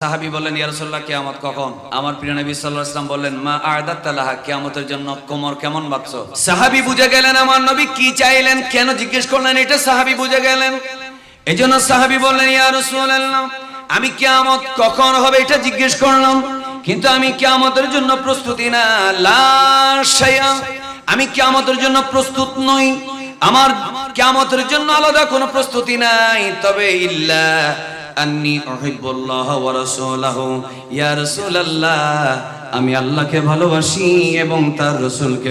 সাহাবী বললেন, ইয়া রাসূলুল্লাহ, কিয়ামত কখন? আমার প্রিয় নবী সাল্লাল্লাহু আলাইহি ওয়াসাল্লাম বললেন, মা আ'দাতা লাহা, কিয়ামতের জন্য কোমর কেমন বাঁধছো? সাহাবী বুঝে গেলেন আমার নবী কি চাইলেন, কেন জিজ্ঞেস করলেন, এটা সাহাবী বুঝে গেলেন। এজন্য সাহাবী বললেন, ইয়া রাসূলুল্লাহ, আমি কিয়ামত কখন হবে এটা জিজ্ঞেস করলাম, কিন্তু আমি কিয়ামতের জন্য প্রস্তুতি না। লা শাইআ, আমি কিয়ামতের জন্য প্রস্তুত নই, আমার কিয়ামতের জন্য আলাদা কোনো প্রস্তুতি নাই। তবে ইল্লা আন্নী উহিব্বুল্লাহ ওয়া রাসূলাহু, ইয়া রাসূলুল্লাহ, আমি আল্লাহকে ভালোবাসি এবং তার রাসূলকে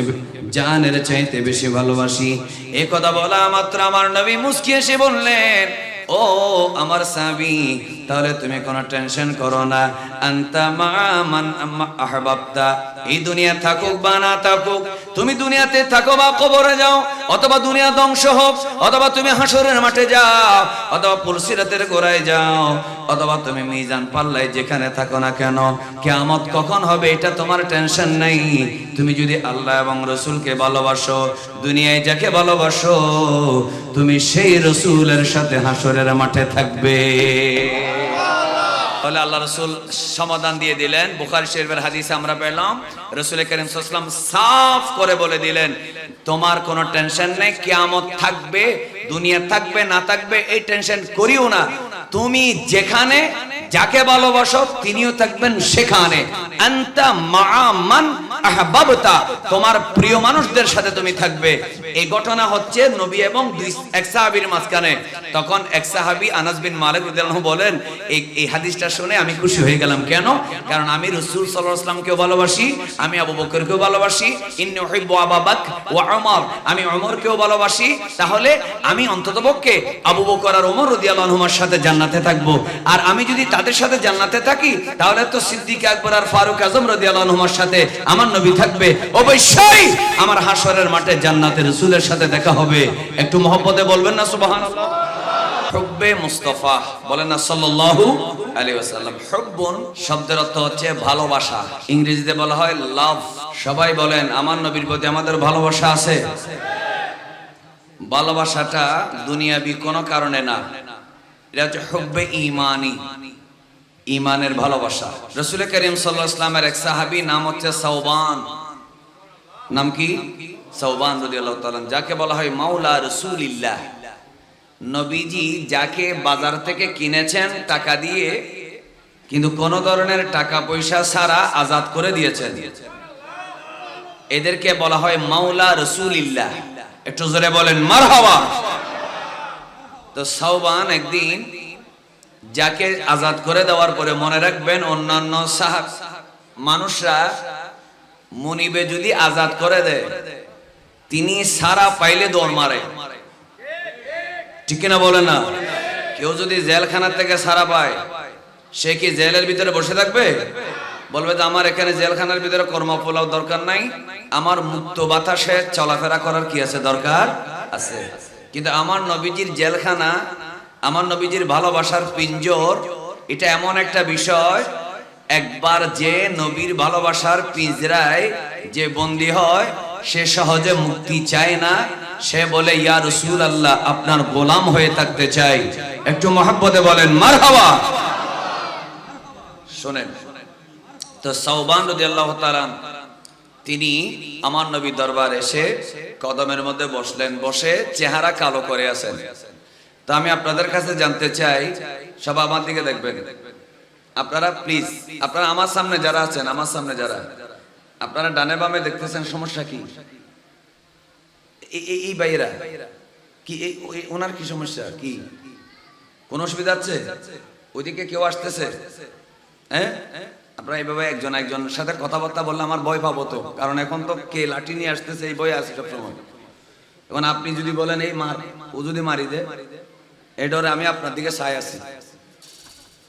জানের চাইতে বেশি ভালোবাসি। এই কথা বলা মাত্র আমার নবী মুস্কি হেসে বললেন, ও আমার সাহাবী, তাহলে তুমি কোনো টেনশন করো না। আনতা মা মান আহবাবতা, এই দুনিয়া থাকুক বা না থাকুক, তুমি দুনিয়াতে থাকো বা কবরে যাও, অথবা দুনিয়া ধ্বংস হোক, অথবা তুমি হাসরের মাঠে যাও, অথবা পুলসিরাতের গোড়ায় যাও, অথবা তুমি মিজান পাল্লায় যেখানে থাকো না কেন, কিয়ামত কখন হবে এটা তোমার টেনশন নাই। তুমি যদি আল্লাহ এবং রাসূলকে ভালোবাসো, দুনিয়ায় যাকে ভালোবাসো, তুমি সেই রাসূলের সাথে হাসরের মাঠে থাকবে। তাহলে আল্লাহ রাসূল সমাধান দিয়ে দিলেন। বুখারী শরীফের হাদিসে আমরা পেলাম, রাসূল কারীম সাল্লাল্লাহু আলাইহি ওয়াসাল্লাম সাফ করে বলে দিলেন, তোমার কোনো টেনশন নেই, কিয়ামত থাকবে, দুনিয়া থাকবে না থাকবে এই টেনশন করিও না। তুমি যেখানে যাকে ভালোবাসো তিনিও থাকবেন সেখানে। আনতা মা'a মান আহবাবতা, তোমার প্রিয় মানুষদের সাথে তুমি থাকবে। এই ঘটনা হচ্ছে নবী এবং এক সাহাবীর মাঝখানে। তখন এক সাহাবী আনাস বিন মালিক রাদিয়াল্লাহু আনহু বলেন, এই হাদিসটা শুনে আমি খুশি হয়ে গেলাম। কেন? কারণ আমি রাসূল সাল্লাল্লাহু আলাইহি ওয়াসাল্লামকেও ভালোবাসি, আমি আবু বকরকেও ভালোবাসি, ইন্নী উহিব্বু আবা বকর ওয়া উমর, আমি ওমরকেও ভালোবাসি। তাহলে আমি অন্ততপক্ষে আবু বকর আর ওমর রাদিয়াল্লাহু আনহুমার সাথে জান্নাতে থাকবো। আর আমি যদি তাদের সাথে জান্নাতে থাকি, তাহলে তো সিদ্দিক আকবর আর ফারুক আজম রাদিয়াল্লাহু আনহুমার সাথে আমার নবী থাকবে। অবশ্যই আমার হাসরের মাঠে জান্নাতে রাসূলের সাথে দেখা হবে। একটু মহব্বতে বলবেন না সুবহানাল্লাহ? হুব্বে মুস্তাফা, বলেন না সাল্লাল্লাহু আলাইহি ওয়াসাল্লাম। হুব্বুন শব্দের অর্থ হচ্ছে ভালোবাসা, ইংরেজিতে বলা হয় লাভ। সবাই বলেন, আমার নবীর প্রতি আমাদের ভালোবাসা আছে। ভালোবাসাটা দুনিয়াবি কোনো কারণে না, এটা হচ্ছে হুব্বে ঈমানি, ঈমানের ভালোবাসা। রাসূল কারীম সাল্লাল্লাহু আলাইহি ওয়াসাল্লামের এক সাহাবী নাম হচ্ছে সাওবান। নাম কি? সাওবান রাদিয়াল্লাহু তাআলা, যাকে বলা হয় মাওলা রাসূলিল্লাহ। নবীজি যাকে বাজার থেকে কিনেছেন টাকা দিয়ে, কিন্তু কোন ধরনের টাকা পয়সা ছাড়া আজাদ করে দিয়েছেন, এদেরকে বলা হয় মাওলা রাসূলিল্লাহ। একটু জোরে বলেন মারহাবা। তো সাওবান একদিন যাকে আজাদ করে দেওয়ার পরে, মনে রাখবেন অন্যান্য মানুষরা মনিবে যদি আজাদ করে দেয়, তিনি সারা পাইলে দৌড় মারে, ঠিক কিনা বলেন না? কেউ যদি জেলখানার থেকে সারা পায়, সে কি জেলের ভিতরে বসে থাকবে? বলবে যে আমার এখানে জেলখানার ভিতরে কর্মফলাও দরকার নাই, আমার মুক্ত বাতাসে চলাফেরা করার কি আছে, দরকার আছে। কিন্তু আমার নবীজির জেলখানা, আমার নবীজির ভালোবাসার পিঞ্জর, এটা এমন একটা বিষয়, একবার যে নবীর ভালোবাসার পিঞ্জরায় যে বন্দী হয়, সে সহজে মুক্তি চায় না। সে বলে, ইয়া রাসূলুল্লাহ, আপনার গোলাম হয়ে থাকতে চাই। একটু মহব্বতে বলেন মারহাবা। শুনেন তো, সাওবান রাদিয়াল্লাহু তাআলা তিনি আমার নবীর দরবারে এসে কদমের মধ্যে বসলেন, বসে চেহারা কালো করে আছেন। তো আমি আপনাদের কাছে জানতে চাই, সব আমার দিকে দেখবেন আপনারা, প্লিজ। আপনারা আমার সামনে যারা আছেন, আমার সামনে যারা, আপনারা ডানে বামে দেখতেছেন, সমস্যা কি? এই ভাইরা কি, ওনার কি সমস্যা? কি কোন অসুবিধা আছে? ওইদিকে কেউ আসতেছে? হ্যাঁ, আপনারা এইভাবে একজন একজনের সাথে কথাবার্তা বললে আমার ভয় পাবো তো, কারণ এখন তো কে লাঠি নিয়ে আসতেছে এই ভয় আছে সবসময়। এখন আপনি যদি বলেন এই মার, ও যদি মারি দে, এই ডরে আমি আপনার দিকে চাই আছি।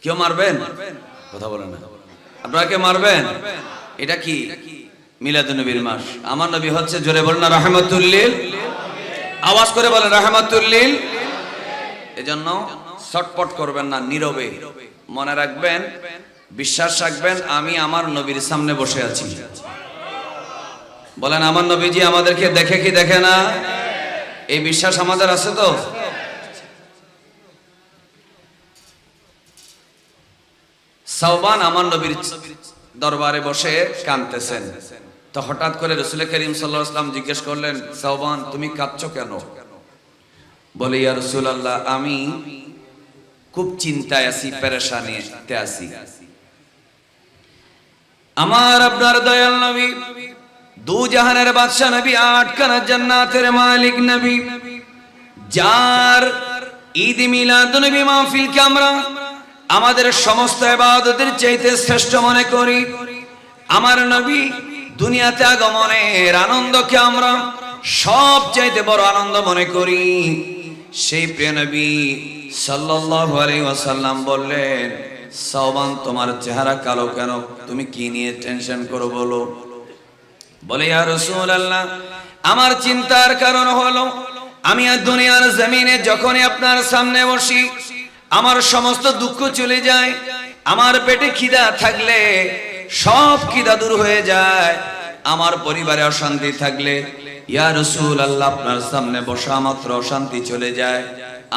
কেউ মারবেন? কথা বলেন না। আপনারা কে মারবেন? এটা কি? মিলাদুন নবীর মাস। আমার নবী হচ্ছে, জোরে বলেন না রাহমাতুল লিল, আওয়াজ করে বলেন রাহমাতুল লিল। এজন্য ছটপট করবেন না, নীরবে মনে রাখবেন, বিশ্বাস রাখবেন, আমি আমার নবীর সামনে বসে আছি। বলেন, আমার নবীজি আমাদেরকে দেখে কি দেখে না? এই বিশ্বাস আমাদের আছে তো? সাওবান আমার নবীর দরবারে বসে কাঁদতেছেন। তো হঠাৎ করে রাসূল করিম সাল্লাল্লাহু আলাইহি ওয়াসাল্লাম জিজ্ঞেস করলেন, সাওবান তুমি কাঁদছো কেন? বলে, ইয়া রাসূলুল্লাহ, আমি খুব চিন্তায় আছি, পেরেশানিতে আছি। আমার আপনার দয়াল নবী, দু জাহানের বাদশা নবী, আটখানা জান্নাতের মালিক নবী, যার ঈদ মিলাদ নবী মাহফিলকে আমরা আমাদের সমস্ত ইবাদতের চাইতে শ্রেষ্ঠ মনে করি। আমার নবী দুনিয়াতে আগমনের আনন্দকে আমরা সবচাইতে বড় আনন্দ মনে করি। সেই প্রিয় নবী সাল্লাল্লাহু আলাইহি ওয়াসাল্লাম বললেন, সাওবান তোমার চেহারা কালো কেন? তুমি কি নিয়ে টেনশন করো বলো? বলে, ইয়া রাসূলুল্লাহ, আমার চিন্তার কারণ হলো আমি আর দুনিয়ার জমিনে যখনই আপনার সামনে বসি আমার সমস্ত দুঃখ চলে যায়। আমার পেটে খিদা থাকলে সব খিদা দূর হয়ে যায়। আমার পরিবারে অশান্তি থাকলে ইয়া রাসূলুল্লাহ আপনার সামনে বসা মাত্র অশান্তি চলে যায়।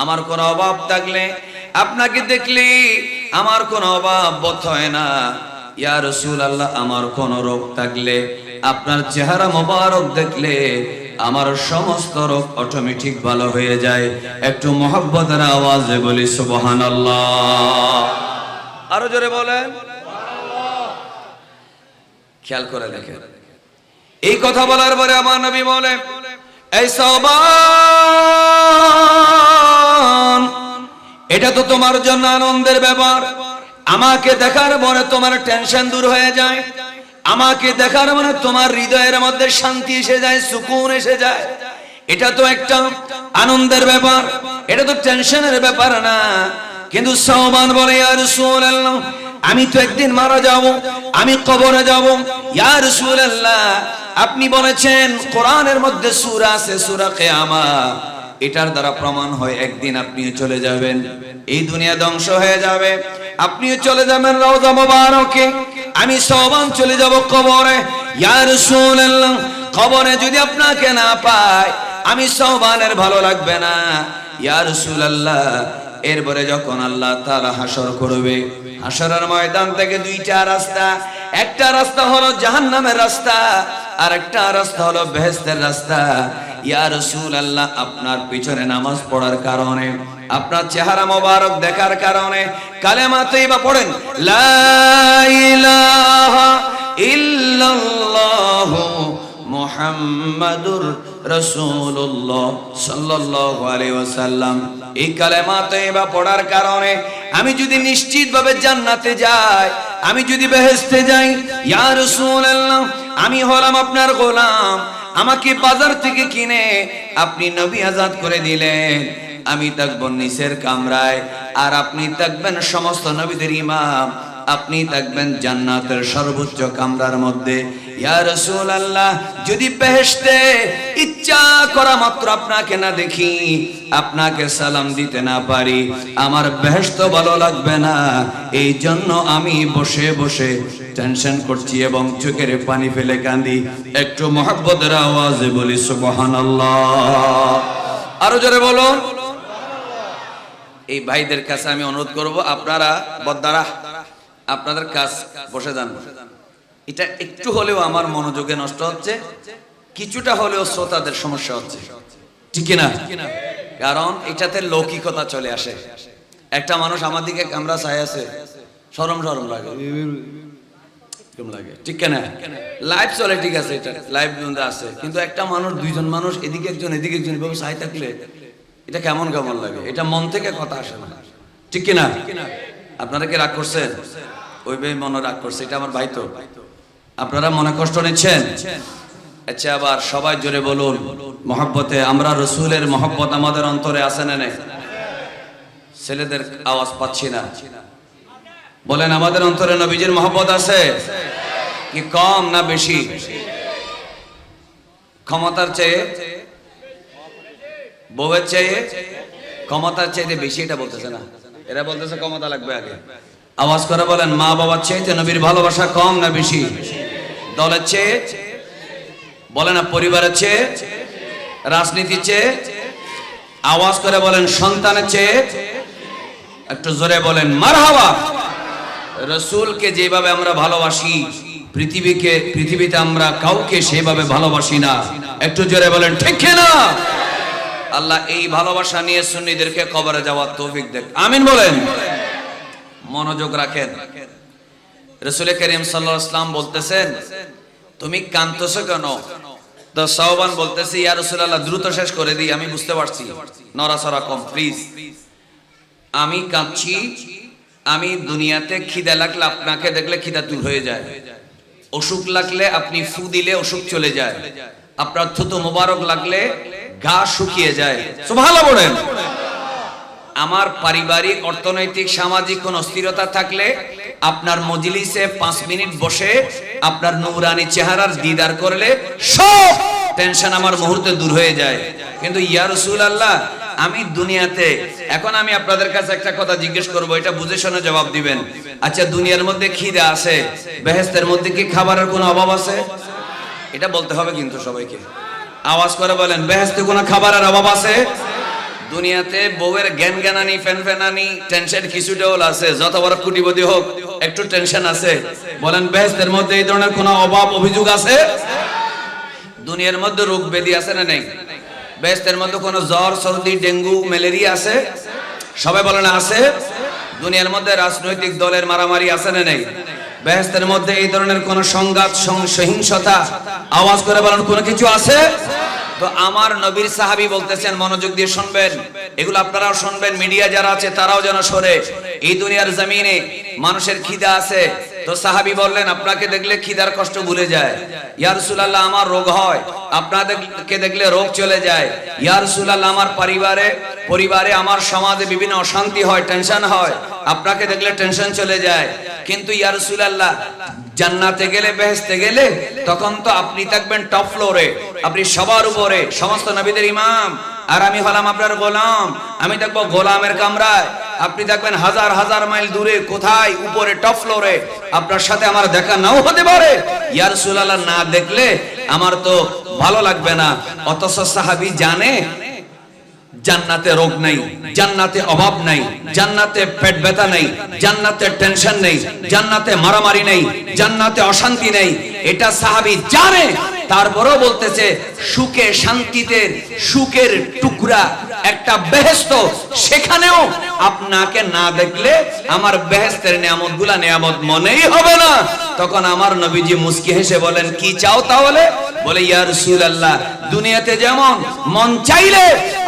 আমার কোনো অভাব থাকলে আপনাকে দেখলে আমার কোনো অভাব বোধ হয় না। ইয়া রাসূলুল্লাহ আমার কোনো রোগ থাকলে আপনার চেহারা মোবারক দেখলে আমার সমস্ত রোগ অটোমেটিক ভালো হয়ে যায়। একটু মুহাব্বতের আওয়াজে বলি সুবহানাল্লাহ। আরো জোরে বলেন সুবহানাল্লাহ। খেয়াল করে দেখেন, এই কথা বলার পরে আমার নবী বলে, এই সাওবান, এটা তো তোমার জন্য আনন্দের ব্যাপার। আমাকে দেখার পরে তোমার টেনশন দূর হয়ে যায়। আমাকে দেখার মানে তোমার হৃদয়ের মধ্যে শান্তি এসে যায়, সুকুন এসে যায়। এটা তো একটা আনন্দের ব্যাপার, এটা তো টেনশনের ব্যাপার না। কিন্তু সাওবান বলে, ইয়া রাসূলুল্লাহ, আমি তো একদিন মারা যাব, আমি কবরে যাব। ইয়া রাসূলুল্লাহ, আপনি বলেছেন কোরআনের মধ্যে সূরা আছে, সূরা কিয়ামত, এটার দ্বারা প্রমাণ হয় একদিন আপনিও চলে যাবেন, এই দুনিয়া ধ্বংস হয়ে যাবে, আপনিও চলে যাবেন রওজা মুবারকে, আমি সাওবান চলে যাব কবরে। ইয়া রাসূলুল্লাহ, কবরে যদি আপনাকে না পাই আমি সাওবানের ভালো লাগবে না। ইয়া রাসূলুল্লাহ, এরপরে যখন আল্লাহ তাআলা হাসর করবে, হাসরের ময়দান থেকে দুইটা রাস্তা, একটা রাস্তা হলো জাহান্নামের রাস্তা, আর একটা রাস্তা হলো বেহেশতের রাস্তা। ইয়া রাসূলুল্লাহ, আপনার পিছনে নামাজ পড়ার কারণে, আপনার চেহারা মোবারক দেখার কারণে কালেমা তৈয়বা পড়েন, লা ইলাহা ইল্লাল্লাহু মুহাম্মাদুর রাসূলুল্লাহ সাল্লাল্লাহু আলাইহি ওয়াসাল্লাম, এই কালেমা তৈয়বা পড়ার কারণে আমি যদি নিশ্চিতভাবে জান্নাতে যাই, আমি যদি বেহেশতে যাই। ইয়া রাসূলুল্লাহ, আমি হলাম আপনার গোলাম, আমাকে বাজার থেকে কিনে আপনি নবী আজাদ করে দিলেন, আমি থাকবো নিচের কামরায়, আর আপনি থাকবেন সমস্ত নবীদের ইমাম, আপনি থাকবেন জান্নাতের সর্বোচ্চ কামরার মধ্যে। ইয়া রাসূলুল্লাহ, যদি বেহেশতে ইচ্ছা করা মাত্র আপনাকে না দেখি, আপনাকে সালাম দিতে না পারি, আমার বেহেশত ভালো লাগবে না। এই জন্য আমি বসে বসে টেনশন করছি এবং চোখের পানি ফেলে কাঁদি। একটু মুহাব্বতের আওয়াজে বলি সুবহানাল্লাহ। আরো জোরে বলুন। এই ভাইদের কাছে আমি অনুরোধ করব, আপনারা বদ্দারা আপনাদের কাজ বসে যান। এটা একটু হলেও আমার মনোযোগে নষ্ট হচ্ছে, কিছুটা হলেও শ্রোতাদের সমস্যা হচ্ছে, ঠিক না? কারণ এটাতে লৌকিকতা চলে আসে। একটা মানুষ আমার দিকে ক্যামেরা চাই আছে, শরম শরম লাগে, ঠিক না? লাইভ চলে, ঠিক আছে, এটা লাইভ আছে, কিন্তু একটা মানুষ, দুইজন মানুষ, এদিকে একজন এদিকে একজন এভাবে চাই থাকলে এটা কেমন কেমন লাগে, এটা মন থেকে কথা আসে না, ঠিক না? আপনারা কি রাগ করছেন? ওই ভাই মনে রাগ করছে, এটা আমার ভাই, তো আপনারা মনে কষ্ট নিচ্ছেন। আচ্ছা, আবার সবাই জোরে বলুন মহব্বতে। আমরা রসুলের মহব্বত আমাদের অন্তরে আছে না নেই? ছেলেদের আওয়াজ পাচ্ছি না, বলেন আমাদের অন্তরে নবীজির মহব্বত আছে কি কম না বেশি? ক্ষমতার চেয়ে, বউয়ের চেয়ে, ক্ষমতার চাইতে বেশি, এটা বলতেছে না, এরা বলতেছে ক্ষমতা লাগবে আগে। আওয়াজ করে বলেন, মা বাবার চাইতে নবীর ভালোবাসা কম না বেশি? দলের চেয়ে, বলে না পরিবারের চেয়ে, রাজনীতির চেয়ে, আওয়াজ করে বলেন সন্তানের চেয়ে, একটু জোরে বলেন মারহাবা। রাসূলকে যেভাবে আমরা ভালোবাসি পৃথিবীতে আমরা কাউকে সেভাবে ভালোবাসি না। একটু জোরে বলেন ঠিক কি না? আল্লাহ এই ভালোবাসা নিয়ে সুন্নিদেরকে কবরে যাওয়ার তৌফিক দেন, আমিন বলেন। মনোযোগ রাখেন। রাসূল করিম সাল্লাল্লাহু আলাইহি ওয়াসাল্লাম বলতেছেন, তুমি কাঁদতেছো কেন? তো সাওবান বলতেছে, ইয়া রাসূলুল্লাহ দ্রুত শেষ করে দিই, আমি বুঝতে পারছি, নড়াচড়া কম প্লিজ। আমি কাঁদছি, আমি দুনিয়াতে খিদা লাগলে আপনাকে দেখলে খিদা দূর হয়ে যায়, অসুখ লাগলে আপনি ফু দিলে অসুখ চলে যায়, আপনার থুতু মোবারক লাগলে গা শুকিয়ে যায়, সুবহানাল্লাহ বলেন। আমার পারিবারিক অর্থনৈতিক সামাজিক কোন অস্থিরতা থাকলে আপনার মজলিসে 5 মিনিট বসে আপনার নূরানি চেহারার দিদার করলে সব টেনশন আমার মুহূর্তে দূর হয়ে যায়। কিন্তু ইয়া রাসূলুল্লাহ আমি দুনিয়াতে, এখন আমি আপনাদের কাছে একটা কথা জিজ্ঞেস করব, এটা বুঝে শুনে জবাব দিবেন। আচ্ছা দুনিয়ার মধ্যে খিদা আছে, বেহেশতের মধ্যে কি খাবারের কোনো অভাব আছে? এটা বলতে হবে কিন্তু সবাইকে, আওয়াজ করে বলেন, বেহেশতে কোনো খাবারের অভাব আছে? দুনিয়াতে বউয়ের জ্ঞান জ্ঞানানি ফেনফেনানি টেনশন কিছুটাও আছে, যত বড় কোটিপতি হোক একটু টেনশন আছে। বলেন বেহেশতের মধ্যে এই ধরনের কোনো অভাব অভিযোগ আছে? দুনিয়ার মধ্যে রোগ ব্যাধি আছে না নেই? বেহেশতের মধ্যে কোনো জ্বর সর্দি ডেঙ্গু ম্যালেরিয়া আছে? সবাই বলেন আছে। দুনিয়ার মধ্যে রাজনৈতিক দলের মারামারি আছে না নেই? বেহেশতের মধ্যে এই ধরনের কোন সংঘাত সহিংসতা, আওয়াজ করে বলেন, কোনো কিছু আছে? তো আমার নবীর সাহাবী বলতেছেন, মনোযোগ দিয়ে শুনবেন, এগুলো আপনারাও শুনবেন, মিডিয়া যারা আছে তারাও যেন শোনে। এই দুনিয়ার জমিনে মানুষের খিদা আছে, তো সাহাবী বললেন আপনাকে দেখলে খিদার কষ্ট ভুলে যায়। ইয়া রাসূলুল্লাহ আমার রোগ হয়, আপনাদেরকে দেখলে রোগ চলে যায়। ইয়া রাসূলুল্লাহ আমার পরিবারে আমার সমাজে বিভিন্ন অশান্তি হয়, টেনশন হয়, আপনাকে দেখলে টেনশন চলে যায়। কিন্তু ইয়া রাসূলুল্লাহ জান্নাতে গেলে বেহেশতে গেলে তখন তো আপনি থাকবেন টপ ফ্লোরে, আপনি সবার উপরে, সমস্ত নবীদের ইমাম, আর আমি হলাম আপনার গোলাম, আমি থাকবো গোলামের কামরায়, আপনি থাকবেন হাজার হাজার মাইল দূরে, কোথায়? উপরে টপ ফ্লোরে, আপনার সাথে আমার দেখা নাও হতে পারে। ইয়া রাসূলুল্লাহ না দেখলে আমার তো ভালো লাগবে না। অথচ সাহাবী জানে জান্নাতে রোগ নাই, জান্নাতে অভাব নাই, জান্নাতে পেট ব্যথা নাই, জান্নাতে টেনশন নেই, জান্নাতে মারামারি নেই, জান্নাতে অশান্তি নেই, এটা সাহাবী জানে। তারপরেও বলতেছে সুখে শান্তিতে সুখের টুকরা একটা বেহেশত, সেখানেও আপনাকে না দেখলে আমার বেহেশতের নিয়ামতগুলা নিয়ামত মনেই হবে না। তখন আমার নবীজি মুস্কি হেসে বলেন, কি চাও তাহলে? বলে ইয়া রাসূলুল্লাহ দুনিয়াতে যেমন মন চাইলে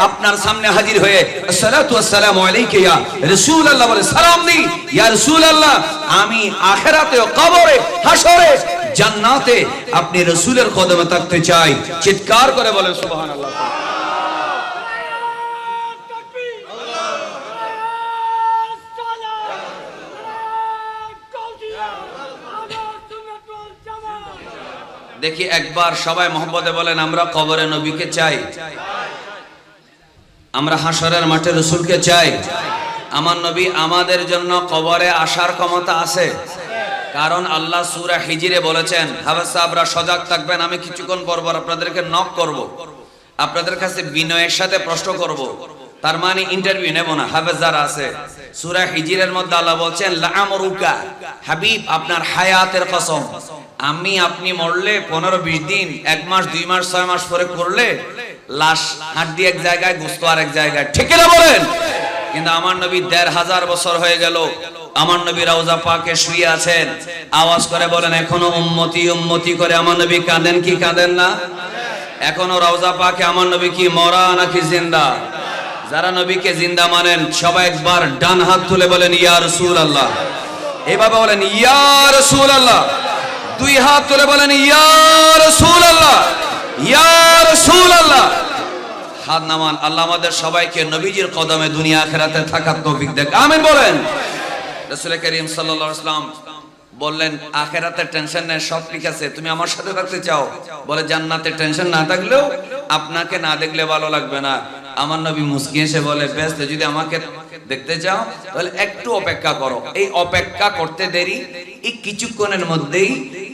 আপনার সামনে হাজির হয়ে আসসালাতু ওয়াসসালামু আলাইকা ইয়া রাসূলুল্লাহ বলে সালাম দিই, ইয়া রাসূলুল্লাহ আমি আখিরাতে ও কবরে হাসরে জান্নাতে আপনি রাসূলের কদমে থাকতে চাই। চিৎকার করে বলেন সুবহানাল্লাহ। দেখি একবার সবাই মহব্বতে বলেন, আমরা কবরে নবীকে চাই, আমরা হাসরের মাঠে রাসূলকে চাই। আমার নবী আমাদের জন্য কবরে আসার ক্ষমতা আছে, কারণ আল্লাহ সূরা হিজরে বলেছেন, হাফেজ সাহেবরা সজাগ থাকবেন, আমি কিছুক্ষণ পর আপনাদেরকে নক করব, আপনাদের কাছে বিনয়ের সাথে প্রশ্ন করব, তার মানে ইন্টারভিউ নেব না। হাফেজ যারা আছে, সূরা হিজরের মধ্যে আল্লাহ বলছেন লাআমরুকা, হাবিব আপনার হায়াতের কসম, আমি আপনি মরলে 15-20 দিন, 1 মাস 2 মাস 6 মাস পরে করলে লাশ হাড্ডি এক জায়গায়, গোশত আর এক জায়গায়, ঠিক না বলেন? কিন্তু আমার নবী 1500 বছর হয়ে গেল, আমার নবী রওজা পাকে শুয়ে আছেন, আওয়াজ করে বলেন এখনো উম্মতি উম্মতি করে আমার নবী কাঁদেন কি কাঁদেন না? এখনো রওজা পাকে আমার নবী কি মরা নাকি জিন্দা? যারা নবীকে জিন্দা মানেন সবাই একবার ডান হাত তুলে বলেন ইয়া রাসূলুল্লাহ, এইভাবে বলেন ইয়া রাসূলুল্লাহ, 2 হাত তুলে বলেন ইয়া রাসূলুল্লাহ, ইয়া রাসূলুল্লাহ। হাত নামান। আল্লাহ আমাদের সবাইকে নবীজির কদমে দুনিয়া আখিরাতে থাকার তৌফিক দেন, আমিন বলেন। রাসূল করিম সাল্লাল্লাহু আলাইহি ওয়াসাল্লাম বললেন আখিরাতের টেনশন নেই, সব ঠিক আছে, তুমি আমার সাথে থাকতে চাও? বলে জান্নাতের টেনশন না থাকলেও আপনাকে না দেখলে ভালো লাগবে না। আমার নবী মুস্কি হেসে বলে, বেশ যদি আমাকে দেখতে চাও তাহলে একটু অপেক্ষা করো। এই অপেক্ষা করতে দেরি, এই কিছুক্ষণের মধ্যেই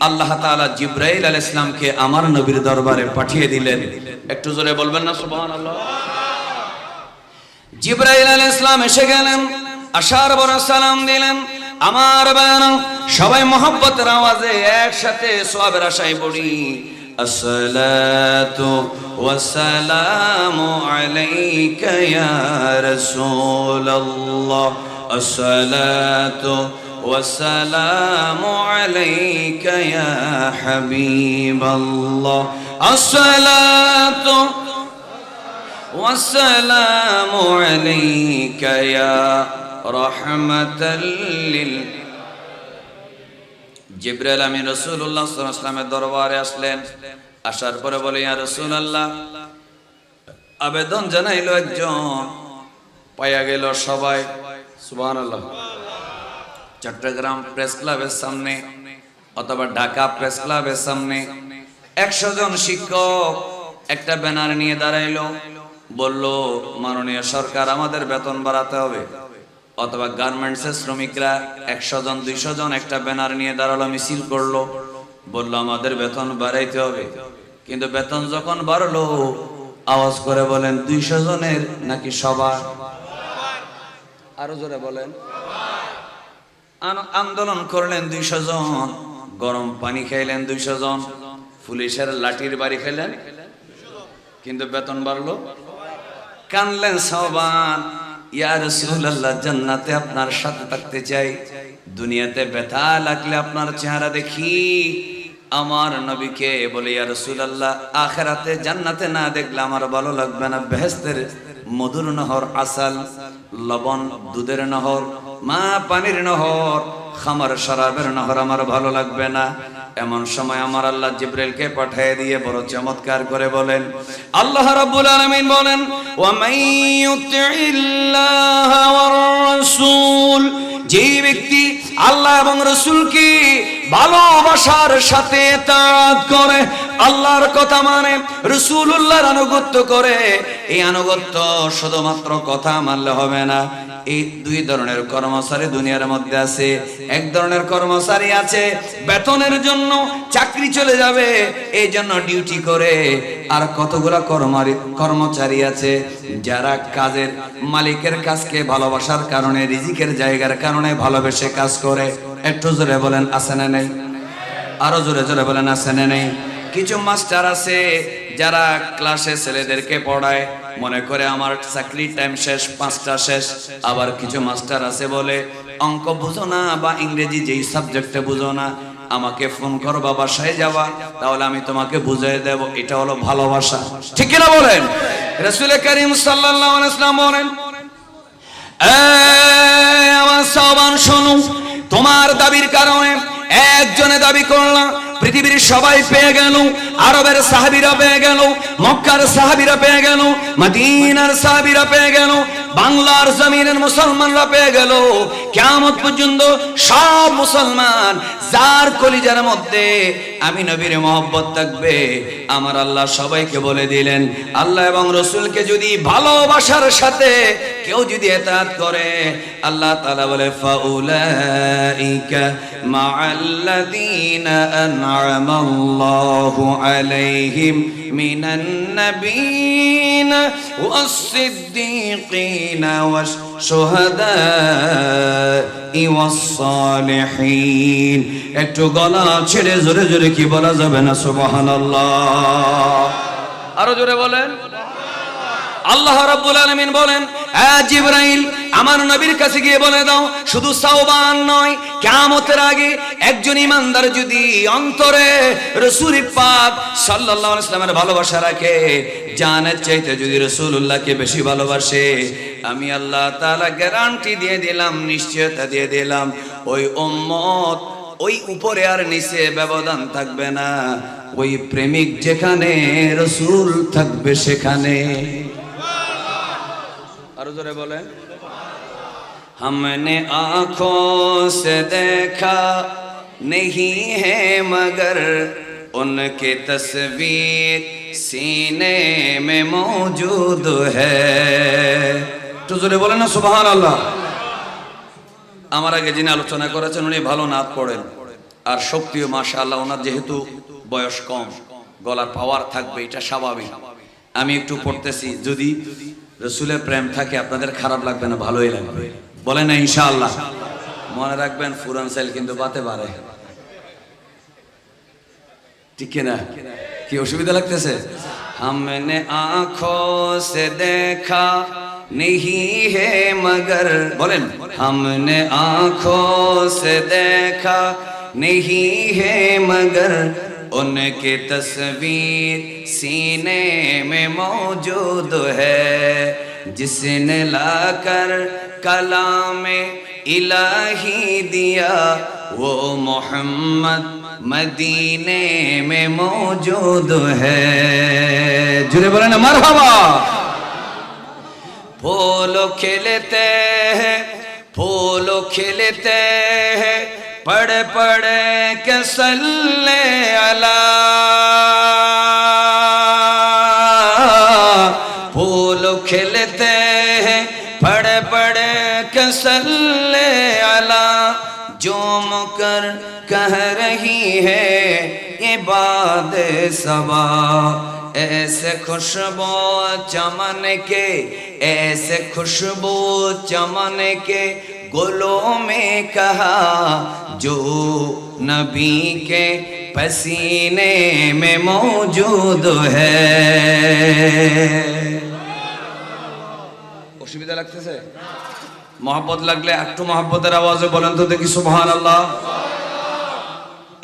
আল্লাহ তাআলা জিবরাইল আলাইহিস সালামকে আমার নবীর দরবারে পাঠিয়ে দিলেন। একটু জোরে বলবেন না সুবহানাল্লাহ। জিবরাইল আলাইহিস সালাম এসে গেলেন, আসার পর সালাম দিলেন, আমার বায়ান সবাই মহব্বতের আওয়াজে একসাথে সওয়াবের আশায় পড়ি আসসালাতু ওয়াসসালামু আলাইকা ইয়া রাসূলুল্লাহ আসসালাতু والسلام عليك يا حبيب الله الصلاة والسلام عليك يا رحمة لل জিবরাইল আমিন রাসূলুল্লাহ সাল্লাল্লাহু আলাইহি ওয়াসাল্লামের দরবারে আসলেন। আসার পরে বলে, ইয়া রাসূলুল্লাহ, আবেদন জানাইলো একজন, পাইয়া গেল সবাই। সুবহানাল্লাহ। চট্টগ্রাম প্রেস ক্লাবের সামনে অথবা ঢাকা প্রেস ক্লাবের সামনে 100 জন শিক্ষক একটা ব্যানার নিয়ে দাঁড়াইলো, বলল, মাননীয় সরকার আমাদের বেতন বাড়াতে হবে। অথবা গার্মেন্টসের শ্রমিকরা 100 জন 200 জন একটা ব্যানার নিয়ে দাঁড়ালো, মিছিল করলো, বলল আমাদের বেতন বাড়াইতে হবে। কিন্তু বেতন যখন বাড়লো, আওয়াজ করে বলেন 200 জনের নাকি সবার? আরো জোরে বলেন। আন্দোলন করলেন 200 জন, গরম পানি খাইলেন 200 জন, পুলিশের লাঠির বাড়ি খাইলেন, কিন্তু বেতন বাড়লো। কানলেন সাওবান, ইয়া রাসূলুল্লাহ, জান্নাতে আপনার সাথে থাকতে চাই, দুনিয়াতে ব্যথা লাগলে আপনার চেহারা দেখি। আমার নবীকে বলে, ইয়া রাসূলুল্লাহ, আখিরাতে জান্নাতে না দেখলে আমার ভালো লাগবে না। বেহেশতের মধুর নহর, আসাল, লবণ, দুধের নহর, মা পানির নহর, খামার শরাবের নহর আমার ভালো লাগবে না। এমন সময় আমার আল্লাহ জিবরাইলকে পাঠিয়ে দিয়ে বড় চমৎকার করে বলেন, আল্লাহ রাব্বুল আলামিন বলেন, ওয়া মাইয়ুতিল্লাহ ওয়ার রাসূল, যে ব্যক্তি আল্লাহ এবং রাসূলকে ভালোবাসার সাথে তাআত করে, আল্লাহর কথা মানে, রাসূলুল্লাহর আনুগত্য করে, এই আনুগত্য শুধুমাত্র কথা মানলে হবে না। এই দুই ধরনের কর্মচারী দুনিয়ার মধ্যে আছে। এক ধরনের কর্মচারী আছে বেতনের জন্য চাকরি চলে যাবে এই জন্য ডিউটি করে, আর কতগুলা কর্মচারী আছে যারা কাজের মালিকের কাজকে ভালোবাসার কারণে, রিজিকের জায়গার কারণে ভালোবেসে কাজ করে। একটু জোরে বলেন আছে না নেই? আরো জোরে জোরে বলেন আছে না নেই? কিছু মাস্টার আছে যারা ক্লাসে ছেলেদেরকে পড়ায়, মনে করে আমার চাকরির টাইম শেষ, 5টা শেষ। আবার কিছু মাস্টার আছে বলে, অঙ্ক বুঝো না বা ইংরেজি যেই সাবজেক্টে বুঝো না, আমাকে ফোন করবা, বাসায় যাবা, তাহলে আমি তোমাকে বুঝিয়ে দেব। এটা হলো ভালোবাসা। ঠিক কিনা বলেন? রাসূল করিম সাল্লাল্লাহু আলাইহি ওয়াসাল্লাম বলেন, আমার সাহাবান শোনো, তোমার দাবির কারণে একজনে দাবি করলাম, পৃথিবীর সবাই পেয়ে গেল, আরবের সাহাবীরা পেয়ে গেল, মক্কার সাহাবীরা পেয়ে গেল, মদিনার সাহাবীরা পেয়ে গেল, বাংলার জমিনের মুসলমানরা পেয়ে গেল। কিয়ামত পর্যন্ত সব মুসলমান যার কলিজার মধ্যে আমি নবীর মহব্বত থাকবে, আমার আল্লাহ সবাইকে বলে দিলেন, আল্লাহ এবং রাসূলকে যদি ভালোবাসার সাথে কেউ যদি ইতাআত করে, আল্লাহ তাআলা বলে, ফাউলাইকা মাআল্লাযীনা আন'আমাল্লাহু আলাইহিম মিনান নাবিয়িনা ওয়াস-সিদ্দীকিনা ওয়াশ-শুহাদা'i ওয়াস-সালিহিন। একটু গলা ছেড়ে জোরে জোরে কি বলা যাবে না সুবহানাল্লাহ? আরো জোরে বলেন। আল্লাহ রাব্বুল আলামিন বলেন, জিবরাইল আমার নবীর কাছে গিয়ে বলে দাও, শুধু সাওবান নয়, কিয়ামতের আগে একজন ইমানদার যদি অন্তরে রাসূল পাক সাল্লাল্লাহু আলাইহি ওয়াসাল্লামের ভালোবাসা রাখে, জানের চাইতে যদি রাসূলুল্লাহকে বেশি ভালোবাসে, আমি আল্লাহ তাআলা গ্যারান্টি দিয়ে দিলাম, নিশ্চয়তা দিয়ে দিলাম, ওই উম্মত ওই উপরে আর নিচে ব্যবধান থাকবে না। ওই প্রেমিক যেখানে, রাসূল থাকবে সেখানে। আরো জোরে বলেন। हमने आँखों से देखा नहीं है मगर उनकी तस्वीर सीने में मौजूद है। तो জোরে বলেন না সুবহানাল্লাহ। আমার আগে যিনি আলোচনা করেছেন উনি ভালো নাত পড়েন, আর শক্তিও মাশাআল্লাহ। ওনার যেহেতু বয়স কম, গলার পাওয়ার থাকবে, এটা স্বাভাবিক। আমি একটু পড়তেছি, যদি রাসূলের প্রেম থাকে আপনাদের খারাপ লাগবে না, ভালোই লাগবে। বলেন না ইনশাআল্লাহ? মনে রাখবেন ফুরান সাইল কিন্তু বাতে পারে, ঠিক কিনা? কি অসুবিধা লাগতেছে? हमने आँखों से देखा नहीं है मगर, बोलें, हमने आँखों से देखा नहीं है मगर उनकी तस्वीर सीने में मौजूद है, जिसने लाकर कलाम इलाही दिया वो मोहम्मद मदीने में मौजूद है। जुरे बोले ना मरहबा। फूल खिलते हैं, फूल खिलते हैं, पढ़ पढ़ के सल्ले अला, फूल खिलते हैं, पढ़ पढ़ के सल्ले अला, झूम कर कह रही है ये बात सबा, ऐसे खुशबू चमन के, ऐसे खुशबू चमन के गुलों में कहा जो नबी के पसीने में मौजूद है। অসুবিধা লাগতেছে? মহব্বত লাগলে একটু মহব্বতের আওয়াজে বলেন তো দেখি সুবহানাল্লাহ।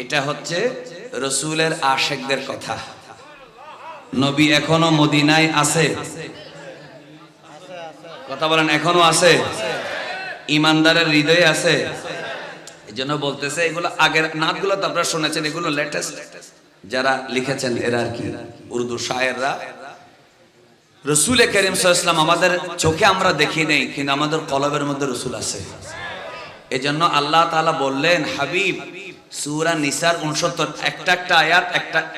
এটা হচ্ছে রসুলের আশেকদের কথা। নবী এখনো মদিনায় আছে, কথা বলেন, এখনো আছে, ইমানদারের হৃদয়ে আছে। এই জন্য বলতেছে, এগুলো আগের নাতগুলো তো আপনারা শুনেছেন, এগুলো লেটেস্ট যারা লিখেছেন এরা আর কি উর্দু শায়েররা। রসুল করিম সাল্লাল্লাহু আলাইহি ওয়াসাল্লাম আমাদের চোখে আমরা দেখি নেই, কিন্তু আমাদের কলবের মধ্যে রসুল আছে। এজন্য আল্লাহ তাআলা বললেন, হাবিব, সূরা নিসার 69 একটা আয়াত,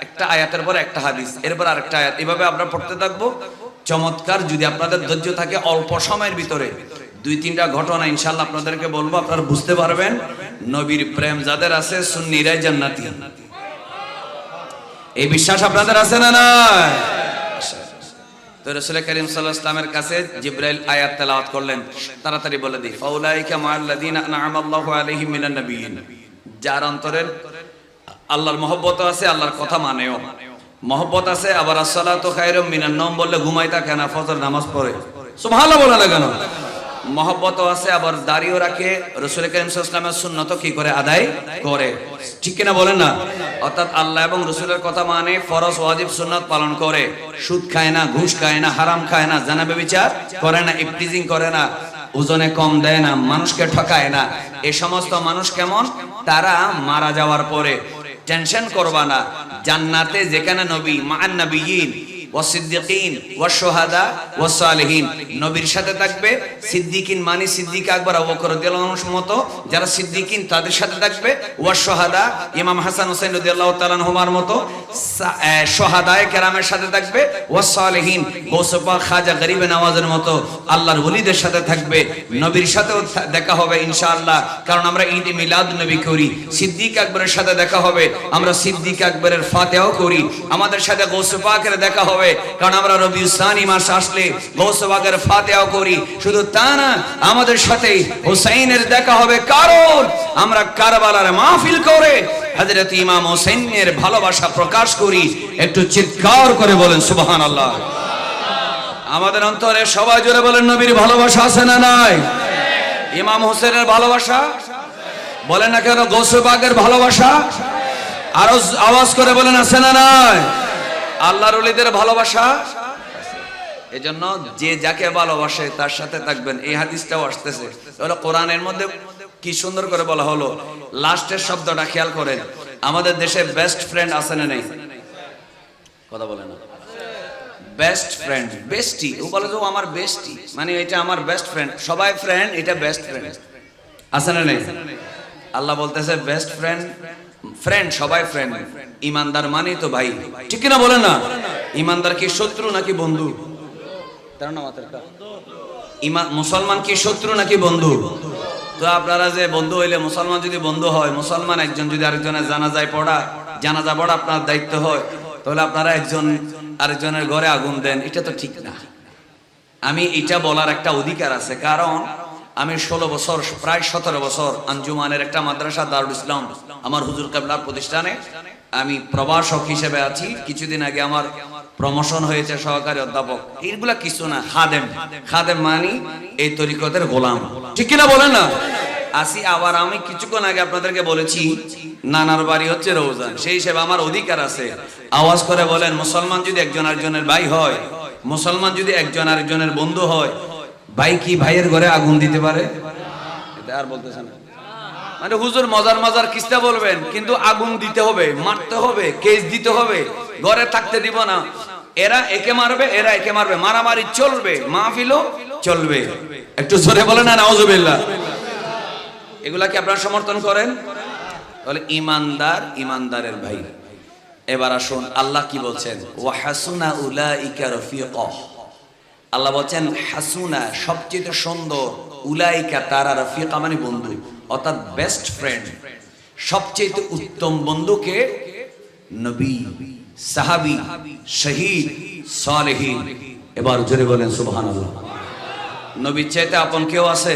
একটা আয়াতের পর একটা হাদিস, এরপর আরেকটা আয়াত, এভাবে আমরা পড়তে থাকবো। চমৎকার, যদি আপনাদের ধৈর্য থাকে অল্প সময়ের ভিতরে 2-3টা ঘটনা ইনশাআল্লাহ আপনাদেরকে বলবো, আপনারা বুঝতে পারবেন নবীর প্রেম যাদের আছে সুন্নিরাই জান্নাতি। এই বিশ্বাস আপনাদের আছে না? না। তো রাসূল করিম সাল্লাল্লাহু আলাইহি ওয়াসাল্লামের কাছে জিবরাইল আয়াত তেলাওয়াত করলেন, তাড়াতাড়ি বলে দিই, ফাউলাইকা মাআল্লাযিনা আনআমা আল্লাহু আলাইহিম মিনান নাবিয়্যিন, যার অন্তরের আল্লাহর মহব্বত আছে, আল্লাহর কথা মানেও মহব্বত আছে, আবার আসসালাতু খায়রুম মিনান নওম বললে ঘুমাই থাকে না, ফজর নামাজ পড়ে, সুবহানাল্লাহ বলে না কেন? মহব্বত আছে, আবার দাড়িও রাখে, রাসূল করিম সাল্লাল্লাহু আলাইহি ওয়াসাল্লামের সুন্নত কি করে আদায় করে, ঠিক কিনা বলেন না? অর্থাৎ আল্লাহ এবং রাসূলের কথা মানে, ফরজ ওয়াজিব সুন্নাত পালন করে, সুদ খায় না, ঘুষ খায় না, হারাম খায় না, জানা ব্যভিচার করে না, ইফতিজিং করে না, ওজনে কম দেয় না, মানুষকে ঠকায় না। এই সমস্ত মানুষ কেমন? তারা মারা যাওয়ার পরে টেনশন করবা না, জান্নাতে যেখানে নবী মান নবিয়িন ওয়াসিদ্দিকিন ওয়াশুহাদা ওয়াসালিহিন, নবীর সাথে থাকবে। সিদ্দিকিন মানে সিদ্দিক আকবর আবু বকর রাদিয়াল্লাহু আনহুর মতো যারা সিদ্দিকিন, তাদের সাথে থাকবে। ওয়াশুহাদা ইমাম হাসান হুসাইন রাদিয়াল্লাহু তাআলা আনহুমার মতো শুহাদায়ে কেরামের সাথে থাকবে। ওয়াসালিহিন গৌস পাক খাজা গরিবে নওয়াজের মতো আল্লাহর ওলিদের সাথে থাকবে। নবীর সাথেও দেখা হবে ইনশাআল্লাহ, কারণ আমরা ঈদ মিলাদ নবী করি। সিদ্দিক আকবরের সাথে দেখা হবে, আমরা সিদ্দিক আকবরের ফাতিহাও করি। আমাদের সাথে গৌস পাকের দেখা হবে, কারণ আমরা রবিউল সানি মাস আসলে গৌস পাকের ফাতিহাও করি। শুধু তা না, আমাদের সাথে হুসাইনের দেখা হবে, কারণ আমরা কারবালার মাহফিল করে হযরত ইমাম হুসাইনের ভালোবাসা প্রকাশ করি। একটু চিৎকার করে বলেন সুবহানাল্লাহ। আমাদের অন্তরে সবাই জোরে বলেন, নবীর ভালোবাসা আছে না নাই? ইমাম হুসাইনের ভালোবাসা বলেন না কেন? গৌস পাকের ভালোবাসা আরো আওয়াজ করে বলেন, আছে না নাই? আল্লাহর ওলিদের ভালোবাসা। এজন্য যে যাকে ভালোবাসে তার সাথে থাকবেন। এই হাদিসটাও আসতেছে, হলো কোরআনের মধ্যে কি সুন্দর করে বলা হলো। লাস্টের শব্দটা খেয়াল করেন, আমাদের দেশে বেস্ট ফ্রেন্ড আছে না নেই? কথা বলে না? বেস্ট ফ্রেন্ড, বেস্টি, ও বলে যে ও আমার বেস্টি, মানে এটা আমার বেস্ট ফ্রেন্ড। সবাই ফ্রেন্ড, এটা বেস্ট ফ্রেন্ড আছে না নেই? আল্লাহ বলতেছে বেস্ট ফ্রেন্ড, ফ্রেন্ড সবাই ফ্রেন্ড। ইমানদার মানে তো ভাই, ঠিক কিনা বলেন না? ইমানদার কি শত্রু নাকি বন্ধু? মুসলমান কি শত্রু নাকি বন্ধু? তো আপনারা যে বন্ধু হইলে, মুসলমান যদি বন্ধু হয়, মুসলমান একজন যদি আরেকজনের জানাজা পড়া আপনার দায়িত্ব হয়, তাহলে আপনারা একজন আরেকজনের ঘরে আগুন দেন, এটা তো ঠিক না। আমি এটা বলার একটা অধিকার আছে, কারণ আমি 16 বছর, প্রায় 17 বছর আঞ্জুমানের একটা মাদ্রাসা দারুল ইসলাম আমার হুজুর কেবলার প্রতিষ্ঠানে আমি প্রভাষক হিসেবে আছি। কিছুদিন আগে আমার প্রমোশন হয়েছে সহকারী অধ্যাপক। এইগুলা কিছু না, খাদেম। খাদেম মানি এই তরিকতের গোলাম, ঠিক কিনা বলেন না? আসি আবার আমি কিছুক্ষণ আগে আপনাদেরকে বলেছি নানার বাড়ি হচ্ছে রওজান, সেই হিসেবে আমার অধিকার আছে আওয়াজ করে বলেন মুসলমান যদি একজন আরেকজনের ভাই হয়, মুসলমান যদি একজন আরেকজনের বন্ধু হয়, ভাই কি ভাইয়ের ঘরে আগুন দিতে পারে? এটা আর বলতেছেন না, মানে হুজুর মজার মজার কিস্তা বলবেন, কিন্তু আগুন দিতে হবে, মারতে হবে, কেস দিতে হবে, ঘরে থাকতে দিব না। এরা একে মারবে, এরা একে মারবে, মারামারি চলবে, মাহফিলও চলবে। একটু জোরে বলেন না নাউজুবিল্লাহ। এগুলা কি আপনারা সমর্থন করেন? তাহলে ইমানদার ইমানদারের ভাই। এবার আসুন আল্লাহ কি বলছেন, ওয়া হাসুনা উলাইকা রফিকা। আল্লাহ বলছেন হাসুনা সবচেয়ে সুন্দর, উলাইকা তারা, রফিকা মানে বন্ধু, অর্থাৎ বেস্ট ফ্রেন্ড। সবচেয়ে উত্তম বন্ধুকে নবী, সাহাবী, শহীদ, সালেহীন। এবার জোরে বলেন সুবহানাল্লাহ। নবীর চাইতে আপন কেউ আছে?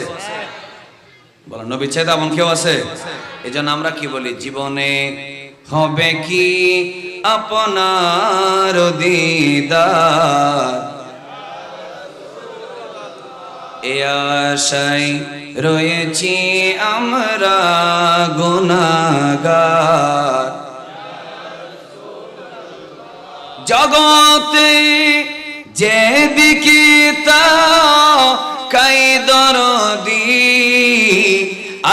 বলেন নবীর চাইতে আপন কেউ আছে? এজন্য আমরা কি বলি, জীবনে হবে কি আপনার দিদার, এ আশায় রয়েছি আমরা গুনাহগার। জগতে যেদিকে তাকাই দরদি,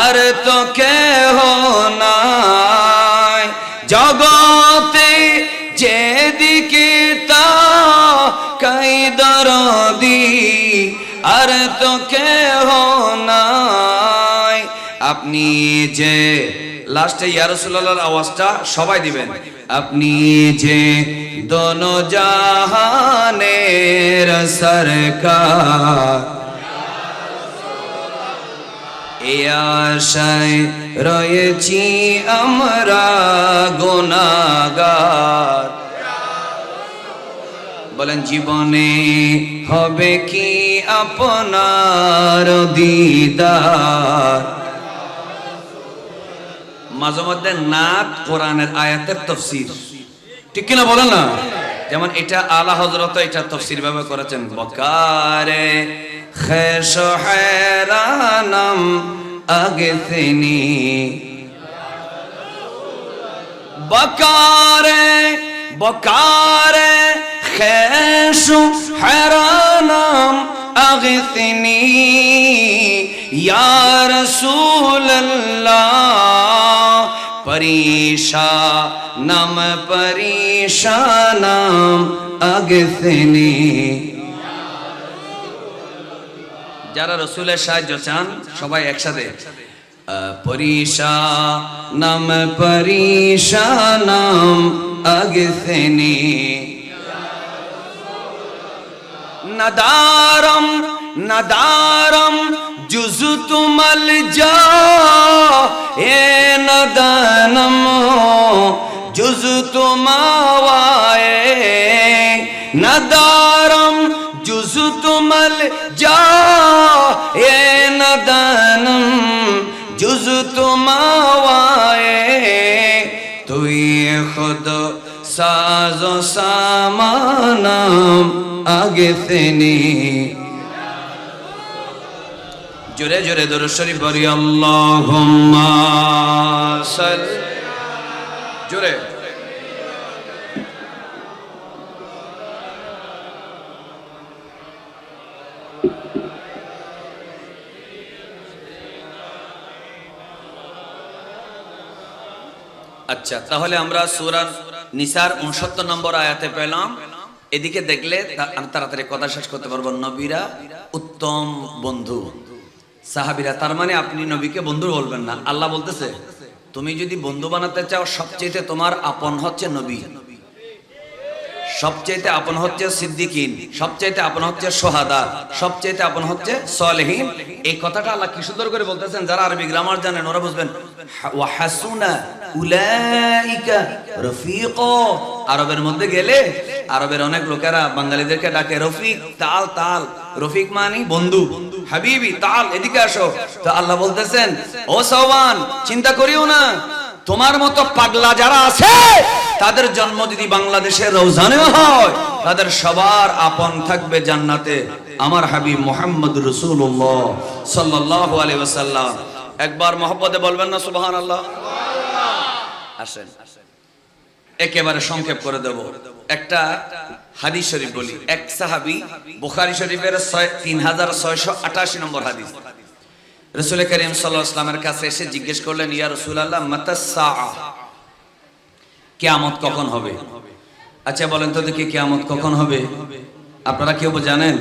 আর তো কেহ নাই। জগতে যেদিকে তাকাই দরদি, আর তো কেহ নাই। আপনি যে লাস্টে ইয়া রাসূলুল্লাহর আওয়াজটা সবাই দিবেন, আপনি যে দোনো জাহানের সরকার, এ আশায় রয়েছি আমরা গুনাহগার। বলেন জীবনে হবে কি আপনার দিদার। মাঝে মধ্যে নাত কোরআনের আয়াতের তাফসীর, ঠিক কিনা বলেন না? যেমন এটা আলা হযরত এটা তাফসীর ভাবে করেছেন, বকারে খেশ হেরানম আগেসিনি, বকারে বকারে খেশ হেরানম আগেসিনি ইয়া রাসূলুল্লাহ, পরেশানম পরেশানম আগেসিনি। যারা রসুলের সাহায্য চান সবাই একসাথে, পরেশানম পরেশানম আগেসিনি, নদারম নদারম জুজতু মালজা, এ নদানম জুজতু মাওয়ায়ে, নদারম জুজতু মালজা, এ নদানম জুজতু মাওয়ায়ে, তুই খুদ সাজো সামানম আগেসিনি। জোরে জোরে দরুদ শরীফ পড়ি, আল্লাহুম্মা সাল্লি, জোরে। আচ্ছা, তাহলে আমরা সূরা নিসার 69 নম্বর আয়াতে পেলাম। এদিকে দেখলে আমি তাড়াতাড়ি কথা শেষ করতে পারবো। নবীরা উত্তম বন্ধু, সাহাবীরা। তার মানে আপনি নবীকে বন্ধু বলবেন না। আল্লাহ বলতেছে তুমি যদি বন্ধু বানাতে চাও, সবচেয়ে তোমার আপন হচ্ছে নবী, সবচেয়ে আপন হচ্ছে সিদ্দিকিন, সবচেয়ে আপন হচ্ছে সোহাদা, সবচেয়ে আপন হচ্ছে সালেহীন। এই কথাটা আল্লাহ কি সুন্দর করে বলতেছেন। যারা আরবি গ্রামার জানেন ওরা বুঝবেন। ওয়া হাসুনা উলাইকা রফিকা। আরবের মধ্যে গেলে আরবের অনেক লোকেরা বাঙালিদেরকে ডাকে রফিক, তাল তাল। রফিক মানে বন্ধু, হাবিবি তাল এদিকে আসো। তো আল্লাহ বলতেছেন, ও সাওবান, চিন্তা করিও না, তোমার মতো পাগলা যারা আছে তাদের জন্ম যদি বাংলাদেশের রওজানেও হয়, তাদের সবার আপন থাকবে জান্নাতে আমার হাবিব মুহাম্মদ রাসূলুল্লাহ সাল্লাল্লাহু আলাইহি ওয়াসাল্লাম। একবার মহব্বতে বলবেন না সুবহানাল্লাহ? আসেন একেবারে সংক্ষেপ করে দেব। একটা হাদিস শরীফ বলি। এক সাহাবী, বুখারী শরীফের 3688 নম্বর হাদিস, রাসূল করিম সাল্লাল্লাহু আলাইহি ওয়াসাল্লামের কাছে এসে জিজ্ঞেস করলেন, ইয়া রাসূলুল্লাহ মাতাস সাআ, কিয়ামত কখন হবে? আচ্ছা বলেন তো দেখি কিয়ামত কখন হবে? আপনারা কেউ জানেন?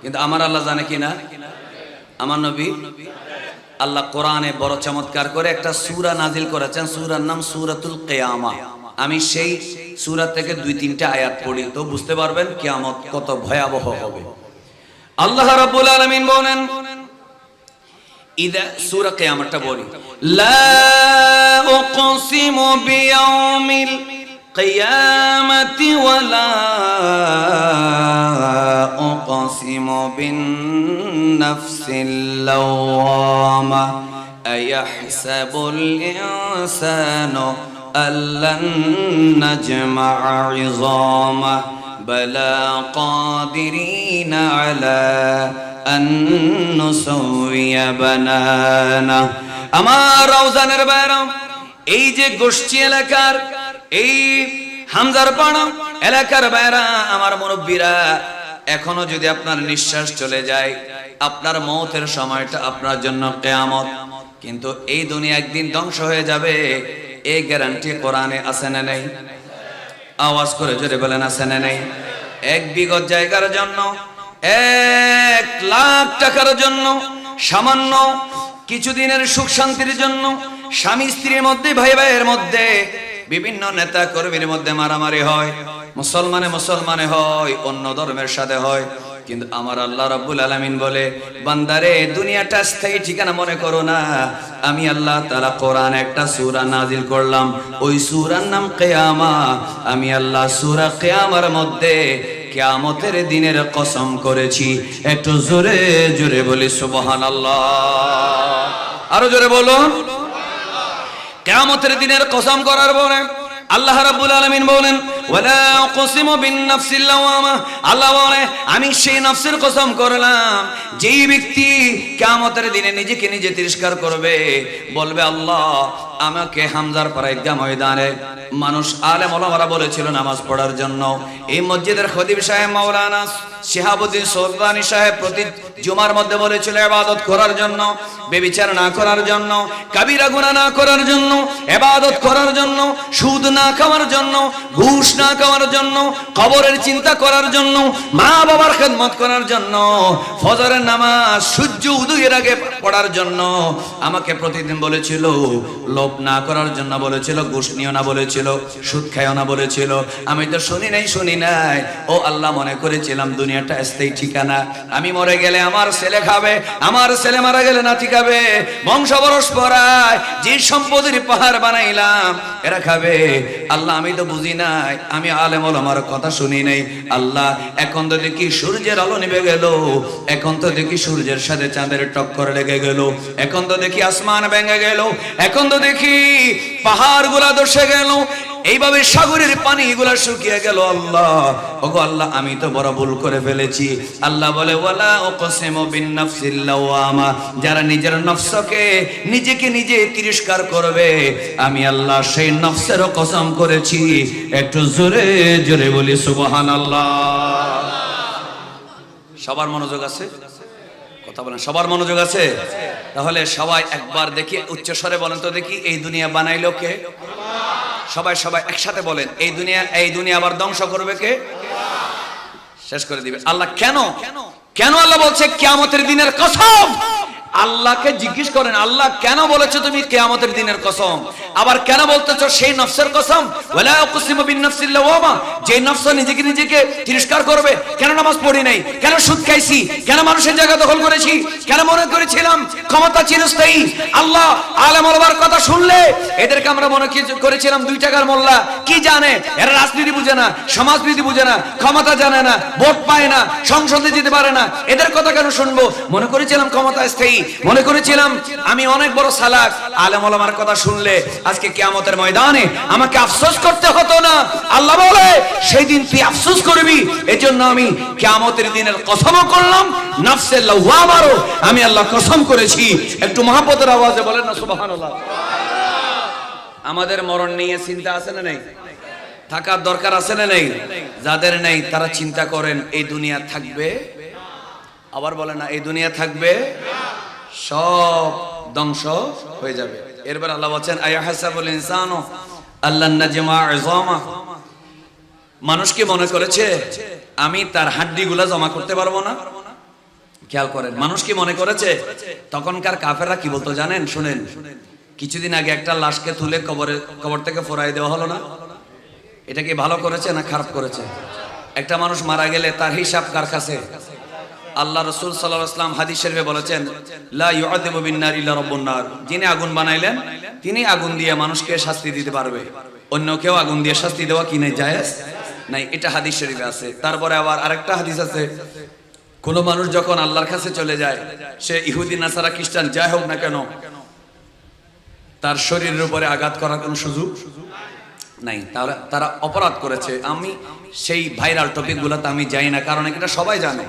কিন্তু আমার আল্লাহ জানে কিনা? আমার নবী আল্লাহ কোরআনে বড় চমৎকার করে একটা সূরা নাজিল করেছেন, সূরার নাম সূরাতুল কিয়ামা। আমি সেই সূরা থেকে 2-3টা আয়াত পড়ি, তো বুঝতে পারবেন কিয়ামত কত ভয়াবহ হবে। আল্লাহ রাব্বুল আলামিন বলেন, ইদা, সূরা কিয়ামতটা বলি, লা উকসিমু বিয়াউমিল কিয়ামাতি ওয়া লা উকসিমু বিন নাফসিল লাওয়ামা আয়াহসাবুল ইনসানু আল্লান নাজমা'a 'ইযামা বালা কাদিরিনা আলা আন নুসাউইয়া বানানা। আমার রওজানের বাইরে এই যে গোষ্ঠী এলাকার, এই হামজার পাড়া এলাকার বাইরা, আমার মুরব্বীরা, এখনো যদি আপনার নিঃশ্বাস চলে যায়, আপনার মওতের সময়টা আপনার জন্য কিয়ামত। কিন্তু এই দুনিয়া একদিন ধ্বংস হয়ে যাবে, এই গ্যারান্টি কোরআনে আছে না নেই? আওয়াজ করে জোরে বলেন, আছে না নেই? 1 বিঘত জায়গার জন্য, 1 লাখ টাকার জন্য, সামান্য কিছুদিনের সুখ শান্তির জন্য স্বামী স্ত্রীর মধ্যে, ভাই ভাইয়ের মধ্যে, বিভিন্ন নেতা কর্মীর মধ্যে মারামারি হয়, মুসলমানে হয়, অন্য ধর্মের সাথে হয়। কিন্তু আমার আল্লাহ রাব্বুল আলামিন বলে, বান্দারে দুনিয়াটা স্থায়ী ঠিকানা মনে করো না। আমি আল্লাহ তাআলা কোরআনে একটা সূরা নাজিল করলাম, ওই সূরার নাম কিয়ামা। আমি আল্লাহ সূরা কিয়ামার মধ্যে কিয়ামতের দিনের কসম করেছি। একটু জোরে জোরে বলি সুবহানাল্লাহ। আরো জোরে বলুন। কিয়ামতের দিনের কসম করার পরে আল্লাহ রাব্বুল আলামিন বলেন, ওয়ালা উকসিমু বিন নাফসিল লাওয়ামা। আল্লাহ বলে, আমি সেই নফসের কসম করলাম যেই ব্যক্তি কিয়ামতের দিনে নিজেকে নিজে তিরস্কার করবে, বলবে আল্লাহ আমাকে হামজার পাড়া ঈদগাহ ময়দানে মানুষ আলেম ওলামারা বলেছিল নামাজ পড়ার জন্য। এই মসজিদের খতিব সাহেব মাওলানা শিহাবুদ্দিন সুলতানী সাহেব প্রতি জুমার মধ্যে বলেছিল ইবাদত করার জন্য, বেবিচার না করার জন্য, কাবিরা গুনাহ না করার জন্য, ইবাদত করার জন্য, সুদ না খাওয়ার জন্য, ঘুষ না খাওয়ার জন্য, কবরের চিন্তা করার জন্য, মা বাবার খেদমত করার জন্য, ফজরের নামাজ সূর্য উদয়ের আগে পড়ার জন্য আমাকে প্রতিদিন বলেছিল। লোভ না করার জন্য বলেছিল, ঘুষ নিও না বলেছিল, সুদ খাইও না বলেছিল। আমি তো শুনি নাই। ও আল্লাহ, মনে করেছিলাম দুনিয়াটা স্থায়ী ঠিকানা। আমি মরে গেলে আমার ছেলে খাবে, আমার ছেলে মারা গেলে নাতি খাবে, বংশ পরস্পরায় যে সম্পদের পাহাড় বানাইলাম এরা খাবে। আল্লাহ আমি তো বুঝি নাই, আমি আলেম ওলামার কথা শুনি নাই। আল্লাহ এখন তো দেখি সূর্যের আলো নিভে গেল, এখন তো দেখি সূর্যের সাথে চাঁদের টক্কর লেগে গেল, এখন তো দেখি আসমান ভেঙে গেল, এখন তো দেখি পাহাড় গুলা ধসে গেল, এইভাবে সাগরের পানি গুলা শুকিয়ে গেল। আল্লাহ, ওগো আল্লাহ, আমি তো বড় ভুল করে ফেলেছি। আল্লাহ বলে, ওয়ালা উকসিমু বিন নাফসিল লাওয়ামা। যারা নিজের নফসকে নিজেকে নিজে তিরস্কার করবে, আমি আল্লাহ সেই নফসেরও কসম করেছি। একটু জোরে জোরে বলি সুবহানাল্লাহ। সবার মনোযোগ আছে? কথা বলেন, সবার মনোযোগ আছে? তাহলে সবাই একবার দেখি উচ্চ স্বরে বলেন তো দেখি, এই দুনিয়া বানাইলো কে? সবাই একসাথে বলেন, এই দুনিয়া আবার ধ্বংস করবে কে? শেষ করে দিবে আল্লাহ। কেন আল্লাহ বলছে কিয়ামতের দিনের কসম? আল্লাহকে জিজ্ঞেস করেন, আল্লাহ কেন বলেছো তুমি কিয়ামতের দিনের কসম, আবার কেন বলতেছো সেই নফসের কসম, ওয়ালা উকসিমু বিন নাফসিল লাওয়ামা, যে নফস নিজেকে তিরস্কার করবে, কেন নামাজ পড়ি নাই, কেন সুদ খাইছি, কেন মানুষের জায়গা দখল করেছি, কেন মনে করেছিলাম ক্ষমতা চিরস্থায়ী। আল্লাহ আলেম ওলামার কথা শুনলে এদেরকে আমরা মনে করেছিলাম 2 টাকার মোল্লা, কি জানে এরা, রাজনীতি বুঝে না, সমাজনীতি বুঝে না, ক্ষমতা জানে না, ভোট পায় না, সংসদে যেতে পারে না, এদের কথা কেন শুনবো, মনে করেছিলাম ক্ষমতা স্থায়ী, মনে করেছিলাম আমি অনেক বড় সালাক। আলেম ওলামার কথা শুনলে আজকে কিয়ামতের ময়দানে আমাকে আফসোস করতে হতো না। আল্লাহ বলে সেই দিন তুই আফসোস করবি, এজন্য আমি কিয়ামতের দিনের কসমও করলাম, নফসে লাওয়ামারও আমি আল্লাহ কসম করেছি। একটু মহব্বতের আওয়াজে বলেন না সুবহানাল্লাহ। আমাদের মরণ নিয়ে চিন্তা আছে না নেই? থাকার দরকার আছে না নেই? যাদের নেই তারা চিন্তা করেন এই দুনিয়া থাকবে, আবার বলে না এই দুনিয়া থাকবে, সব ধ্বংস হয়ে যাবে। এরপর আল্লাহ বলেন আয়াহাসাবুল ইনসানু আল্লান নাজমা ইযামা, মানুষ কি মনে করেছে আমি তার হাড্ডিগুলা জমা করতে পারবো না? খেয়াল করেন, মানুষ কি মনে করেছে? তখনকার কাফেররা কি বলতো জানেন? শুনেন, কিছুদিন আগে একটা লাশকে তুলে কবর থেকে ফোরাই দেওয়া হলো না? এটা কি ভালো করেছে না খারাপ করেছে? একটা মানুষ মারা গেলে তার হিসাব কার কাছে? আল্লাহ রাসূল সাল্লাল্লাহু আলাইহি ওয়াসাল্লাম হাদিস শরীফে বলেছেন লা ইউআযিবু বিন নার ইল্লা রাব্বুন নার, যিনি আগুন বানাইলেন তিনি আগুন দিয়ে মানুষকে শাস্তি দিতে পারবে, অন্য কেউ আগুন দিয়ে শাস্তি দেওয়া কি নাই, জায়েজ নাই। এটা হাদিস শরীফে আছে। তারপরে আবার আরেকটা হাদিস আছে, কোন মানুষ যখন আল্লাহর কাছে চলে যায়, সে ইহুদি নাসারা খ্রিস্টান যাই হোক না কেন, তার শরীরের উপরে আঘাত করার কোনো সুযোগ নাই। তারা অপরাধ করেছে। আমি সেই ভাইরাল টপিক গুলোতে আমি যাই না, কারণ এটা সবাই জানে,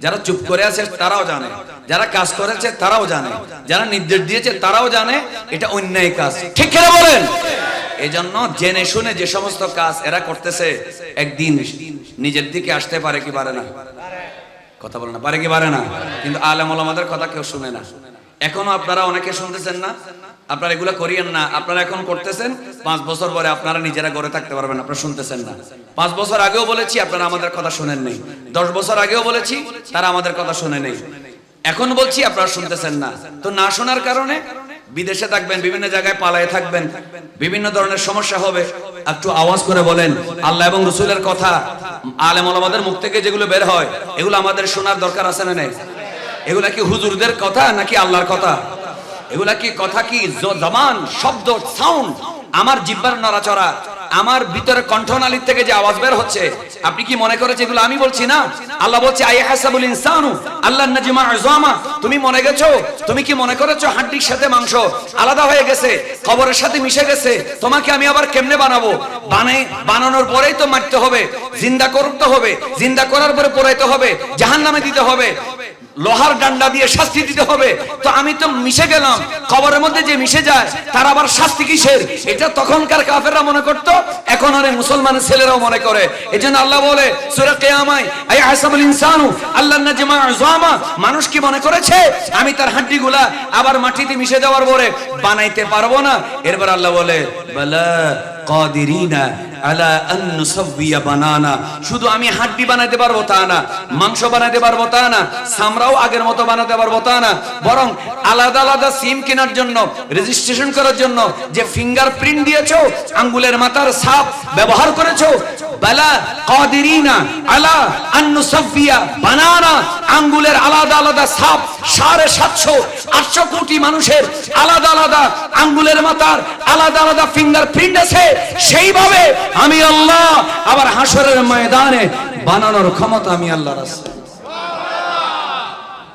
যারা চুপ করে আছে তারাও জানে, যারা কাজ করেছে তারাও জানে, যারা নির্দেশ দিয়েছে তারাও জানে এটা অন্যায় কাজ, ঠিক কিনা বলেন? এজন্য জেনে শুনে যে সমস্ত কাজ এরা করতেছে একদিন নিজের দিকে আসতে পারে কি পারে না? কথা বলে না, পারে কি পারে না? কিন্তু আলেম ওলামাদের কথা কেউ শুনে না। এখনো আপনারা অনেকে শুনতেছেন না, আপনারা এগুলো করিয়েন না। আপনারা এখন করতেছেন, 5 বছর পরে আপনারা নিজেরা ঘরে থাকতে পারবেন, আপনারা শুনতেছেন না। 5 বছর আগেও বলেছি, আপনারা আমাদের কথা শুনেন নাই। 10 বছর আগেও বলেছি, তারা আমাদের কথা শুনে নেই। এখন বলছি, আপনারা শুনতেছেন না। তো না শোনার কারণে বিদেশে থাকবেন, বিভিন্ন জায়গায় পালায়ে থাকবেন, বিভিন্ন ধরনের সমস্যা হবে। একটু আওয়াজ করে বলেন, আল্লাহ এবং রাসূলের কথা আলেম ওলামাদের মুখ থেকে যেগুলো বের হয়, এগুলো আমাদের শোনার দরকার আছে না নেই? এগুলা কি হুজুরদের কথা নাকি আল্লাহর কথা? এগুলা কি কথা, কি জবান, শব্দ, সাউন্ড, আমার জিহ্বার নড়াচড়া, আমার ভিতরে কণ্ঠনালীর থেকে যে আওয়াজ বের হচ্ছে, আপনি কি মনে করেছেন এগুলো আমি বলছি না? আল্লাহ বলছে আয়াহাসাবুল ইনসানু আল্লান নাজমা ইযামা, তুমি মনে গেছো, তুমি কি মনে করেছো হাড্ডির সাথে মাংস আলাদা হয়ে গেছে, কবরের সাথে মিশে গেছে? তোমাকে আমি আবার কেমনে বানাবো? বানানোর পরেই তো মারতে হবে, জিন্দা করতে হবে, জিন্দা করার পরে পোড়াইতে হবে, জাহান্নামে দিতে হবে, লোহার ডান্ডা দিয়ে শাস্তি দিতে হবে। তো আমি তো মিশে গেলাম, কবরের মধ্যে যে মিশে যায় তার আবার শাস্তি কিসের? এটা তখনকার কাফেররা মনে করত, এখন অনেক মুসলমানের ছেলেরাও মনে করে। এজন্য আল্লাহ বলে সূরা কিয়ামায় আয়াহাসাবুল ইনসানু আল্লান নাজমা ইযামা, মানুষ কি মনে করেছে আমি তার হাড্ডিগুলা আবার মাটিতে মিশে দেওয়ার পরে বানাইতে পারবো না? এরপর আল্লাহ বলে বালা কাদিরিনা আলা আন নুসাওয়িয়া বানানা, শুধু আমি হাড্ডি বানাইতে পারবো তা না, মাংস বানাইতে পারবো তা না, চামড়াও আগের মতো বানাতে পারবো তা না, বরং আলাদা আলাদা সিম কেনার জন্য, রেজিস্ট্রেশন করার জন্য যে ফিঙ্গারপ্রিন্ট দিয়েছো, আঙ্গুলের মাথার ছাপ ব্যবহার করেছো, বালা কাদিরিনা আলা আন নুসাওয়িয়া বানানা, আঙ্গুলের আলাদা আলাদা ছাপ 750-800 কোটি মানুষের আলাদা আলাদা আঙ্গুলের মাথার আলাদা আলাদা ফিঙ্গারপ্রিন্ট আছে। সেইভাবে আমি আল্লাহ আবার হাসরের ময়দানে বানানোর ক্ষমতা আমি আল্লাহর আছে।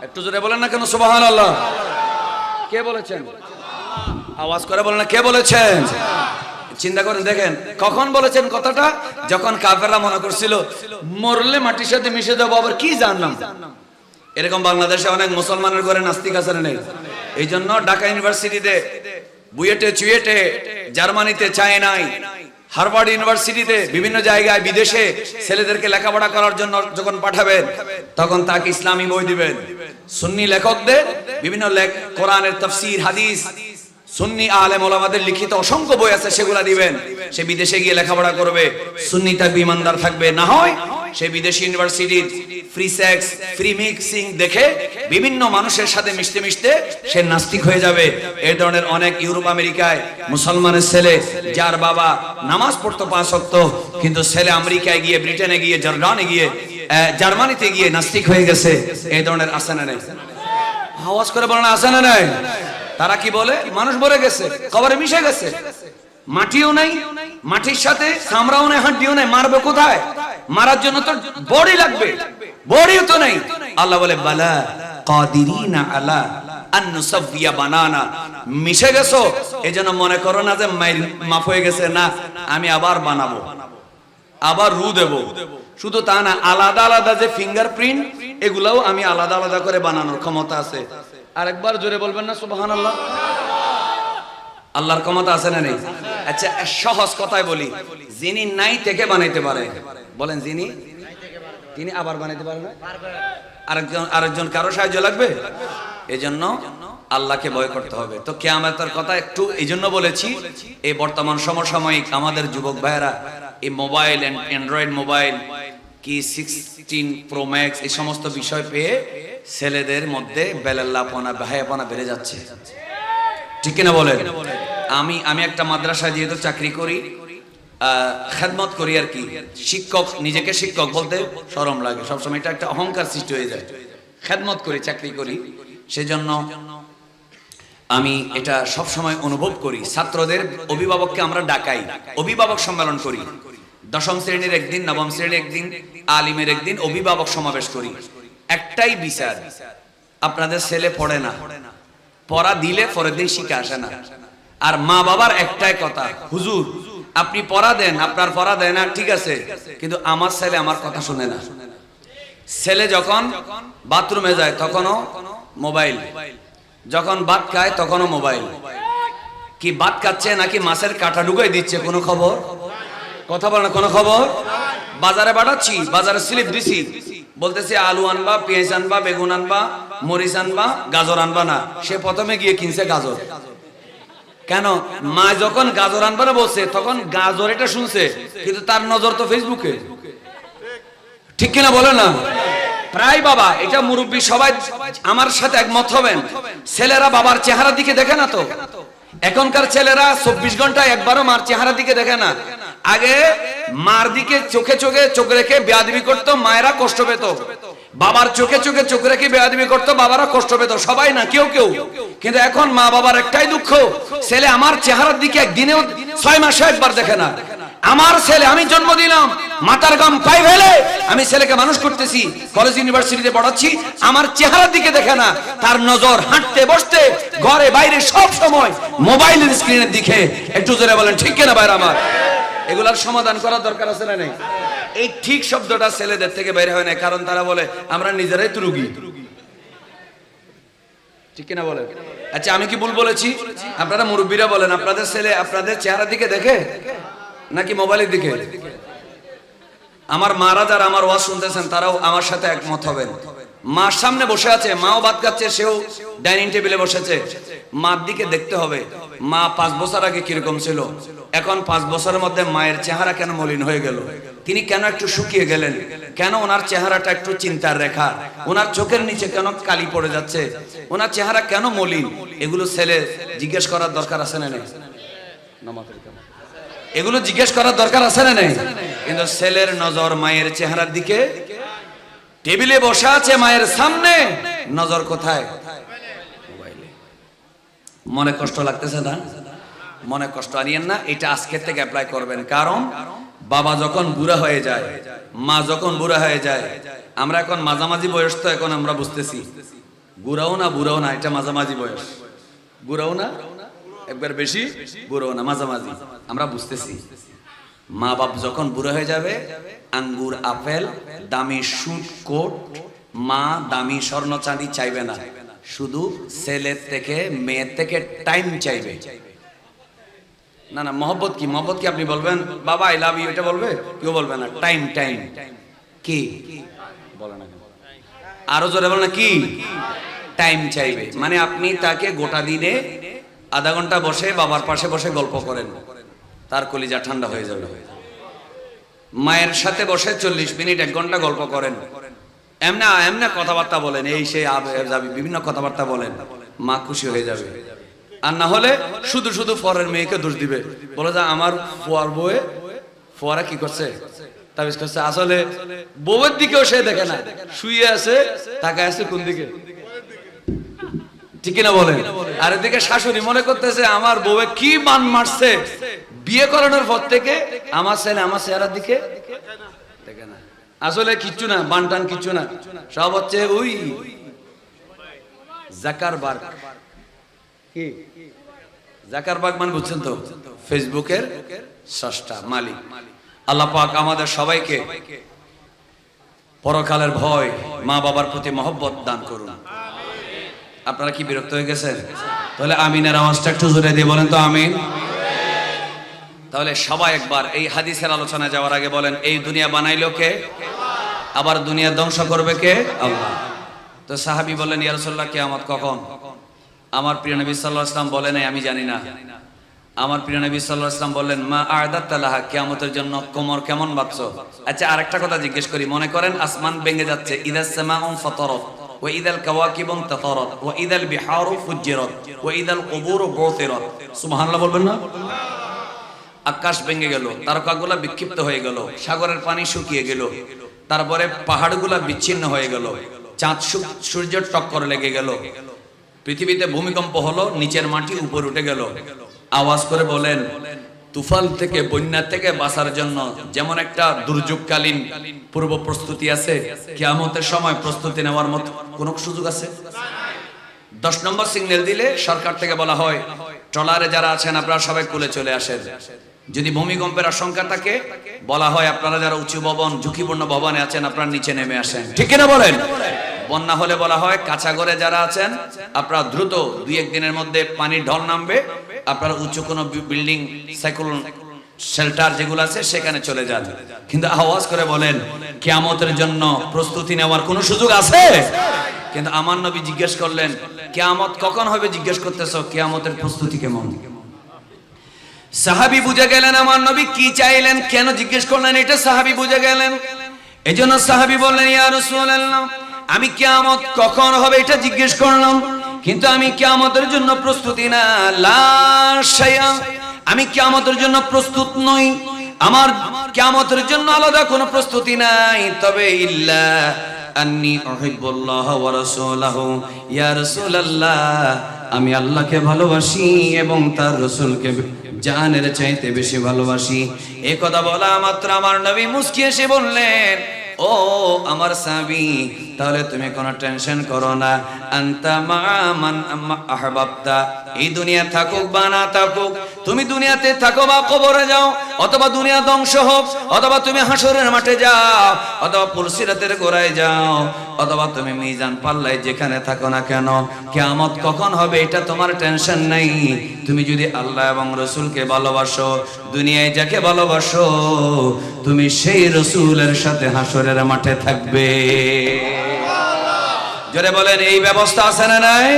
একটু জোরে বলেন না কেন সুবহানাল্লাহ? কে বলেছেন? আওয়াজ করে বলেন না, কে বলেছেন? চিন্তা করেন, দেখেন কখন বলেছেন কথাটা? যখন কাফেররা মনে করছিল মরলে মাটির সাথে মিশে যাবো, আবার কি জানলাম। এরকম বাংলাদেশে অনেক মুসলমানের ঘরে নাস্তিক আছে না নেই? এই জন্য ঢাকা ইউনিভার্সিটিতে, বুয়েটে, চুয়েটে, জার্মানিতে, চায়নায়, হার্ভার্ড ইউনিভার্সিটিতে, বিভিন্ন জায়গায় বিদেশে ছেলেদেরকে লেখাপড়া করার জন্য যখন পাঠাবেন, তখন তাকে ইসলামী বই দিবেন। সুন্নি লেখকদের বিভিন্ন কোরআনের তাফসীর, হাদিস, সুন্নি আলেম ওলামাদের লিখিত অসংখ্য বই আছে, সেগুলা দিবেন। সে বিদেশে গিয়ে লেখাপড়া করবে, সুন্নি থাকবে, ইমানদার থাকবে। না হয় সে বিদেশি ইউনিভার্সিটির ফ্রি সেক্স ফ্রি মিক্সিং দেখে বিভিন্ন মানুষের সাথে মিশতে মিশতে সে নাস্তিক হয়ে যাবে। এই ধরনের অনেক ইউরোপ আমেরিকায় মুসলমানের ছেলে যার বাবা নামাজ পড়তো 5 ওয়াক্ত, কিন্তু ছেলে আমেরিকায় গিয়ে, ব্রিটেনে গিয়ে, জর্ডানে গিয়ে, জার্মানিতে গিয়ে নাস্তিক হয়ে গেছে। এই ধরনের আছে না নাই? আওয়াজ করে বলেন আছে না নাই? তারা কি বলে? মানুষ মরে গেছে, কবরে মিশে গেছে, মাটিও নাই, মাটির সাথে চামড়াও নাই, হাড্ডিও নাই, মারবে কোথায়? মারার জন্য তো বডি লাগবে, বডিও তো নাই। আল্লাহ বলে বালা কাদিরিনা আলা আন নুসাবিয়া বানানা, মিশে গেছো এজন্য মনে করো না যে মাফ হয়ে গেছে, না আমি আবার বানাবো, আবার রু দেব। শুধু তা না, আলাদা আলাদা যে ফিঙ্গারপ্রিন্ট এগুলাও আমি আলাদা আলাদা করে বানানোর ক্ষমতা আছে। আরেকবার জোরে বলবেন না সুবহানাল্লাহ? আল্লাহর ক্ষমতা আছে না নেই? আচ্ছা সহজ কথায় বলি, যিনি নাই থেকে বানাইতে পারে, বলেন যিনি, তিনি আবার বানাইতে পারে না? আরেকজন কারো সাহায্য লাগবে? এজন্য আল্লাহকে ভয় করতে হবে। তো কিয়ামতের কথা একটু এই জন্য বলেছি, এই বর্তমান সমসাময়িক আমাদের যুবক ভাইয়েরা এই মোবাইল, অ্যান্ড্রয়েড মোবাইল কি 16 প্রো ম্যাক্স এই সমস্ত বিষয় পেয়ে ছেলেদের মধ্যে বেলাল্লাপনা, ভাইয়াপনা বেড়ে যাচ্ছে, ঠিক কিনা বলেন? আমি একটা মাদ্রাসায় যেহেতু চাকরি করি, খেদমত করি আর কি, শিক্ষক, নিজেকে শিক্ষক বলতে শরম লাগে সবসময়, এটা একটা অহংকার সৃষ্টি হয়ে যায়। খেদমত করি, চাকরি করি, সেজন্য আমি এটা সব সময় অনুভব করি। ছাত্রদের অভিভাবককে আমরা ডাকাই, অভিভাবক সম্মেলন করি, 10ম শ্রেণীর একদিন, 9ম শ্রেণীর একদিন, আলিমের একদিন অভিভাবক সমাবেশ করি। একটাই বিচার, আপনাদের ছেলে পড়ে না, পড়া দিলে পরের দিন শিখে আসে না। আর মা বাবার একটাই কথা, হুজুর আপনি পড়া দেন, আপনার পড়া দেয় না ঠিক আছে, কিন্তু আমার ছেলে আমার কথা শুনে না। ছেলে যখন বাথরুমে যায় তখনও মোবাইল, যখন ভাত খায় তখনও মোবাইল। কি ভাত খাচ্ছে নাকি মাছের কাঁটা ঢুকাই দিচ্ছে কোনো খবর? কথা বলে না, কোনো খবর? বাজারে পাঠাচ্ছি, বাজারে স্লিপ দিছি, বলতেছে আলু আনবা, পেঁয়াজ আনবা, বেগুন আনবা, মরিচ আনবা, গাজর আনবা না। সে প্রথমে গিয়ে কিনছে গাজর। কেন? মা যখন গাজর আনবা না বলছে তখন গাজর এটা শুনছে, কিন্তু তার নজর তো ফেসবুকে, ঠিক কিনা বলে না? প্রায় বাবা, এটা মুরব্বী সবাই আমার সাথে একমত হবেন, ছেলেরা বাবার চেহারা দিকে দেখে না। তো এখনকার ছেলেরা 24 ঘন্টায় একবারও মার চেহারা দিকে দেখে না। আগে মার দিকে চোখে চোখে চোখ রেখে বেয়াদবি করতো, মায়েরা কষ্ট পেত। বাবার চোখে চোখে চোখ রেখে বেয়াদবি করতো, বাবারা কষ্ট পেত। সবাই না, কেউ কেউ। কিন্তু এখন মা বাবার একটাই দুঃখ, ছেলে আমার চেহারার দিকে একদিনেও 6 মাসে একবার দেখে না। আমার ছেলে, আমি জন্ম দিলাম, মাথার গাম পাই ফেলে আমি ছেলেকে মানুষ করতেছি, কলেজ ইউনিভার্সিটিতে পড়াচ্ছি, আমার চেহারার দিকে দেখে না। তার নজর হাঁটতে বসতে ঘরে বাইরে সব সময় মোবাইলের স্ক্রিনের দিকে। একটু জোরে বলেন ঠিক কিনা ভাইরা আমার? এগুলার সমাধান করার দরকার আছে না নাই? এই ঠিক শব্দটা ছেলেদের থেকে বের হয় না, কারণ তারা বলে আমরা নিজেরাই তো রোগী, ঠিক কিনা বলেন? আচ্ছা আমি কি ভুল বলেছি? আপনারা মুরব্বীরা বলেন, আপনাদের ছেলে আপনাদের চেহারার দিকে দেখে নাকি মোবাইলের দিকে? আমার মারা যারা আমার ওয়াজ শুনতেছেন তারাও আমার সাথে একমত হবেন। মার সামনে বসে আছে, মাও ভাত খাচ্ছে, সেও ডাইনিং টেবিলে বসেছে, মার দিকে দেখতে হবে। মা 5 বছর আগে কিরকম ছিল, এখন 5 বছরের মধ্যে মায়ের চেহারা কেন মলিন হয়ে গেল, তিনি কেন একটু শুকিয়ে গেলেন, কেন ওনার চেহারাটা একটু চিন্তার রেখা, ওনার চোখের নিচে কেন কালি পড়ে যাচ্ছে, ওনার চেহারা কেন মলিন, এগুলো ছেলে জিজ্ঞেস করার দরকার আছে না নেই? এগুলো জিজ্ঞেস করার দরকার আছে না নেই? কিন্তু ছেলের নজর মায়ের চেহারার দিকে, টেবিলে বসে আছে মায়ের সামনে, নজর কোথায়? মোবাইলে। মনে কষ্ট লাগতেছে না? মনে কষ্ট আনিয়েন না, এটা আজকে থেকে অ্যাপ্লাই করবেন। কারণ বাবা যখন বুড়া হয়ে যায়, মা যখন বুড়া হয়ে যায়, আমরা এখন মাঝামাঝি বয়স, তো এখন আমরা বুঝতেছি বুড়াও না বুড়াও না, এটা মাঝামাঝি বয়স। বুড়াও না একবার বেশি, বুড়াও না মাঝামাঝি, আমরা বুঝতেছি। মা বাপ যখন বুড়ো হয়ে যাবে, আঙ্গুর আপেল দামি সুট কোট, মা দামি স্বর্ণ চাঁদি চাইবে না, শুধু ছেলের থেকে মেয়ের থেকে টাইম চাইবে। না না, মহব্বত কি? মহব্বত কি আপনি বলবেন বাবা আই লাভ ইউ, এটা বলবে? কেউ বলবে না। টাইম, টাইম কি বলে না, আরো জোরে বলে না, কি টাইম চাইবে। মানে আপনি তাকে গোটা দিনে আধা ঘন্টা বসে বাবার পাশে বসে গল্প করেন, তার কলিজা ঠান্ডা হয়ে যাবে। মায়ের সাথে বসে 40 মিনিট 1 ঘন্টা গল্প করেন, এমনা এমনা কথাবার্তা বলেন, এই সেই যাবি বিভিন্ন কথাবার্তা বলেন, মা খুশি হয়ে যাবে। আর না হলে শুধু শুধু ফরের মেয়েকে দোষ দিবে, বলে যে আমার ফুয়ার বউয়ে ফুয়ারা কি করছে, তাবিজ করছে। আসলে বউয়ের দিকেও সে দেখে না, শুয়ে আছে তাকায় আছে কোন দিকে, ঠিক না বলেন? আর এদিকে শাশুড়ি মনে করতেছে আমার বউয়ে কি মান মারছে, বিয়ে করানোর পর থেকে আমার ছেলে আমার চেহারার দিকে দেখে না। আসলে কিচ্ছু না, বানটান কিচ্ছু না, সব হচ্ছে ওই জাকারবার্গ। কি জাকারবার্গ মানে বুঝছেন তো? ফেসবুকের স্রষ্টা মালিক। আল্লাহ পাক আমাদের সবাইকে পরকালের ভয়, মা বাবার প্রতি মহব্বত দান করুন। আপনারা কি বিরক্ত হয়ে গেছেন? তাহলে আমিনের আওয়াজটা একটু জোরে দিয়ে বলেন তো আমিন। তাহলে সবাই একবার এই হাদিসের আলোচনায় যাওয়ার আগে বলেন, এই দুনিয়া বানাইলো কে? আবার দুনিয়া ধ্বংস করবে কে? আল্লাহ। তো সাহাবী বললেন, ইয়া রাসূলুল্লাহ কিয়ামত কখন? আমার প্রিয় নবী সাল্লাল্লাহু আলাইহি ওয়াসাল্লাম বলেন, আমি জানি না। আমার প্রিয় নবী সাল্লাল্লাহু আলাইহি ওয়াসাল্লাম বললেন, মা আ'দাতা লাহা, কিয়ামতের জন্য কোমর কেমন বাঁধছো? আচ্ছা আরেকটা কথা জিজ্ঞেস করি, মনে করেন আসমান ভেঙে যাচ্ছে, ইদাস সামাউ ফাতারাত ওয়া ইদাল কাওয়াকিবু তাতারাত ওয়া ইদাল বিহারু ফুজ্জিরাত ওয়া ইদাল কুবুরু বুতিরাত, সুবহানাল্লাহ বলবেন না? আকাশ ভেঙে গেল, তারকাগুলা বিক্ষিপ্ত হয়ে গেল, সাগরের পানি শুকিয়ে গেল, তারপরে পাহাড়গুলা বিচ্ছিন্ন হয়ে গেল, চাঁদ সূর্যের টক্কর লেগে গেল, পৃথিবীতে ভূমিকম্প হলো, নিচের মাটি উপর উঠে গেল। আওয়াজ করে বলেন, তুফান থেকে বন্যা থেকে বাঁচার জন্য যেমন একটা দুর্যোগকালীন পূর্ব প্রস্তুতি আছে, কিয়ামতের সময় প্রস্তুতি নেওয়ার মতো কোনো সুযোগ আছে? 10 নম্বর সিগন্যাল দিলে সরকার থেকে বলা হয়, ট্রলারে যারা আছেন আপনারা সবাই কুলে চলে আসেন। যদি ভূমিকম্পের আশঙ্কা থাকে বলা হয়, আপনারা যারা উঁচু ভবন ঝুঁকিপূর্ণ ভবনে আছেন আপনারা নিচে নেমে আসেন, ঠিক কিনা বলেন? বন্যা হলে বলা হয়, কাঁচা ঘরে যারা আছেন আপনারা দ্রুত 2-1 দিনের মধ্যে পানির ঢল নামবে, আপনারা উঁচু কোনো বিল্ডিং সাইক্লোন শেল্টার যেগুলো আছে সেখানে চলে যান। কিন্তু আওয়াজ করে বলেন, কিয়ামতের জন্য প্রস্তুতি নেওয়ার কোনো সুযোগ আছে? কিন্তু আমার নবী জিজ্ঞেস করলেন, কিয়ামত কখন হবে জিজ্ঞেস করতেছো, কিয়ামতের প্রস্তুতি কেমন? সাহাবী বুঝে গেলেন আমার নবী কি চাইলেন, কেন জিজ্ঞেস করলেন, এটা সাহাবী বুঝে গেলেন। এজন্য সাহাবী বললেন, ইয়া রাসূলুল্লাহ, আমি কিয়ামত কখন হবে এটা জিজ্ঞেস করলাম, কিন্তু আমি কিয়ামতের জন্য প্রস্তুতি না, লা শাইআ, আমি কিয়ামতের জন্য প্রস্তুত নই, আমার কিয়ামতের জন্য আলাদা কোনো প্রস্তুতি নাই, তবে ইল্লা আন্নী উহিব্বুল্লাহ ওয়া রাসূলাহু, ইয়া রাসূলুল্লাহ আমি আল্লাহকে ভালোবাসি এবং তার রাসূলকে জানের চাইতে বেশি ভালোবাসি। এই কথা বলা মাত্র আমার নবী মুস্কি এসে বললেন, ও আমার সাহাবী, তাহলে তুমি কোনো টেনশন করো না, আনতা মা মান আহবাবতা, এই দুনিয়া থাকুক বা না থাকুক, তুমি দুনিয়াতে থাকো বা কবরে যাও, অথবা দুনিয়া ধ্বংস হোক, অথবা তুমি হাসরের মাঠে যাও, অথবা পুলসিরাতের গোড়ায় যাও, অথবা তুমি মিজান পাল্লায় যেখানে থাকো না কেন, কিয়ামত কখন হবে এটা তোমার টেনশন নাই। তুমি যদি আল্লাহ এবং রাসূলকে ভালোবাসো, দুনিয়ায় যাকে ভালোবাসো, তুমি সেই রাসূলের সাথে হাসরের মাঠে থাকবে। জোরে বলেন, এই ব্যবস্থা আছে না নাই?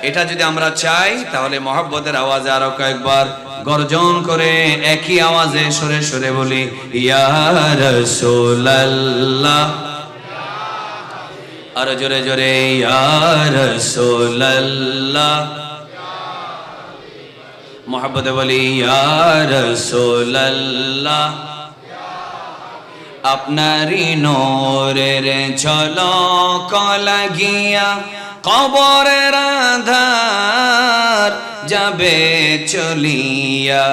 এটা যদি আমরা চাই তাহলে মহব্বতের আওয়াজে আরো কয়েকবার গর্জন করে একই আওয়াজে সরে সরে বলি, ইয়া রাসূলুল্লাহ, আর জোরে জোরে ইয়া রাসূলুল্লাহ, মহব্বতে বলি ইয়া রাসূলুল্লাহ, আপনারই নূরের ঝলক লাগিয়া কবরের আঁধার যাবে চলিয়া,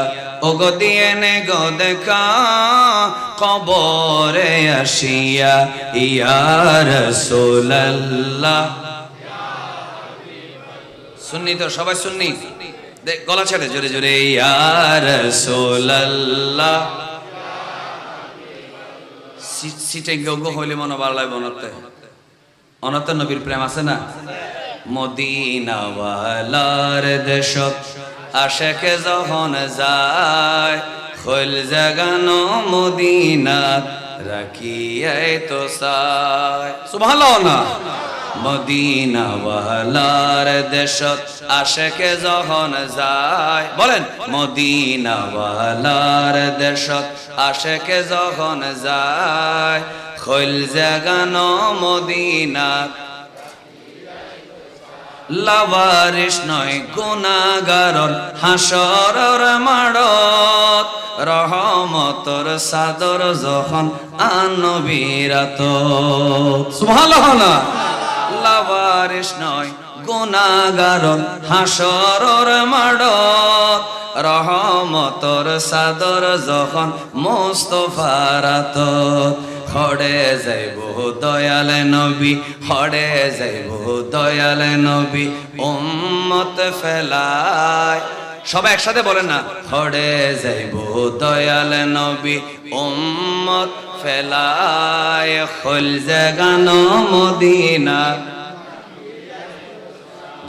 ওগো দিয়ে নে গো দেখা কবরে আসিয়া, ইয়া রাসূলুল্লাহ। সুন্নি তো সবাই সুন্নি, গলা ছেড়ে জোরে জোরে ইয়া রাসূলুল্লাহ। সিটে গো হইলে মনে ভালো লাগবে, অনত নবীর প্রেম আছে না? মদিনাওয়ালার দেশত আশেকে যখন যায়, খোল জাগানো মদিনাত রাখিয়াই তো চায়, সুবহানাল্লাহ না? মদিনাওয়ালার দেশত আশেকে যখন যায়, বলেন মদিনাওয়ালার দেশত আশেকে যখন যায়, খৈল জাগানো মদিনার লাওয়ারিস নয় গুনাহগারর হাসরর মাড়ত, রহমতর সাদর যখন আনবিরাত। সুবহানাল্লাহ না, লাওয়ারিস নয় গুনাহগারর হাসরর মাড়ত, রহমতর সাদর যখন মুস্তাফারাত। হড়ে যাইব দয়াল নবী, হড়ে যাইব দয়াল নবী, উম্মত ফেলায়। সবাই একসাথে বলেন না, হড়ে যাইব দয়াল নবী, উম্মত ফেলায়। খোল জাগানো মদিনা,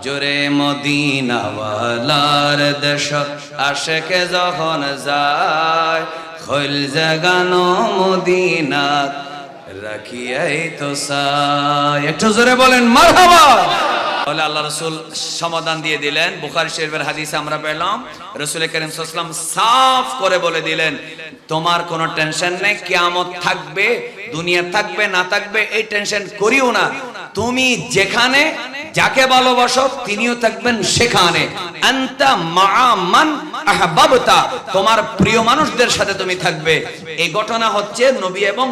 জোরে মদিনাওয়ালার দেশত আশেকে যখন যায়, খোল জাগানো মদিনাত রাখিয়াই তো চাই। একটু জোরে বলেন মারহাবা। তাহলে আল্লাহ রাসূল সমাধান দিয়ে দিলেন। বুখারী শরীফের হাদিসে আমরা পেলাম রাসূল কারীম সাল্লাল্লাহু আলাইহি ওয়াসাল্লাম সাফ করে বলে দিলেন, তোমার কোনো টেনশন নেই, কিয়ামত থাকবে, দুনিয়া থাকবে না থাকবে এই টেনশন করিও না। তুমি যেখানে যাকে ভালোবাসো তিনিও থাকবেন সেখানে। আনতা মা'a মান আহবাবতা, তোমার প্রিয় মানুষদের সাথে তুমি থাকবে। এই ঘটনা হচ্ছে নবী এবং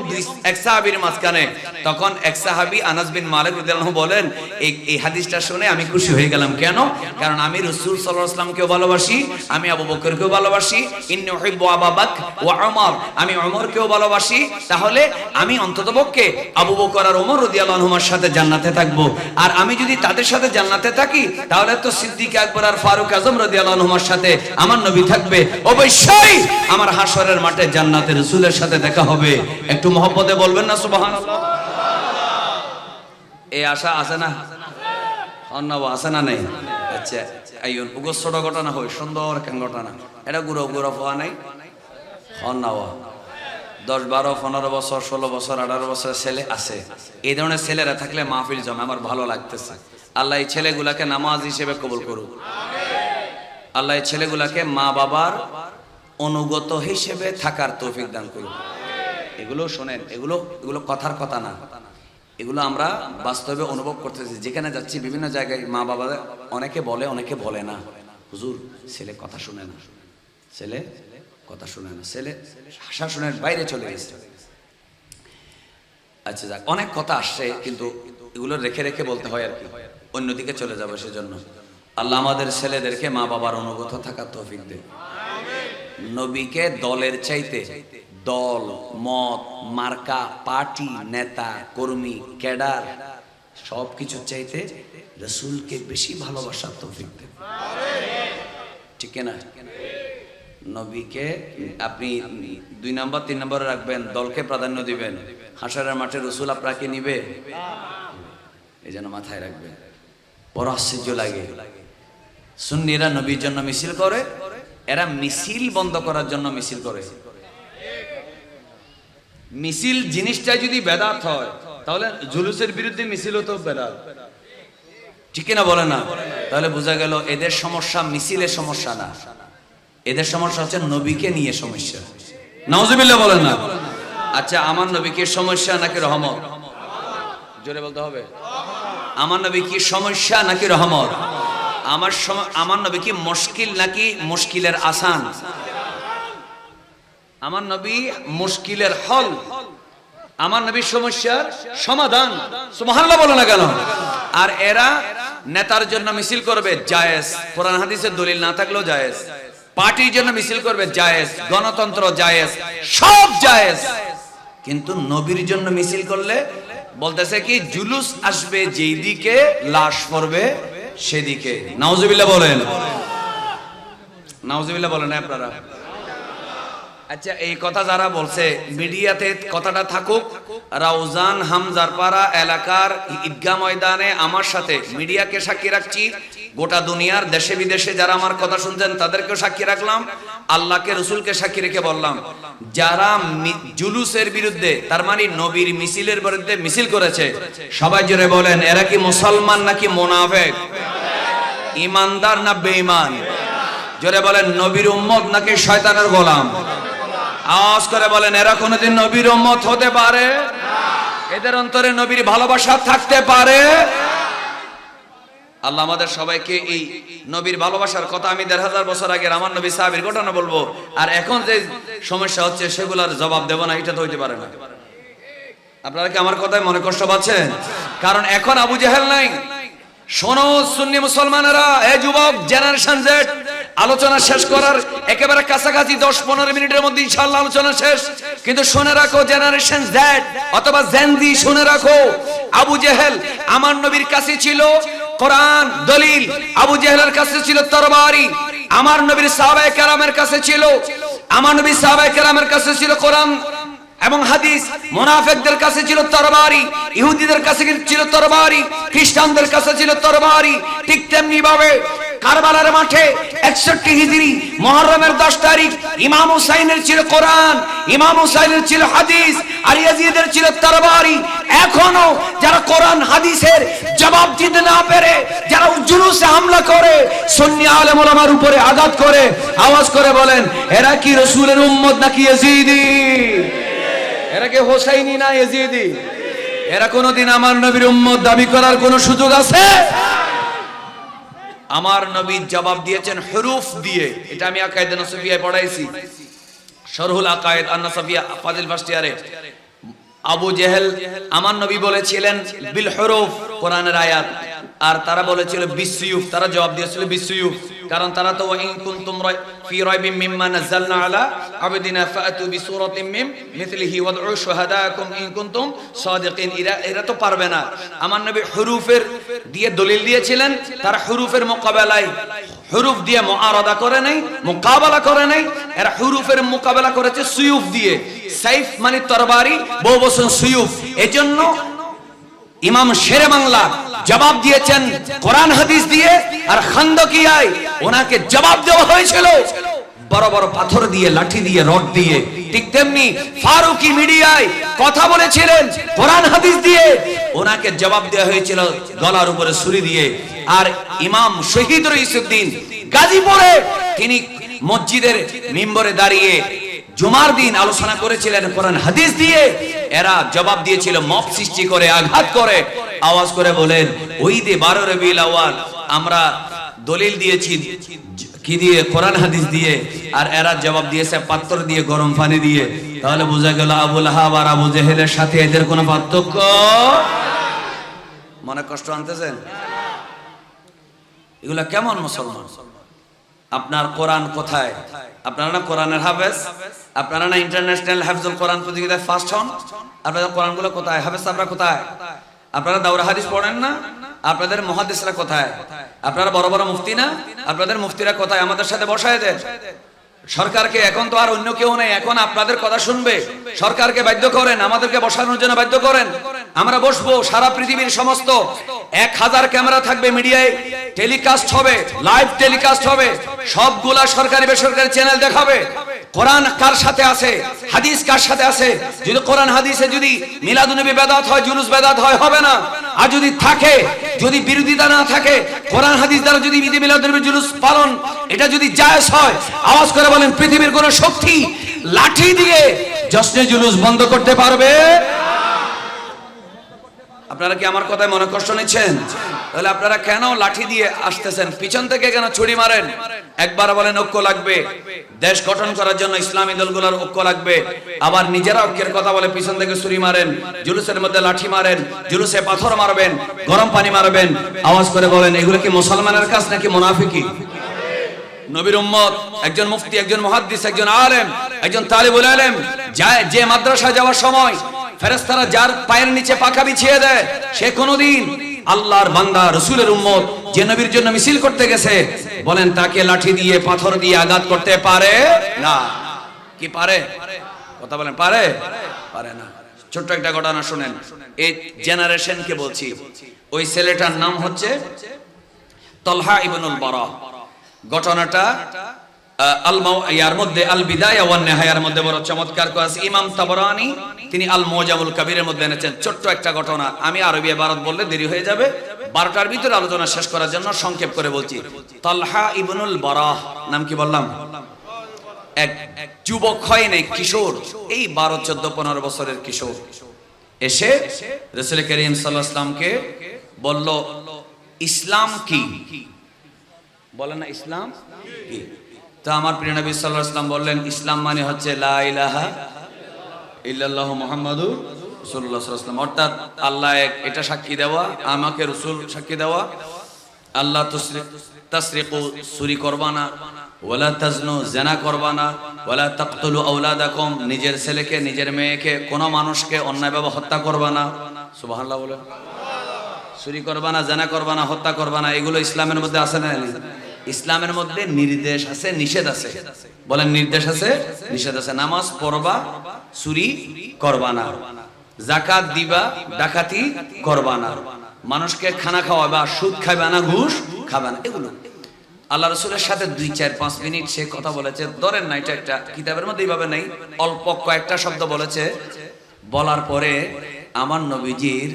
এক সাহাবীর মাঝখানে। তখন এক সাহাবী আনাস বিন মালিক রাদিয়াল্লাহু আনহু বলেন, এই হাদিসটা শুনে আমি খুশি হয়ে গেলাম। কেন? কারণ আমি রাসূল সাল্লাল্লাহু আলাইহি ওয়াসাল্লামকেও ভালোবাসি, আমি আবু বকরকেও ভালোবাসি, ইন্নী উহিব্বু আবা বকর ওয়া উমর, আমি ওমরকেও ভালোবাসি। তাহলে আমি অন্ততপক্ষে আবু বকর আর ওমর রাদিয়াল্লাহু আনহুমার সাথে জান্নাতে থাকবো। আর আমি যদি তাদের সাথে জান্নাতে থাকি তাহলে তো সিদ্দিক আকবর আর ফারুক আজম রাদিয়াল্লাহু আনহুমার সাথে আমার নবী থাকবে। অবশ্যই আমার হাসরের মাঠে জান্নাতে রাসূলের সাথে দেখা হবে। একটু মহব্বতে বলবেন না সুবহানাল্লাহ। এই আশা আছে না? অন্যবা আছে না নাই? আচ্ছা আইয়ুন উগো ছোট ঘটনা হয়, সুন্দর কেন ঘটনা এটা গুরু গুরু হওয়া নাই। অন্যবা 10, 12, 15 বছর, 16 বছর, 18 বছর ছেলে আছে। এই ধরনের ছেলেরা থাকলে মাহফিল জমে, আমার ভালো লাগতেছে। আল্লাহ এই ছেলেগুলাকে নামাজ হিসেবে কবুল করুক। আল্লাহ এই ছেলেগুলাকে মা বাবার অনুগত হিসেবে থাকার তৌফিক দান করুক। এগুলো শোনেন, এগুলো কথার কথা না, এগুলো আমরা বাস্তবে অনুভব করতেছি। যেখানে যাচ্ছি বিভিন্ন জায়গায় মা বাবা অনেকে বলে অনেকে বলে না, হুজুর ছেলে কথা শুনে না, ছেলে কথা শুনে না, ছেলে শাসনের বাইরে চলে গেছে। আচ্ছা যাক, অনেক কথা আসছে কিন্তু এগুলো রেখে রেখে বলতে হয় আর কি, অন্যদিকে চলে যাবে। সেজন্য আল্লাহ আমাদের ছেলেদেরকে মা বাবার অনুগত থাকার তৌফিক দেয়। নবীকে দলের চাইতে, দল, মত, মার্কা, পার্টি, নেতা, কর্মী, ক্যাডার সবকিছু চাইতে রাসূলকে বেশি ভালোবাসার তৌফিক দেয়। ঠিক না? নবীকে আপনি 2 নম্বর 3 নম্বরে রাখবেন, দলকে প্রাধান্য দিবেন, হাসরের মাঠে রাসূল আপনাকে নিবে, এই জন্য মাথায় রাখবেন। বড় আশ্চর্য লাগে, সুন্নিরা নবীর জন্য মিছিল করে, এরা মিছিল বন্ধ করার জন্য মিছিল করে। মিছিল জিনিসটা যদি বেদাত হয় তাহলে জুলুসের বিরুদ্ধে মিছিলও তো বেদাত, ঠিক না বলে না? তাহলে বোঝা গেল এদের সমস্যা মিছিলের সমস্যা না, এদের সমস্যা হচ্ছে নবীকে নিয়ে সমস্যা। নাউজুবিল্লাহ বলেন না? আচ্ছা আমার নবী কি সমস্যা নাকি রহমত? জোরে বলতে হবে। আমার নবী কি সমস্যা নাকি রহমত? আমার নবী কি মুশকিল নাকি মুশকিলের আসান? আমার নবী মুশকিলের হল, আমার নবী সমস্যার সমাধান। সুবহানাল্লাহ বলো না কেন? আর এরা নেতার জন্য মিছিল করবে, জায়েজ, কোরআন হাদিসের দলিল না থাকলেও জায়েজ। পার্টির জন্য মিছিল করবে, জায়েজ। গণতন্ত্র জায়েজ, সব জায়েজ। কিন্তু নবীর জন্য মিছিল করলে বলতেছে কি জুলুস আসবে যেই দিকে, লাশ পড়বে সেদিকে। নাউজুবিল্লাহ বলেন, নাউজুবিল্লাহ বলেন আপনারা। আচ্ছা, এই কথা যারা বলছে মিডিয়াতে কথাটা থাকুক, রাউজান হামজারপাড়া এলাকার ঈদগাহ ময়দানে আমার সাথে মিডিয়াকে সাক্ষী রাখছি, গোটা দুনিয়ার দেশে বিদেশে যারা আমার কথা শুনছেন তাদেরকেও সাক্ষী রাখলাম, আল্লাহকে রসুলকে সাক্ষী রেখে বললাম, যারা জুলুসের বিরুদ্ধে, তার মানে নবীর মিছিলের বিরুদ্ধে মিছিল করেছে, সবাই জোরে বলেন এরা কি মুসলমান নাকি মুনাফিক, ইমানদার না বেঈমান? জোরে বলেন নবীর উম্মত নাকি শয়তানের গোলাম? আওয়াজ করে বলেন এরা কোনোদিন নবীর উম্মত হতে পারে? এদের অন্তরে নবীর ভালোবাসা থাকতে পারে? আল্লাহ আমাদের সবাইকে এই নবীর ভালোবাসার কথা, আমি ১৫০০ বছর আগের আমার নবী সাহাবীর ঘটনা বলবো, আর এখন যে সমস্যা হচ্ছে সেগুলোর জবাব দেব না, এটা তো হইতে পারে না। আপনারা কি আমার কথায় মনে কষ্ট পাচ্ছেন? কারণ এখন আবু জেহেল নাই। শোনো সুন্নি মুসলমানেরা, এই যুবক জেনারেশন জেড, আলোচনা শেষ করার একেবারে কাছাকাছি ১০-১৫ মিনিটের মধ্যে ইনশাআল্লাহ আলোচনা শেষ, কিন্তু শুনে রাখো জেনারেশন জেড অথবা জেনজি, শুনে রাখো আবু জেহেল আমার নবীর কাছে ছিল কোরআন দলিল, আবু জেহেলের কাছে ছিল তরবারি, আমার নবীর সাহাবায়ে কেরামের কাছে ছিল, আমার নবী সাহাবায়ে কেরামের কাছে ছিল কোরআন এবং হাদিস, মুনাফিকদের কাছে ছিল তরবারি, ইহুদিদের কাছে ছিল তরবারি, খ্রিস্টানদের কাছে ছিল তরবারি। ঠিক তেমনি ভাবে কারবালার মাঠে ৬১ হিজরি মুহররমের ১০ তারিখ ইমাম হুসাইনের ছিল কোরআন, ইমাম হুসাইনের ছিল হাদিস, আর ইয়াজিদের ছিল তরবারি। এখনো যারা কোরআন হাদিসের জবাব দিতে না পেরে যারা জুলুসে হামলা করে, সুন্নি আলেম ওলামার উপরে আঘাত করে, আওয়াজ করে বলেন এরা কি রাসূলের উম্মত নাকি ইয়াজিদি? এরা কি হোসাইনি না ইয়াজিদি? এরা কোনদিন আমার নবীর উম্মত দাবি করার কোন সুযোগ আছে? আমার নবী জবাব দিয়েছেন হুরুফ দিয়ে। এটা আমি আকায়েদ নাসফিয়ায় পড়াইছি, শরহুল আকায়েদ আন-নাসফিয়া ফাজিল ফাস্টিয়ারে। আবু জেহেল আমার নবী বলেছিলেন বিল হুরুফ, কোরআনের আয়াত, আর তারা বলেছিল বিসয়ুফ, তারা জবাব দিয়েছিল বিসয়ুফ, কারণ তারা তো ইন কুনতুম ফি রাইবিম মিম্মা নাযালনা আলা আবদিনা ফাতু বিসূরাতিম মিন মিথলিহি ওয়াদউ শুহাদাকুম ইন কুনতুম সাদিকিন। এরা তো পারবে না। আমার নবী হুরুফের দিয়ে দলিল দিয়েছিলেন, তারা হুরুফের মোকাবেলায় হুরুফ দিয়ে মুআরাদা করে নাই, মোকাবেলা করে নাই, এরা হুরুফের মোকাবেলা করেছে সুয়ুফ দিয়ে। সাইফ মানে তরবারি, বহু বচন সুয়ুফ। এজন্য ইমাম শেরে বাংলা জবাব দিয়েছেন কোরআন হাদিস দিয়ে, আর খান্দকিয়ায় ওনাকে জবাব দেওয়া হয়েছিল বড় বড় পাথর দিয়ে, লাঠি দিয়ে, রড দিয়ে। ঠিক তেমনি ফারুকি মিডিয়ায় কথা বলেছিলেন কোরআন হাদিস দিয়ে, ওনাকে জবাব দেওয়া হয়েছিল গলার উপরে ছুরি দিয়ে। আর ইমাম শহীদ রইসুদ্দিন গাজীপুরে তিনি মসজিদের মিম্বরে দাঁড়িয়ে জুমার দিন আলোচনা করেছিলেন কোরআন হাদিস দিয়ে। এরা জবাব দিয়েছিল মব সৃষ্টি করে, আঘাত করে। আওয়াজ করে বলেন ওই যে ১২ রবিউল আউয়াল আমরা দলিল দিয়েছি কি দিয়ে? কোরআন হাদিস দিয়ে। আর এরা জবাব দিয়েছে পাথর দিয়ে, গরম পানি দিয়ে। তাহলে বোঝা গেল আবু লাহাব আর আবু জেহেলের সাথে এদের কোনো পার্থক্য? মনে কষ্ট আনতেছেন? এগুলা কেমন মুসলমান? আপনার কোরআন কোথায়? আপনারা না কোরআনের হাফেজ, আপনারা না ইন্টারন্যাশনাল হাফেজুল কোরআন প্রতিযোগিতায় ফার্স্ট হন। আপনাদের কোরআনগুলো কোথায়? হাফেজ সাহেবরা কোথায়? আপনারা দাওরা হাদিস পড়েন না? আপনাদের মুহাদ্দিসরা কোথায়? আপনারা বড় বড় মুফতি না? আপনাদের মুফতিরা কোথায়? আমাদের সাথে বসায় দেন। সরকারকে, এখন তো আর অন্য কেউ নেই, এখন আপনাদের কথা শুনবে। সরকারকে বাধ্য করেন, আমাদেরকে বসানোর জন্য বাধ্য করেন। আমরা বসবো, সারা পৃথিবীর সমস্ত ১,০০০ ক্যামেরা থাকবে, মিডিয়ায় টেলিকাস্ট হবে, লাইভ টেলিকাস্ট হবে, সবগুলা সরকারি বেসরকারি চ্যানেল দেখাবে কোরআন কার সাথে আছে, হাদিস কার সাথে আছে। যদি কোরআন হাদিসে যদি মিলাদুন্নবী বেদাত হয়, জুলুস বেদাত হয়, হবে না। আর যদি থাকে, যদি বিরোধিতা না থাকে, কোরআন হাদিস দ্বারা যদি ঈদ মিলাদুন্নবী জুলুস পালন এটা যদি জায়েজ হয়, আওয়াজ করে বলেন পৃথিবীর কোন শক্তি লাঠি দিয়ে জশ্নে জুলুস বন্ধ করতে পারবে? আপনারা কি আমার কথায় মনে কষ্ট নিচ্ছেন? তাহলে আপনারা কেন লাঠি দিয়ে আসতেছেন? পিছন থেকে কেন ছুরি মারেন? একবার বলেন ঐক্য লাগবে, দেশ গঠন করার জন্য ইসলামী দলগুলোর ঐক্য লাগবে। আবার নিজেরা ঐক্যের কথা বলে পিছন থেকে ছুরি মারেন, জুলুসের মধ্যে লাঠি মারেন, জুলুসে পাথর মারবেন, গরম পানি মারবেন। আওয়াজ করে বলেন এগুলো কি মুসলমানের কাজ নাকি মুনাফিকি? নবীর উম্মত, একজন মুফতি, একজন মুহাদ্দিস, একজন আলেম, একজন তালিবুল ইলম যে মাদ্রাসায় যাওয়ার সময় ফেরেশতারা যার পায়ের নিচে পাখা বিছিয়ে দেয়, সে কোনোদিন আল্লাহর বান্দা রাসূলের উম্মত যে নবীর জন্য মিছিল করতে গেছে, বলেন তাকে লাঠি দিয়ে, পাথর দিয়ে আঘাত করতে পারে না। কি পারে? কথা বলেন, পারে? পারে না। ছোট্ট একটা ঘটনা শুনেন, এই জেনারেশনকে বলছি। ওই ছেলেটার নাম হচ্ছে তলহা ইবনুল বারা। ঘটনাটা ইয়ার মধ্যে আল বিদায়া ওয়ান নিহায়ার মধ্যে বড় চমৎকার করে আছে। ইমাম তাবরানী তিনি আল মুজামুল কবিরের মধ্যে এনেছেন। ছোট্ট একটা ঘটনা, আমি আরবি ইবারত বললে দেরি হয়ে যাবে। 12টার ভিতরে আলোচনা শেষ করার জন্য সংক্ষেপ করে বলছি। তলহা ইবনুল বারা নাম কি বললাম? এক যুবক হয় নাই, কিশোর, এই 12, 14, 15 বছরের কিশোর এসে রাসূল করিম সাল্লাল্লাহু আলাইহি ওয়াসাল্লামকে বলল, ইসলাম কি? বলেন না ইসলাম কি? তো আমার প্রিয় নবী সাল্লাল্লাহু আলাইহি ওয়াসাল্লাম বললেন, ইসলাম মানে হচ্ছে লা ইলাহা ইল্লাল্লাহু মুহাম্মাদুর রাসূলুল্লাহ সাল্লাল্লাহু আলাইহি ওয়াসাল্লাম, অর্থাৎ আল্লাহ এক, এটা সাক্ষী দেওয়া, আমাকে রাসূল সাক্ষী দেওয়া, আল্লাহ তাসরিকু, চুরি করবা না, ওয়ালা তাজনু, জিনা করবা না, ওয়ালা তাকতুলু আওলাদাকুম, নিজের ছেলেকে নিজের মেয়েকে কোনো মানুষকে অন্যায়ভাবে হত্যা করবা না। সুবহানাল্লাহ বলেন। চুরি করবা না, জিনা করবা না, হত্যা করবা না, এগুলো ইসলামের মধ্যে আছে না? ইসলামের মধ্যে নির্দেশ আছে, নিষেধ আছে। বলেন, নির্দেশ আছে, নিষেধ আছে। নামাজ পড়বা, চুরি করবা না, যাকাত দিবা, ডাকাতি করবা না, মানুষকে খানা খাওয়াবা, সুদ খাবে না, ঘুষ খাবে না। এগুলো আল্লাহ রাসূলের সাথে 2, 4, 5 মিনিট সে কথা বলেছে। ধরেন না, এটা একটা কিতাবের মধ্যে এইভাবে নেই, অল্প কয়েকটা শব্দ বলেছে। বলার পরে আমার নবীজির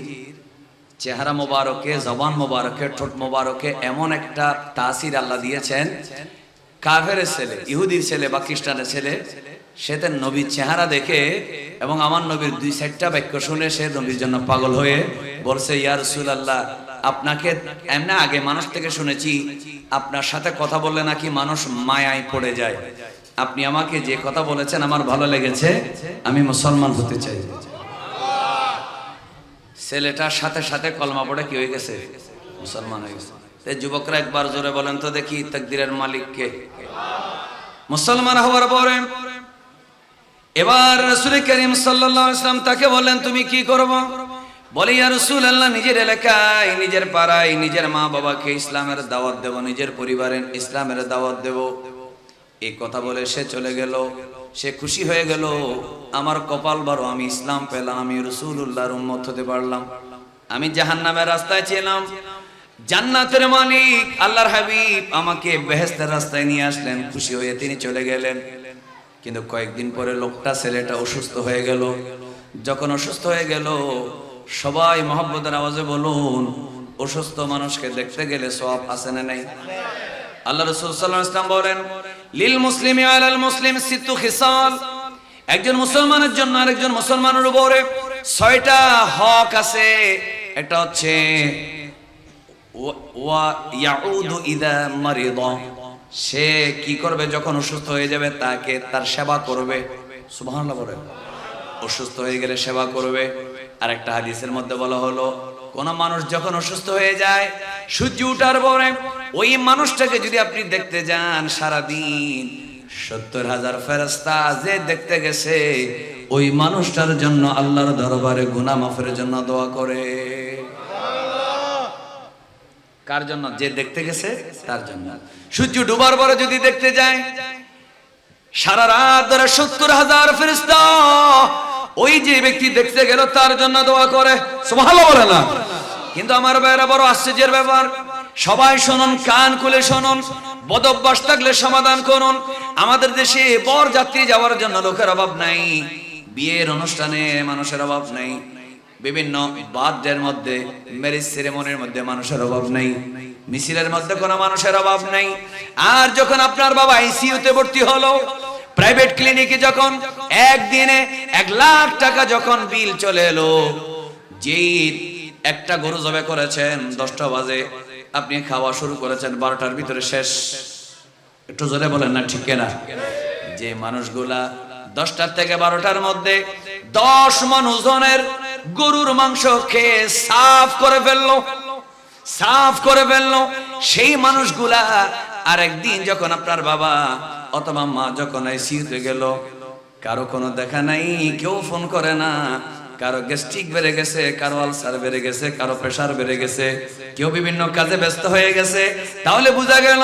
চেহারা মোবারকে, জবান মোবারকে, ঠোঁট মোবারকে এমন একটা তাসির আল্লাহ দিয়েছেন, কাফেরের ছেলে, ইহুদির ছেলে বা খ্রিস্টানের ছেলে, সে তার নবীর চেহারা দেখে এবং আমার নবীর 2-4টা বাক্য শুনে সে নবীর জন্য পাগল হয়ে বলছে, ইয়া রাসূলুল্লাহ, আপনাকে এমনি আগে মানুষ থেকে শুনেছি, আপনার সাথে কথা বললে নাকি মানুষ মায়ায় পড়ে যায়। আপনি আমাকে যে কথা বলেছেন আমার ভালো লেগেছে, আমি মুসলমান হতে চাই। ছেলেটার সাথে সাথে কলমা পড়ে কি হয়ে গেছে? মুসলমান হয়ে গেছে। এই যুবকরা একবার জোরে বলেন তো দেখি, তাকদীরের মালিক কে? মুসলমান হওয়ার পরে এবার রাসূল করিম সাল্লাল্লাহু আলাইহি ওয়াসাল্লাম তাকে বললেন, তুমি কি করবে? বলে, ইয়া রাসূলুল্লাহ, নিজের এলাকায়, নিজের পাড়ায়, নিজের মা বাবাকে ইসলামের দাওয়াত দেব, নিজের পরিবারের ইসলামের দাওয়াত দেব। এই কথা বলে সে চলে গেল। সে খুশি হয়ে গেল, আমার কপাল বড়, আমি ইসলাম পেলাম, আমি রাসূলুল্লাহর উম্মত হতে পারলাম। আমি জাহান্নামের রাস্তায় ছিলাম, জান্নাতের মালিক আল্লাহর হাবিব আমাকে বেহেশতের রাস্তায় নিয়ে আসলেন। খুশি হয়ে তিনি চলে গেলেন। কিন্তু কয়েকদিন পরে লোকটা, ছেলেটা অসুস্থ হয়ে গেল। যখন অসুস্থ হয়ে গেল, সবাই মহব্বতের আওয়াজে বলুন, অসুস্থ মানুষকে দেখতে গেলে সওয়াব আছে না নাই? আল্লাহ রাসূল সাল্লাল্লাহু আলাইহি ওয়াসাল্লাম বলেন, লিল মুসলিমি আলাল মুসলিম সিত্তু খিসাল, একজন মুসলমানের জন্য আরেকজন মুসলমানের উপরে 6টা হক আছে। এটা হচ্ছে ওয়া ইয়াউদু ইযা মারিদা, সে কি করবে? যখন অসুস্থ হয়ে যাবে তাকে তার সেবা করবে। সুবহানাল্লাহ বলেন। অসুস্থ হয়ে গেলে সেবা করবে। আর একটা হাদিসের মধ্যে বলা হলো, কোন মানুষ যখন অসুস্থ হয়ে যায়, সূর্য ওঠার পরে ওই মানুষটাকে যদি আপনি দেখতে যান, সারাদিন 70,000 ফেরেশতা যে দেখতে গেছে, ওই মানুষটার জন্য আল্লাহর দরবারে গুনাহ মাফের জন্য দোয়া করে। কার জন্য? যে দেখতে গেছে তার জন্য। সূর্য ডুবার পরে যদি দেখতে যায়, সারা রাত ধরে 70,000 ফেরেশতা ওই যে ব্যক্তি দেখতে গেল তার জন্য দোয়া করে। সুবহানাল্লাহ বলে না? কিন্তু আমার ভাইরা, বড় আশ্চর্যের ব্যাপার, সবাই শুনুন, কান খুলে শুনুন, বদভ্যাস থাকলে সমাধান করুন। আমাদের দেশে বর যাত্রী যাওয়ার জন্য লোকের অভাব নাই, বিয়ের অনুষ্ঠানে মানুষের অভাব নাই, বিভিন্ন বার্থডের মধ্যে, ম্যারেজ সেরেমনির মধ্যে মানুষের অভাব নাই, মিছিলের মধ্যে কোনো মানুষের অভাব নাই। আর যখন আপনার বাবা আইসিইউতে ভর্তি হলো, প্রাইভেট ক্লিনিকে যখন একদিনে 1 লাখ টাকা যখন বিল চলে এলো, যেই একটা গরু জবাই করেছেন 10টা বাজে, আপনি খাওয়া শুরু করেছেন 12টার ভিতরে শেষ। একটু জোরে বলেন না ঠিক না? যে মানুষগুলা 10টার থেকে 12টার মধ্যে 10 মণ ওজনের গরুর মাংস খেয়ে সাফ করে ফেললো, সেই মানুষগুলা আরেকদিন যখন আপনার বাবা অথবা মা যখন আইসিইউতে গেল, কারো কোনো দেখা নাই, কেউ ফোন করে না, কারো গ্যাস্ট্রিক বেড়ে গেছে, কারো আলসার বেড়ে গেছে, কারো প্রেসার বেড়ে গেছে, কেউ বিভিন্ন কাজে ব্যস্ত হয়ে গেছে। তাহলে বোঝা গেল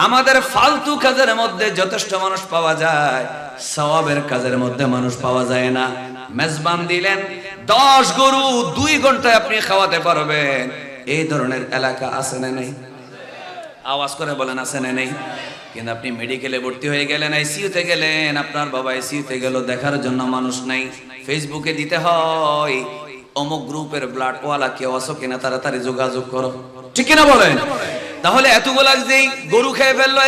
আমাদের ফালতু কাজের মধ্যে যথেষ্ট মানুষ পাওয়া যায়, সওয়াবের কাজের মধ্যে মানুষ পাওয়া যায় না। মেজবান দিলেন 10 গরু 2 ঘন্টায় আপনি খাওয়াতে পারবেন, এই ধরনের এলাকা আছে না নেই? আওয়াজ করে বলেন আছে না নেই? কিন্তু আপনি মেডিকেলে ভর্তি হয়ে গেলেন, আইসিইউতে গেলেন, আপনার বাবা আইসিইউতে গেল, দেখার জন্য মানুষ নাই। ফেসবুকে দিতে হয় অমুক গ্রুপের ব্লাড ওয়ালা কেউ আছো কিনা, তাড়াতাড়ি যোগাযোগ করো, ঠিক কিনা বলেন? তাহলে এতগুলা যেই গরু খেয়ে ফেললো,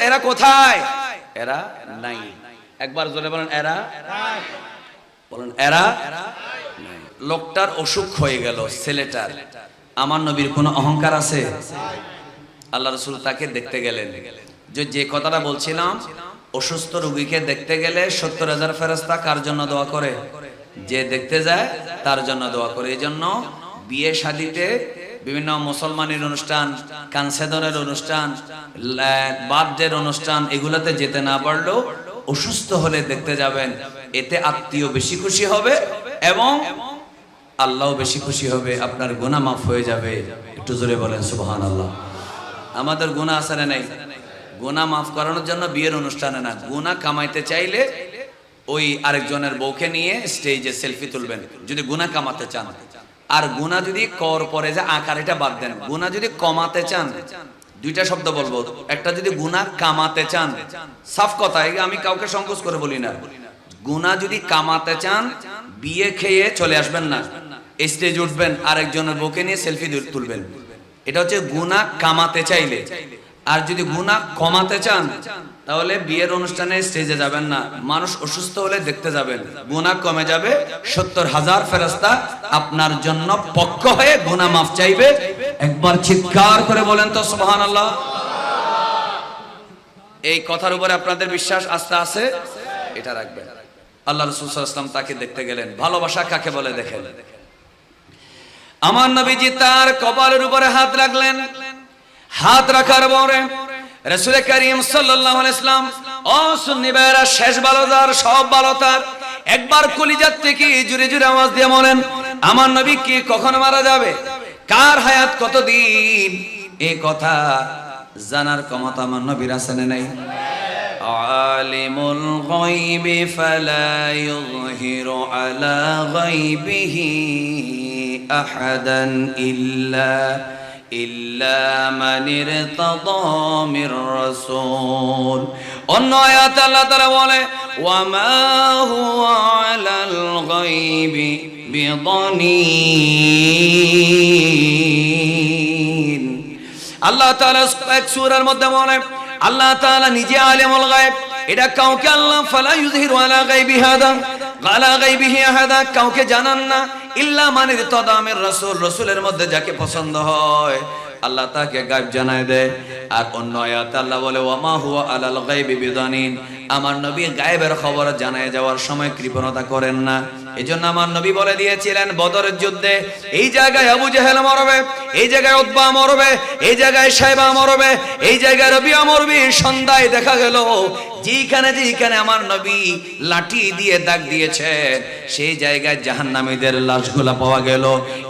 এরা কোথায়? এরা নাই। একবার জোরে বলেন এরা বলেন এরা নাই। লোকটার অসুখ হয়ে গেল, ছেলেটার। আমার নবীর কোনো অহংকার আছে? আল্লাহ রাসূল তাকে দেখতে গেলেন। যে কথাটা বলছিলাম, অসুস্থ রোগীকে দেখতে গেলে 70,000 ফেরেশতা কার জন্য দোয়া করে? যে দেখতে যায় তার জন্য দোয়া করে। এই জন্য বিয়ে শাদীতে, বিভিন্ন মুসলমানের অনুষ্ঠান, কানসেদনের অনুষ্ঠান, বার্থডের অনুষ্ঠান, এগুলাতে যেতে না পারলেও অসুস্থ হলে দেখতে যাবেন। এতে আত্মীয় বেশি খুশি হবে এবং আল্লাহও বেশি খুশি হবে, আপনার গুনাহ মাফ হয়ে যাবে। একটু জোরে বলেন সুবহানাল্লাহ। আমাদের গুনাহ আছে না নাই? গুনাহ মাফ করানোর জন্য বিয়ের অনুষ্ঠানে না, গুনাহ কামাইতে চাইলে ওই আরেকজনের বউকে নিয়ে স্টেজে সেলফি তুলবেন যদি গুনাহ কামাতে চান। আর গুনাহ যদি কর পরে যে আকার, এটা বাদ দেন। গুনাহ যদি কমাতে চান, দুইটা শব্দ বলবো, একটা যদি গুনাহ কামাতে চান, সাফ কথা, আমি কাউকে সংকোচ করে বলি না। গুনাহ যদি কামাতে চান, বিয়ে খেয়ে চলে আসবেন না, স্টেজ উঠবেন, আরেকজনের বউকে নিয়ে সেলফি তুলবেন। এটা হচ্ছে গুনাহ কামাতে চাইলে। আর যদি গুনাহ কমাতে চান, তাহলে বিয়ের অনুষ্ঠানে স্টেজে যাবেন না, মানুষ অসুস্থ হলে দেখতে যাবেন, গুনাহ কমে যাবে। 70,000 ফেরেশতা আপনার জন্য পক্ষ হয়ে গুনাহ মাফ চাইবে। একবার চিৎকার করে বলেন তো সুবহানাল্লাহ। এই কথার উপরে আপনাদের বিশ্বাস আস্থা আছে? এটা রাখবেন। আল্লাহ রাসূল সাল্লাল্লাহু আলাইহি ওয়াসাল্লাম তাকে দেখতে গেলেন। ভালোবাসা কাকে বলে দেখেন। আমার নবীজি তার কপালের উপরে হাত রাখলেন। হাত রাখার পরে রাসূল করিম সাল্লাল্লাহু আলাইহি ওয়াসাল্লাম, ও সুন্নি ভাইরা, শেষ ভালো যার, সব ভালো তার, একবার কলিজার থেকে জোরে জোরে আওয়াজ দিয়ে বলেন, আমার নবী কি কখন মারা যাবে, কার হায়াত কতদিন, এই কথা জানার ক্ষমতা আমার নবীর আছে না নাই? আলিমুল গায়বি ফালা ইউযহিরু আলা গায়বিহি আহাদান ইল্লা মান ইরতাদা মির রাসূল। অন্য আয়াতে আল্লাহ তাআলা বলে, ওয়া মা হুয়া আলাল গায়বি বিদানীন। আল্লাহ তাআলা এক সূরার মধ্যে বলে, আল্লাহ তাআলা নিজে আলিমুল গায়ব, এটা কাউকে আল্লাহ ফালা ইউযহিরু আলা গায়বিহি আহাদা, কাউকে জানান না, ইল্লা মান ইরতাদা মির রাসূল, রাসূলের মধ্যে যাকে পছন্দ হয় আল্লাহ তাকে গায়ব জানায় দেয়। আর অন্য আয়াতে আল্লাহ বলে, ওয়া মা হুয়া আলাল গায়বি বিদানীন, আমার নবী গায়বের খবর জানায় যাওয়ার সময় কৃপণতা করেন না। এজন্য আমার নবী বলে দিয়েছিলেন, বদরের যুদ্ধে এই জায়গায় আবু জেহেল মরবে, এই জায়গায় উতবা মরবে, এই জায়গায় শাইবা মরবে, এই জায়গায় রবিয়া মরবে। সন্ধ্যায় দেখা গেল যেখানে আমার নবী লাঠি দিয়ে দাগ দিয়েছেন, সেই জায়গায় জাহান্নামীদের লাশগুলা পাওয়া গেল।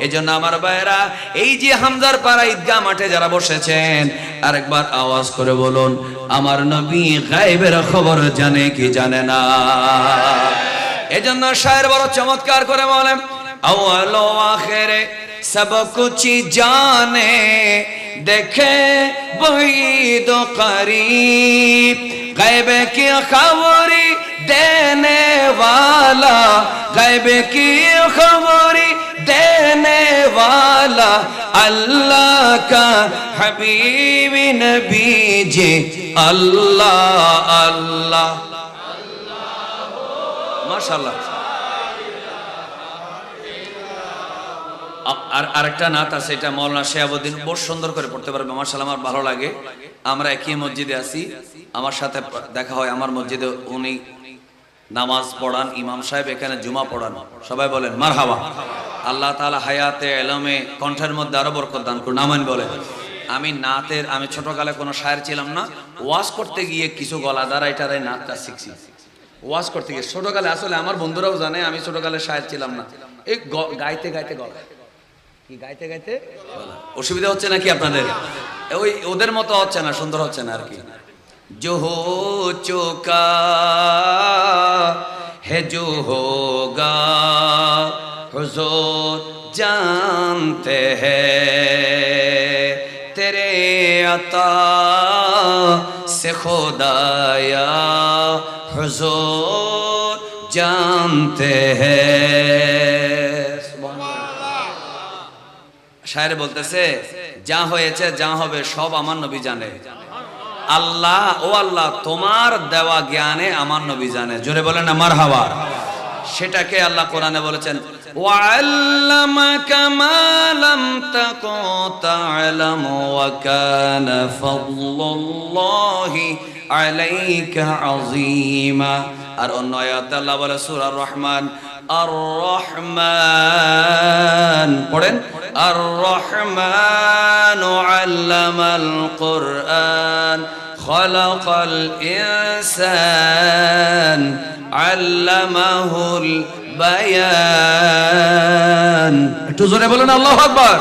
এজন্য আমার ভাইরা, এই যে হামজার পাড়া ঈদগাহ মাঠে যারা বসেছেন, আরেকবার আওয়াজ করে বলুন, আমার নবী গায়বের খবর জানে কি জানে না? এজন্য শায়ের বড় চমৎকার করে বলেন, আউয়াল ও আখিরে সব কুছ জানে, দেখে বঈদ ও কरीब, গায়ব কি খবরি দেনে वाला, গায়ব কি খবরি দেনে वाला, अल्लाह का हबीब नबी जी, अल्लाह अल्लाह মাশাআল্লাহ। আর আরেকটা নাত আছে, এটা মাওলানা শিহাবুদ্দিন বহুত সুন্দর করে পড়তে পারবে, মাশাআল্লাহ, আমার ভালো লাগে। আমরা একই মসজিদে আছি, আমার সাথে দেখা হয়, আমার মসজিদে উনি নামাজ পড়ান, ইমাম সাহেব এখানে জুমা পড়ান। সবাই বলেন মারহাবা। আল্লাহ তাআলা হায়াতে, ইলমে, কণ্ঠের মধ্যে আরো বরকত দান করুন, আমিন বলে। আমি ছোটকালে কোনো শায়ের ছিলাম না, ওয়াজ করতে গিয়ে কিছু গলা দাঁড়াইটারে নাতটা শিখছি। ওয়াজ করতে গিয়ে ছোটকালে, আসলে আমার বন্ধুরাও জানে আমি ছোটকালে শায়ের ছিলাম না, এই গাইতে গাইতে গলা কি গাইতে গাইতে গলা অসুবিধা হচ্ছে নাকি আপনাদের? ওই ওদের মতো হচ্ছে না, সুন্দর হচ্ছে না আর কি। जो हो चुका है जो होगा हुजूर जानते हैं तेरे अता से खुदाया हुजूर जानते हैं। शायर बोलतेছে যা হয়েছে যা হবে সব আমার নবী জানে। আল্লাহ ও আল্লাহ তোমার দেওয়া জ্ঞানে আমার নবী জানে। জোরে বলেন না মারহাবা। সেটাকে আল্লাহ কোরআনে বলেছেন ওয়াল্লামাকা মা লাম তাকুন তা'লাম ওয়া কানা ফাদলুল্লাহি আলাইকা আযীমা। আর অন্য আয়াতে আল্লাহ বলে সূরা রহমান আর-রহমান পড়েন আর-রহমান আল্লামাল কুরআন খালাকাল ইনসান আল্লামাহুল বায়ান। একটু জোরে বলুন আল্লাহু আকবার।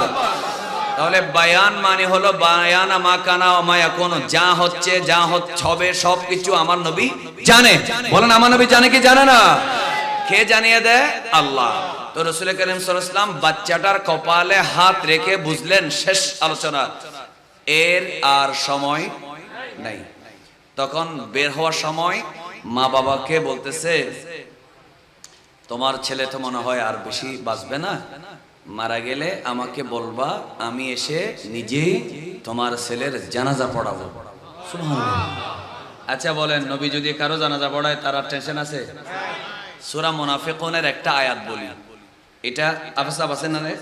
তাহলে বায়ান মানে হলো বায়ান মা কানা ওয়া মা ইয়াকুনু, যা হচ্ছে যা হবে সবকিছু আমার নবী জানে। বলেন আমার নবী জানে কি জানে না? কে জানিয়ে দেয়? আল্লাহ। তো রাসূল কারীম সাল্লাল্লাহু আলাইহি ওয়াসাল্লাম বাচ্চাটার কপালে হাত রেখে বুঝলেন শেষ আলোচনা, এর আর সময় নাই। তখন বের হওয়ার সময় মা বাবাকে বলতেছে তোমার ছেলে তো মনে হয় আর বেশি বাঁচবে না, মারা গেলে আমাকে বলবা, আমি এসে নিজেই তোমার ছেলের জানাজা পড়াবো। সুবহানাল্লাহ। আচ্ছা বলেন, নবী যদি কারো জানাজা পড়ায় তার টেনশন আছে? সূরা মুনাফিকুনের একটা আয়াত বলি, এটা আফসাব আছে না রে?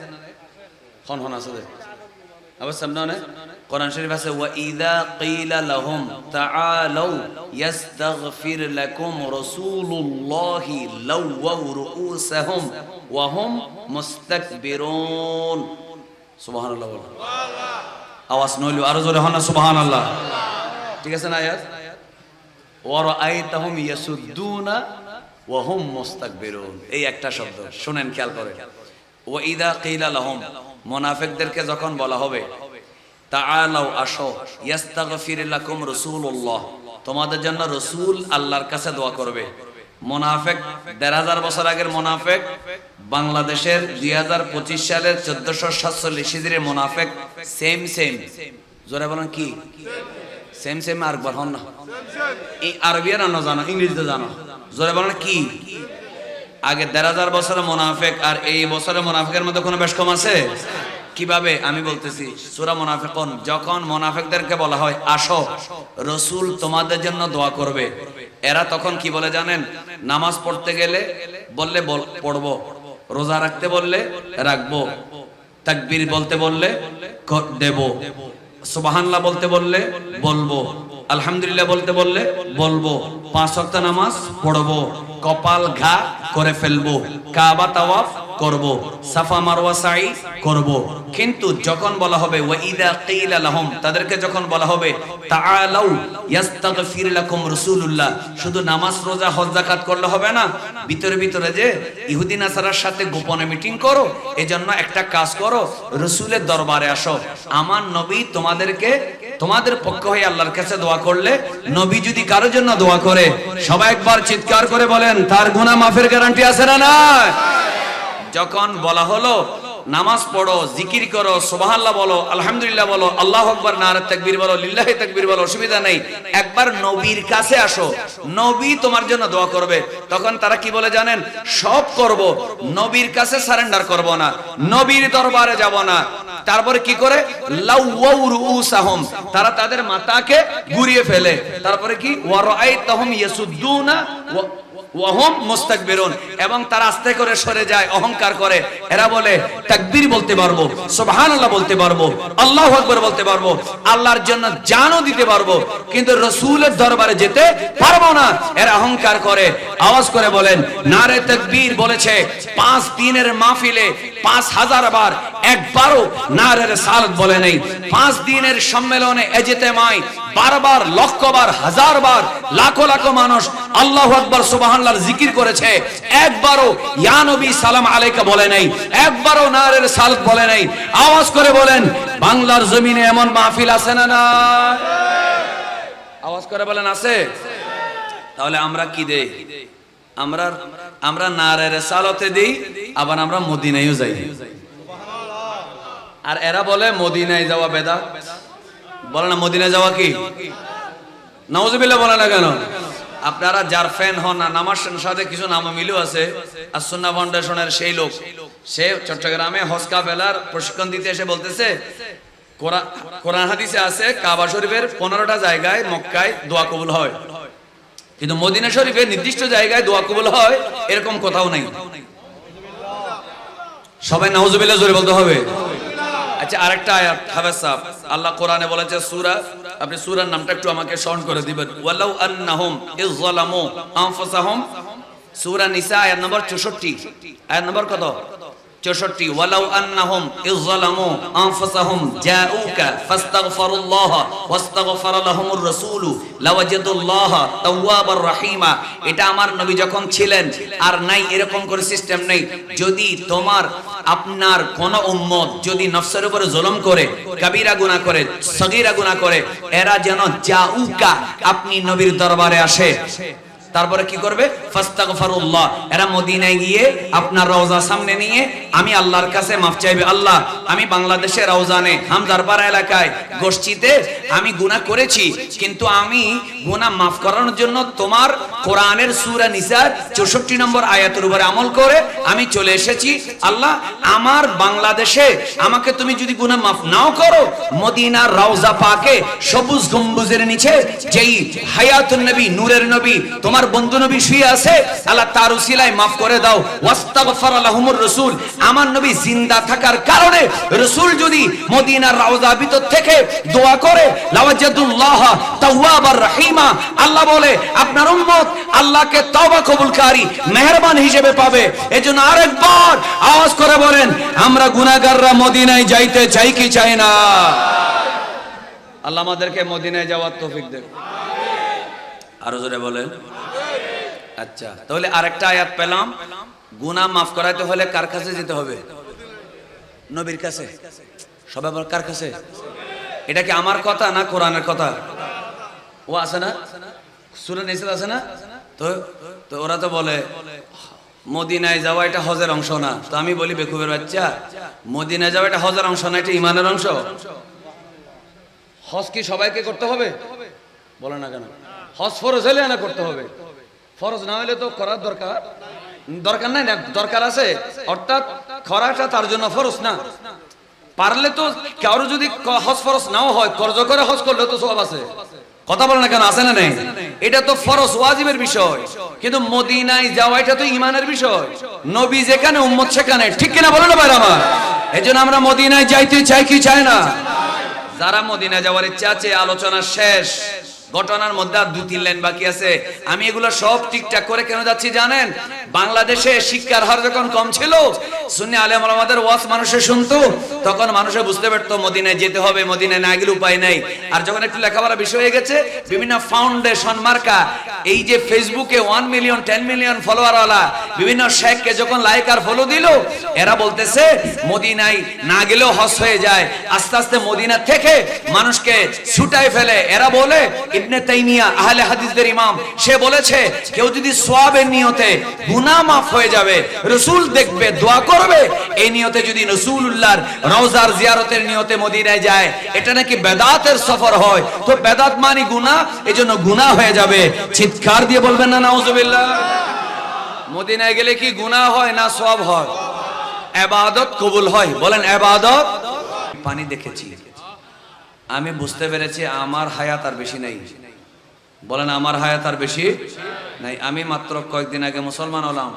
হন হন আছে আফসাব না? কোরআন শরীফ আছে ওয়া ইযা ক্বিলা লাহুম তাআলু ইস্তাগফির লাকুম রাসূলুল্লাহি লাওয়াউ রুউসাহুম ওয়া হুম মুস্তাকবিরুন। সুবহানাল্লাহ বল। আওয়াজ নইলো আরো জোরে হন না সুবহানাল্লাহ। ঠিক আছে না আয়াত? ওয়া রাআইতাহুম ইয়াসুদ্দুনা ওয়া হুম মুস্তাকবিরুন, এই একটা শব্দ শুনেন, খেয়াল করেন। ওয়া ইযা ক্বিলা লাহুম, মুনাফিকদেরকে যখন বলা হবে তাআলাউ আসো, ইস্তাগফির লাকুম রাসূলুল্লাহ, তোমাদের জন্য রাসূল আল্লাহর কাছে দোয়া করবে। মুনাফিক ১৫০০ বছর আগের মুনাফিক, বাংলাদেশের ২০২৫ সালের ১৪৪৭ হিজরির মুনাফিক সেম সেম। জোরে বলেন কি সেম সেম? আর একবার হন না। এই আরবি আর না জানো, ইংরেজিতে জানো? জোরে বলেন কি? আগে ১৫০০ বছরের মুনাফিক আর এই বছরের মুনাফিকের মধ্যে কোনো বেশ কম আছে? কিভাবে আমি বলতেছি, সূরা মুনাফিকুন যখন মুনাফিকদেরকে বলা হয় আসো রাসূল তোমাদের জন্য দোয়া করবে, এরা তখন কি বলে জানেন? নামাজ পড়তে গেলে বললে পড়বো, রোজা রাখতে বললে রাখবো, তাকবীর বলতে বললে দেব, সুবহানাল্লাহ বলতে বললে বলবো, আলহামদুলিল্লাহ বলতে বললে বলবো, ৫ ওয়াক্ত নামাজ পড়বো, কপাল ঘা করে ফেলবো, কাবা তাওয়াফ করব, সাফা মারওয়া সাই করব। কিন্তু যখন বলা হবে ওয়া ইযা ক্বিলা লাহুম, তাদেরকে যখন বলা হবে তাআলাউ ইস্তাগফির লাকুম রাসূলুল্লাহ, শুধু নামাজ রোজা হজ যাকাত করলে হবে না, ভিতরে ভিতরে যে ইহুদি নাসারার সাথে গোপনে মিটিং করো, এজন্য একটা কাজ করো, রাসূলের দরবারে আসো, আমার নবী তোমাদেরকে তোমাদের পক্ষ হয়ে আল্লাহর কাছে দোয়া করলে, নবী যদি কারোর জন্য দোয়া করে সবাই একবার চিৎকার করে বলেন তার গুনাহ মাফের গ্যারান্টি আছে না নাই? যখন বলা হলো নামাজ পড়ো, জিকির করো, সুবহানাল্লাহ বলো, আলহামদুলিল্লাহ বলো, আল্লাহু আকবার, নারে তাকবীর বলো, লিল্লাহি তাকবীর বলো, অসুবিধা নেই, একবার নবীর কাছে আসো, নবী তোমার জন্য দোয়া করবে। তখন তারা কি বলে জানেন? সব করব, নবীর কাছে সারেন্ডার করব না, নবীর দরবারে যাব না। তারপরে কি করে? লাওয়াউ রুউসাহুম, তারা তাদের মাথাকে ঘুরিয়ে ফেলে। তারপরে কি? ওয়া রাআইতাহুম ইয়াসুদ্দুনা ওয়া হুম মুস্তাকবিরুন, এবং তারা আস্তে করে সরে যায়, অহংকার করে। এরা বলে তাকবীর বলতে পারবো, সুবহানাল্লাহ বলতে পারবো, আল্লাহু আকবার বলতে পারবো, আল্লাহর জন্য জানও দিতে পারবো, কিন্তু রাসূলের দরবারে যেতে পারবো না। এরা অহংকার করে। আওয়াজ করে বলেন নারে তাকবীর বলেছে 5 দিনের মাহফিলে 5000 বার, একবারও নারে রিসালাত বলে নেই। 5 দিনের সম্মেলনে ইজতেমায় বারবার, লক্ষবার, হাজারবার, লাখো লাখো মানুষ আল্লাহু আকবার সুবহানাল্লাহ আল্লাহর জিকির করেছে, একবারও ইয়া নবী সালাম আলাইকা বলে নাই, একবারও নারের সালাত বলে নাই। আওয়াজ করে বলেন, বাংলার জমিনে এমন মাহফিল আছে না না? আওয়াজ করে বলেন আছে? তাহলে আমরা কি দেই? আমরা নারের সালাতে দেই, আবার আমরা মদিনায়ও যাই। আর এরা বলে মদিনায় যাওয়া বেদাত। বলে না মদিনায় যাওয়া কি? নাউজুবিল্লাহ বলে না কেন? আপনারা যার ফ্যান হন না, নামাজ সাথে কিছু নাম মিলও আছে। আর সুন্নাহ ফাউন্ডেশনের সেই লোক, সে চট্টগ্রামে হজ কাফেলার প্রশিক্ষণ দিতে এসে বলতেছে, কোরআন হাদিসে আছে কাবা শরীফের 15টা জায়গায় মক্কায় দোয়া কবুল হয়, কিন্তু মদিনা শরীফের নির্দিষ্ট জায়গায় দোয়া কবুল হয় এরকম কোথাও নাই। সবাই নাউজুবিল্লাহ জোরে বলতে হবে। আচ্ছা, আরেকটা আয়াত হাফেজ সাহেব, আল্লাহ কোরআনে বলেছে সূরা, আপনি সূরার নামটা একটু আমাকে স্মরণ করে দিবেন। ওয়ালাউ আন্নাহুম ইয যালামু আনফুসাহুম, সূরা নিসা আয়াত নম্বর 64। আয়াত নম্বর কত? 64। ওয়ালাউ আন্নাহুম ইয যালামু আনফুসাহুম জাউকা ফাস্তাগফিরুল্লাহ ওয়াস্তাগফারা লাহুমুর রাসূল লাওয়াজাদুল্লাহ তাওয়াবার রহিমা। এটা আমার নবী যখন ছিলেন, আর নাই এরকম করে সিস্টেম নেই। যদি আপনার কোন উম্মত যদি নফসের উপরে জুলুম করে, কবিরা গুনাহ করে, সগীরা গুনাহ করে, এরা যেন জাউকা আপনি নবীর দরবারে আসে। তারপরে কি করবে? ফাস্তাগফিরুল্লাহ, এরা মদিনায় গিয়ে আপনার রওজা সামনে নিয়ে আমি আল্লাহর কাছে মাফ চাইবে। আল্লাহ, আমি বাংলাদেশের রওজানে হামজারপাড়া এলাকায় গোষ্ঠীতে আমি গুনাহ করেছি, কিন্তু আমি গুনাহ মাফ করানোর জন্য তোমার কোরআনের সূরা নিসার 64 নম্বর আয়াতের উপরে আমল করে আমি চলে এসেছি। আল্লাহ, আমার বাংলাদেশে আমাকে তুমি যদি গুনাহ মাফ নাও করো, মদিনার রওজা পাকে সবুজ গম্বুজের নিচে যেই হায়াতুন নবী, নূরের নবী, তোমার বন্ধু নবী শুয়ে আছে, আল্লাহ তার উসিলায় মাফ করে দাও। ওয়াস্তাগফারা লাহুমুর রাসূল, আমার নবী জিন্দা থাকার কারণে রাসূল যদি মদিনার রওজা ভিতর থেকে দোয়া করে, লাওয়াজাদুল্লাহ তাওয়াবার রহিমা, আল্লাহ বলে আপনার উম্মত আল্লাহকে তওবা কবুলকারী মেহেরবান হিসেবে পাবে। এজন্য আরেকবার আওয়াজ করে বলেন, আমরা গুনাহগাররা মদিনায় যাইতে চাই কি চাই না? আল্লাহ আমাদেরকে মদিনায় যাওয়ার তৌফিক দেন। আরো জোরে বলেন। আচ্ছা, তাহলে আরেকটা আয়াত পেলাম, গুনাহ মাফ করাইতে হলে কার কাছে যেতে হবে? নবীর কাছে। সবাই বল কার কাছে? এটা কি আমার কথা না কোরআনের কথা? ও আছে না, সূরা নিসা আছে না? তো ওরা তো বলে মদিনায় যাওয়া এটা হজের অংশ না। তো আমি বলি বেকুবের বাচ্চা, মদিনায় যাওয়া এটা হজের অংশ না, এটা ঈমানের অংশ। হজ কি সবাইকে করতে হবে? বলে না কেন? হজ ফরজ হলে না করতে হবে, ফরজ না হলে তো করার দরকার নাই না, দরকার আছে। অর্থাৎ করাটা তার জন্য ফরজ না। পারলে তো কারো যদি হজ ফরজ নাও হয়, কর্জ করে হজ করলে তো সওয়াব আছে। কথা বলে না কেন? আছে না নেই? এটা তো ফরজ ওয়াজিবের বিষয়, কিন্তু মদিনায় যাওয়া এটা তো ঈমানের বিষয়। নবী যেখানে উম্মত সেখানে, ঠিক কিনা বলেন না ভাই আমার? এজন্য আমরা মদিনায় যাইতে চাই কি চাই না? যারা মদিনা যাওয়ার ইচ্ছা আছে, আলোচনা শেষ, ঘটনার মধ্যে আর 2-3 লাইন বাকি আছে। আমি এগুলো সব ঠিকঠাক করে কেন যাচ্ছি জানেন? বাংলাদেশে শিক্ষার হার যখন কম ছিল, সুন্নি আলেম ওলামাদের ওয়াজ মানুষে শুনতো, তখন মানুষে বুঝতে পারতো মদিনায় যেতে হবে, মদিনায় না গেলে উপায় নাই। আর যখন একটু লেখাপড়া বিষয় হয়ে গেছে, বিভিন্ন ফাউন্ডেশন মার্কা, এই যে ফেসবুকে 1 মিলিয়ন 10 মিলিয়ন ফলোয়ার ওয়ালা বিভিন্ন শেখকে যখন লাইক আর ফলো দিল, এরা বলতেছে মদিনায় না গেলেও হজ হয়ে যায়। আস্তে আস্তে মদিনা থেকে মানুষকে ছুটায় ফেলে। এরা বলে, ইবনে তাইমিয়া আহলে হাদিসদের ইমাম, সে বলেছে কেউ যদি সওয়াবের নিয়তে গুনাহ মাফ হয়ে যাবে, রাসূল দেখবে, দোয়া করবে, এই নিয়তে যদি রাসূলুল্লাহর রওজার জিয়ারতের নিয়তে মদিনায় যায়, এটা নাকি বেদাতের সফর হয়। তো বেদাত মানে গুনাহ, এজন্য গুনাহ হয়ে যাবে। চিৎকার দিয়ে বলবেন না নাউজুবিল্লাহ? মদিনায় গেলে কি গুনাহ হয় না সওয়াব হয়? ইবাদত কবুল হয়। বলেন ইবাদত। পানি দেখেছি, আমি বুঝতে পেরেছি আমার হায়াত আর বেশি নাই। বলেন আমার হায়াত আর বেশি নাই। আমি মাত্র কয়েকদিন আগে মুসলমান হলাম,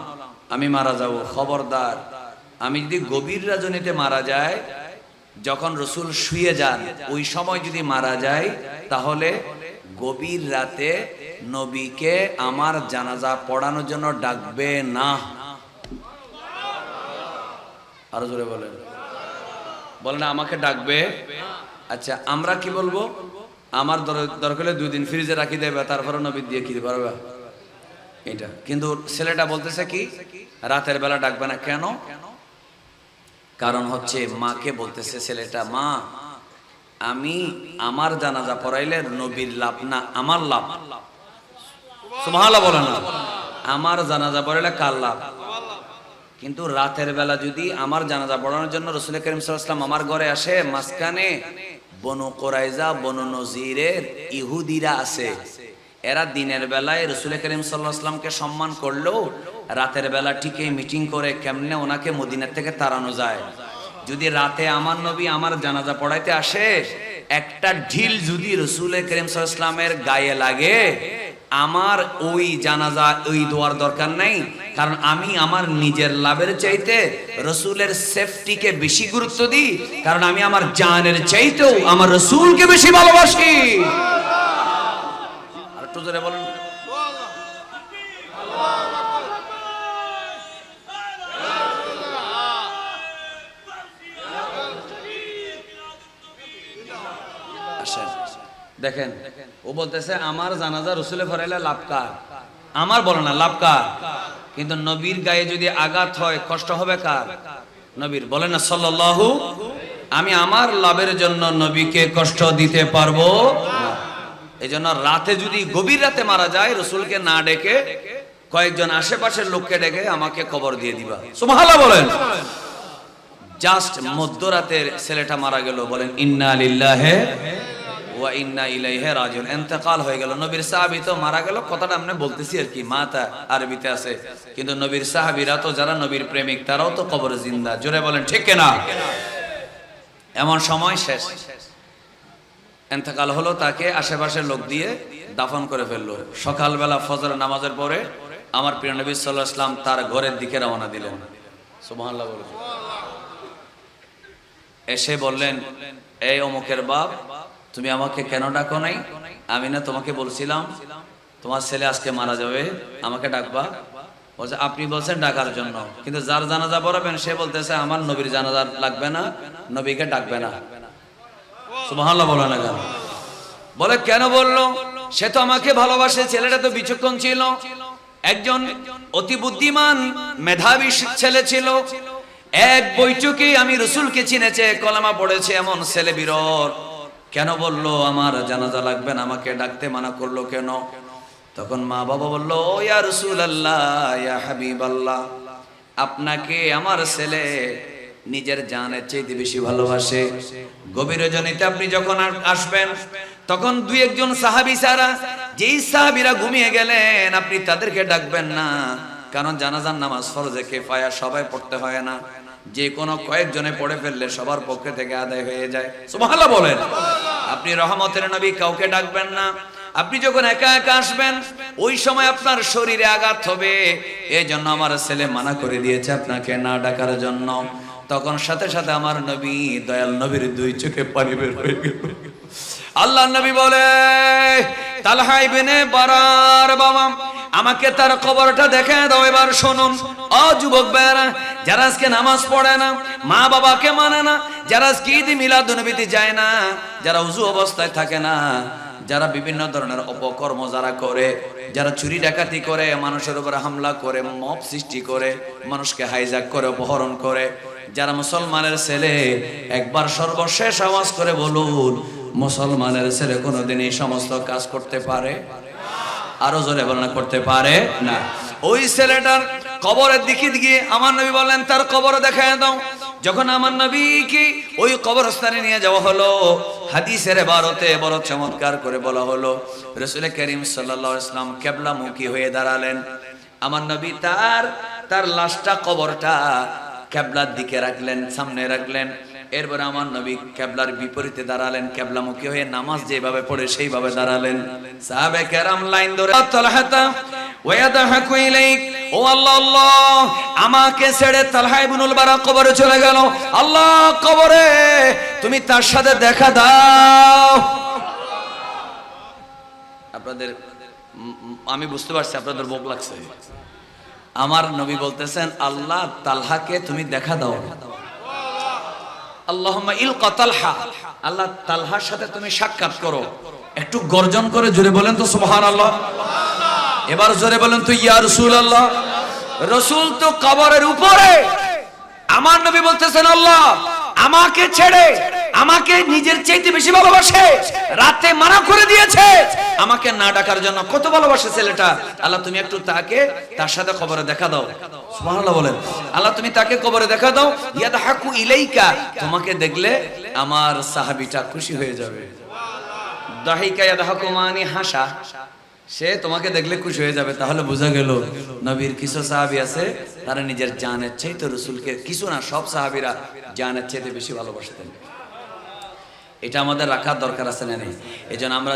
আমি মারা যাব। খবরদার, আমি যদি গভীর রজনীতে মারা যায়, যখন রাসূল শুয়ে যান ওই সময় যদি মারা যায়, তাহলে গভীর রাতে নবীকে আমার জানাজা পড়ানোর জন্য ডাকবে না। আরো জোরে বলেন। বলেন আমাকে ডাকবে। আচ্ছা, আমরা কি বলবো? আমার দরকার হলে 2 দিন ফ্রিজে রাখি দেবে, তারপরে নবী দিয়ে কি পারবে? এটা কিন্তু ছেলেটা বলতেছে কি রাতের বেলা ডাকবে না কেন? কারণ হচ্ছে মাকে বলতেছে ছেলেটা, মা আমি আমার জানাজা পড়াইলে নবীর লাভ না আমার লাভ। সুবহানাল্লাহ বলেন না, আমার জানাজা পড়াইলে কার লাভ? কিন্তু রাতের বেলা যদি আমার জানাজা পড়ানোর জন্য রাসূল করিম সাল্লাল্লাহু আলাইহি ওয়াসাল্লাম আমার ঘরে আসে, মাঝখানে বনু কুরাইজা বনু নজিরের ইহুদিরা আছে, এরা দিনের বেলায় রাসূল করিম সাল্লাল্লাহু আলাইহি ওয়াসাল্লামকে সম্মান করলেও রাতের বেলা ঠিকই মিটিং করে কেমনে ওনাকে মদিনা থেকে তাড়ানো যায়। যদি রাতে আমার নবী আমার জানাজা পড়াইতে আসে, একটা ঢিল যদি রাসূল করিম সাল্লাল্লাহু আলাইহি ওয়াসাল্লামের গায়ে লাগে, আমার ওই জানাজা ওই দোয়ার দরকার নাই, কারণ আমি আমার নিজের লাভের চাইতে রাসূলের সেফটিকে বেশি গুরুত্ব দিই, কারণ আমি আমার জানের চাইতেও আমার রাসূলকে বেশি ভালোবাসি। আর একটু জোরে বলেন। দেখেন ও বলতেছে আমার জানাজা রাসূলে পড়াইলে লাভ কার? আমার বলে না, লাভ কার? কিন্তু নবীর গায়ে যদি আঘাত হয় কষ্ট হবে কার? নবীর। বলেন না সাল্লাল্লাহু। আমি আমার লাভের জন্য নবীকে কষ্ট দিতে পারবো না। এইজন্য রাতে যদি গভীর রাতে মারা যায়, রাসূলকে না ডেকে কয়েকজন আশেপাশের লোককে ডেকে আমাকে কবর দিয়ে দিবা। সুবহানাল্লাহ বলেন। জাস্ট মধ্যরাতের ছেলেটা মারা গেল, বলেন ইন্না লিল্লাহি ওয়া ইন্না ইলাইহি রাজিউন। ইন্তেকাল হয়ে গেল, নবীর সাহাবী তো মারা গেল, কথাটা আমরা বলতেছি আর কি, মাতা আরবিতে আছে, কিন্তু নবীর সাহাবীরা তো যারা নবীর প্রেমিক তারাও তো কবরে জিন্দা। জোরে বলেন ঠিক কিনা? এমন সময় শেষ, ইন্তেকাল হলো, তাকে আশেপাশের লোক দিয়ে দাফন করে ফেললো। সকালবেলা ফজর নামাজের পরে আমার প্রিয় নবী সাল্লাল্লাহু আলাইহি ওয়াসাল্লাম তার ঘরের দিকে রওনা দিলেন। সুবহানাল্লাহ বলেন। এসে বললেন, এই অমুকের বাপ, তুমি আমাকে কেন ডাকো নাই? আমি না তোমাকে বলছিলাম তোমার ছেলে আজকে মারা যাবে, আমাকে ডাকবা? বলছে আপনি বলছেন ডাকার জন্য, কিন্তু যার জানাজা পড়াবেন সে বলতেছে আমার নবীর জানাজা লাগবে না, নবীকে ডাকবে না। সুবহানাল্লাহ বলে না কেন? বলে কেন বললো? সে তো আমাকে ভালোবাসে। ছেলেটা তো বিচক্ষণ ছিল, একজন অতি বুদ্ধিমান মেধাবী ছেলে ছিল। এক বৈঠকে আমি রাসূলকে চিনেছে, কলেমা পড়েছে, এমন ছেলে বিরল। কেন বললো আমার জানাজা লাগবে না, আমাকে ডাকতে মানা করলো কেন? তখন মা বাবা বললো, ও ইয়া রাসূলুল্লাহ, ইয়া হাবিবাল্লাহ, আপনাকে আমার ছেলে নিজের জানের চাইতে বেশি ভালোবাসে। গভীর রজনীতে আপনি যখন আসবেন, তখন দুই একজন সাহাবী ছাড়া যেই সাহাবীরা ঘুমিয়ে গেলেন আপনি তাদেরকে ডাকবেন না, কারণ জানাজার নামাজ ফরজে কিফায়া, সবাই পড়তে হয় না, যে কোনো কয়েকজনে পড়ে ফেললে সবার পক্ষে থেকে আদায় হয়ে যায়। সুবহানাল্লাহ বলেন। আপনি রহমতের নবী, কাউকে ডাকবেন না। আপনি যখন একা একা আসবেন ওই সময় আপনার শরীরে আঘাত হবে, এই জন্য আমার ছেলে মানা করে দিয়েছে আপনাকে না ডাকার জন্য। তখন সাথে সাথে আমার নবী, দয়াল নবীর দুই চোখে পানি বের হয়ে গেল। আল্লাহ নবী বলে, তালহা ইবনে বারার বাবা, আমাকে তার কবরটা দেখে দাও। এবার শুনুন ও যুবক ভাইরা, যারা আজকে নামাজ পড়ে না, মা বাবাকে মানে না, যারা আজকে ঈদ মিলাদুন্নবীতে যায় না, যারা উযু অবস্থায় থাকে না, যারা বিভিন্ন ধরনের অপকর্ম যারা করে, যারা চুরি ডাকাতি করে, মানুষের উপর হামলা করে, মব সৃষ্টি করে, মানুষকে হাইজ্যাক করে, অপহরণ করে, যারা মুসলমানের ছেলে, একবার সর্বশেষ আওয়াজ করে বলুন, মুসলমানের ছেলে কোনোদিন এই সমস্ত কাজ করতে পারে? আরো জোরে বলেন, করতে পারে না। ওই ছেলেটার কবরের দিকে গিয়ে আমার নবী বললেন তার কবর দেখায় দাও। যখন আমার নবীকে ওই কবরস্থানে নিয়ে যাওয়া হলো, হাদিসের ইবারতে বড় চমৎকার করে বলা হলো, রাসূল করিম সাল্লাল্লাহু আলাইহি ওয়াসাল্লাম কিবলামুখী হয়ে দাঁড়ালেন। আমার নবী তার লাশটা, কবরটা কিবলার দিকে রাখলেন, সামনে রাখলেন। এরপরে আমার নবী কিবলার বিপরীতে দাঁড়ালেন, কিবলামুখী হয়ে নামাজ যেভাবে পড়ে সেইভাবে দাঁড়ালেন। সাহাবে কেরাম লাইন ধরে, তালহাতা ওয়ায়াদহাকু ইলাইক, ও আল্লাহ আল্লাহ, আমাকে ছেড়ে তালহা ইবনুল বারা কবরে চলে গেল। আল্লাহ, কবরে তুমি তার সাথে দেখা দাও। আপনাদের, আমি বুঝতে পারছি আপনাদের ভোগ লাগছে। আমার নবী বলতেছেন, আল্লাহ তালহাকে তুমি দেখা দাও। আল্লাহুম্মা ইলকা তালহা, আল্লাহ তালহার সাথে তুমি সাক্ষাৎ করো। একটু গর্জন করে জোরে বলেন তো সুবহানাল্লাহ। এবার জোরে বলেন তো ইয়া রাসূলুল্লাহ। রাসূল তো কবরের উপরে, আমার নবী বলতেছেন আল্লাহ আমাকে ছেড়ে আমাকে নিজের চাইতে বেশি ভালোবাসে, রাতে মানা করে দিয়েছে আমাকে না ডাকার জন্য। কত ভালোবাসে ছেলেটা। আল্লাহ তুমি একটু তাকে তার সাথে কবরে দেখা দাও। সুবহানাল্লাহ বলেন। আল্লাহ তুমি তাকে কবরে দেখা দাও। ইয়াদহাকু ইলাইকা, তোমাকে দেখলে আমার সাহাবীটা খুশি হয়ে যাবে। দাহিকা ইয়াদহাকু মানে হাসা, সে তোমাকে দেখলে খুশি হয়ে যাবে। তাহলে বোঝা গেল নবীর কিছু সাহাবী আছে তারা নিজের জানের চাইতে রাসূলকে, কিছু না সব সাহাবীরা জানের চাইতে বেশি ভালোবাসতেন। এটা আমাদের রাখার দরকার আছে না নেই? এজন্য আমরা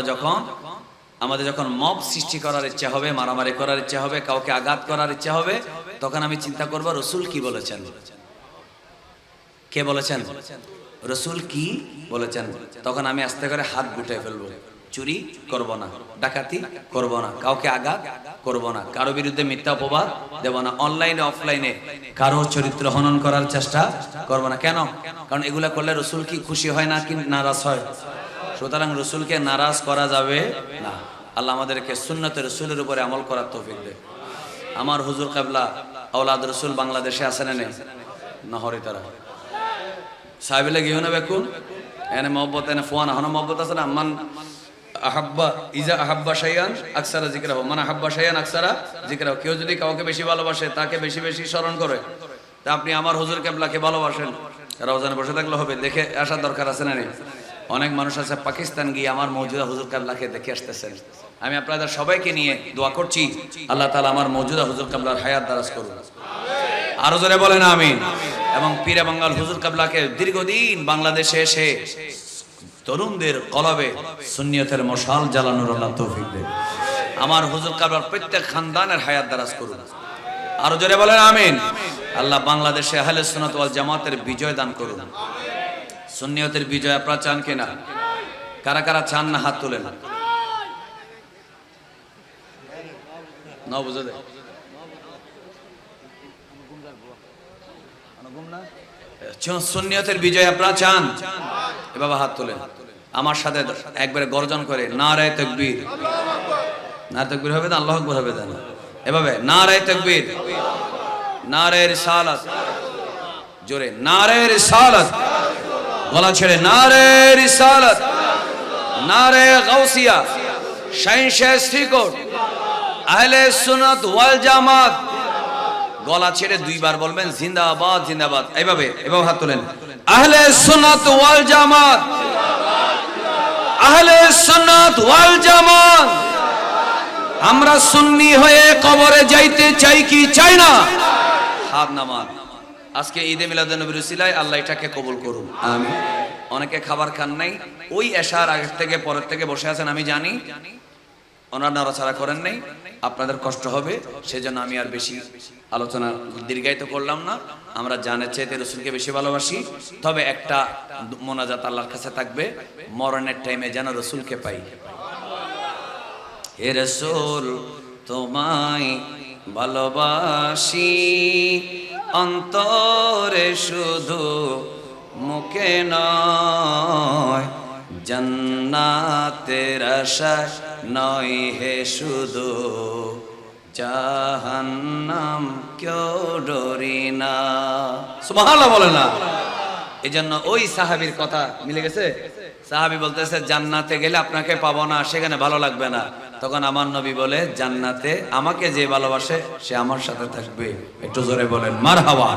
আমাদের যখন মব সৃষ্টি করার ইচ্ছা হবে, মারামারি করার ইচ্ছা হবে, কাউকে আঘাত করার ইচ্ছা হবে, তখন আমি চিন্তা করব রাসূল কি বলেছেন। কে বলেছেন? রাসূল কি বলেছেন। তখন আমি আস্তে করে হাত গুটিয়ে ফেলবো। চুরি করব না, ডাকাতি করব না, কাউকে আঘাত করব না, কারো বিরুদ্ধে মিথ্যা অপবাদ দেব না, অনলাইনে অফলাইনে কারো চরিত্র হনন করার চেষ্টা করব না। কেন? কারণ এগুলা করলে রাসূল কি খুশি হয় না কি নারাজ হয়? সুতরাং রাসূলকে নারাজ করা যাবে না। আল্লাহ আমাদেরকে সুন্নতে রাসূলের উপরে আমল করার তৌফিক দেয়। আমার হুজুর কিবলা আওলাদ রাসূল বাংলাদেশে আছেন না? নহরি তারা সাহেবলে গিয়ে না বেকুন এনে মহব্বত এনে ফোয়ানা হন মহব্বত আছে না। মান আহাব্বা ইজা আহাব্বা শাইআন আকসারা যিকরাহু, মান আহাব্বা শাইআন আকসারা যিকরাহু। কেউ যদি কাউকে বেশি ভালোবাসে তাকে বেশি বেশি স্মরণ করে। তা আপনি আমার হুজুর কিবলাকে ভালোবাসেন, রওজানে বসে থাকলে হবে? দেখে আসার দরকার আছে না নেই? অনেক মানুষ আছে পাকিস্তান গিয়ে আমার মওজুদা হুজুর কিবলাকে দেখে আসতেছেন। আমি আপনাদের সবাইকে নিয়ে দোয়া করছি আল্লাহ তাআলা আমার মওজুদা হুজুর কিবলার হায়াত দারাজ করুন। আরো জোরে বলেন আমিন। এবং পীরে বাঙ্গাল হুজুর কিবলাকে দীর্ঘদিন বাংলাদেশে এসে তরুণদের কলবে সুন্নিয়তের মশাল জ্বালানোর আল্লাহ তৌফিক দেন। আমার হুজুর কিবলার প্রত্যেক খানদানের হায়াত দারাজ করুন। আরো জোরে বলেন আমিন। আল্লাহ বাংলাদেশে আহলে সুন্নাত ওয়াল জামাতের বিজয় দান করুন। সুন্নিয়তের বিজয় আপনারা চান কিনা? কারা কারা চান না হাত তুলেন। না বুঝে দে সুন্নিয়তের বিজয় আপনারা চান? এভাবে হাত তোলেন আমার সাথে একবারে গর্জন করে নারায়ে তাকবীর। নারায়ে তাকবীর হবে না, আল্লাহু আকবার হবে না। এভাবে নারায়ে তাকবীর, নারায়ে রিসালাত, জোরে নারায়ে রিসালাত, গলা ছেড়ে নারায়ে রিসালাত, নারায়ে গাউসিয়া, শাহিনশাহ শ্রীকোট, আহলে সুন্নাত ওয়াল জামাত। গলা ছেড়ে দুইবার বলবেন জিন্দাবাদ জিন্দাবাদ। এইভাবে হাত তোলেন। আহলে সুন্নাত ওয়াল জামাত, আহলে সুন্নাত ওয়াল জামাত। আমরা সুন্নি হয়ে কবরে যাইতে চাই কি চাই না? হাত নামান। আজকে ঈদে মিলাদুন নবীর উসিলায় আল্লাহ এটাকে কবুল করুন, আমিন। অনেকে খাবার খান নাই, ওই এশার আগের থেকে পরের থেকে বসে আছেন, আমি জানি। ওনারা নাড়াচাড়া করেন নাই, আপনাদের কষ্ট হবে, সেজন্য আমি আর বেশি আলোচনা দীর্ঘায়িত করলাম না। আমরা জানের চাইতে রাসূলকে বেশি ভালোবাসি। তবে একটা মোনাজাত আল্লাহর কাছে থাকবে, মরণের টাইমে যেন রাসূলকে পাই। হে রাসূল তোমায় ভালোবাসি, অন্তরে শুধু মুখে নয়, জান্নাতের আশায় নয় হে শুধু, জাহান্নাম কেউ ডরি না। সুবহানাল্লাহ বলে না? এজন্য ওই সাহাবীর কথা মিলে গেছে। সাহাবী বলতেছে জান্নাতে গেলে আপনাকে পাবো না, সেখানে ভালো লাগবে না। তখন আমার নবী বলে জান্নাতে আমাকে যে ভালোবাসে সে আমার সাথে থাকবে। একটু জোরে বলেন মারহাবা।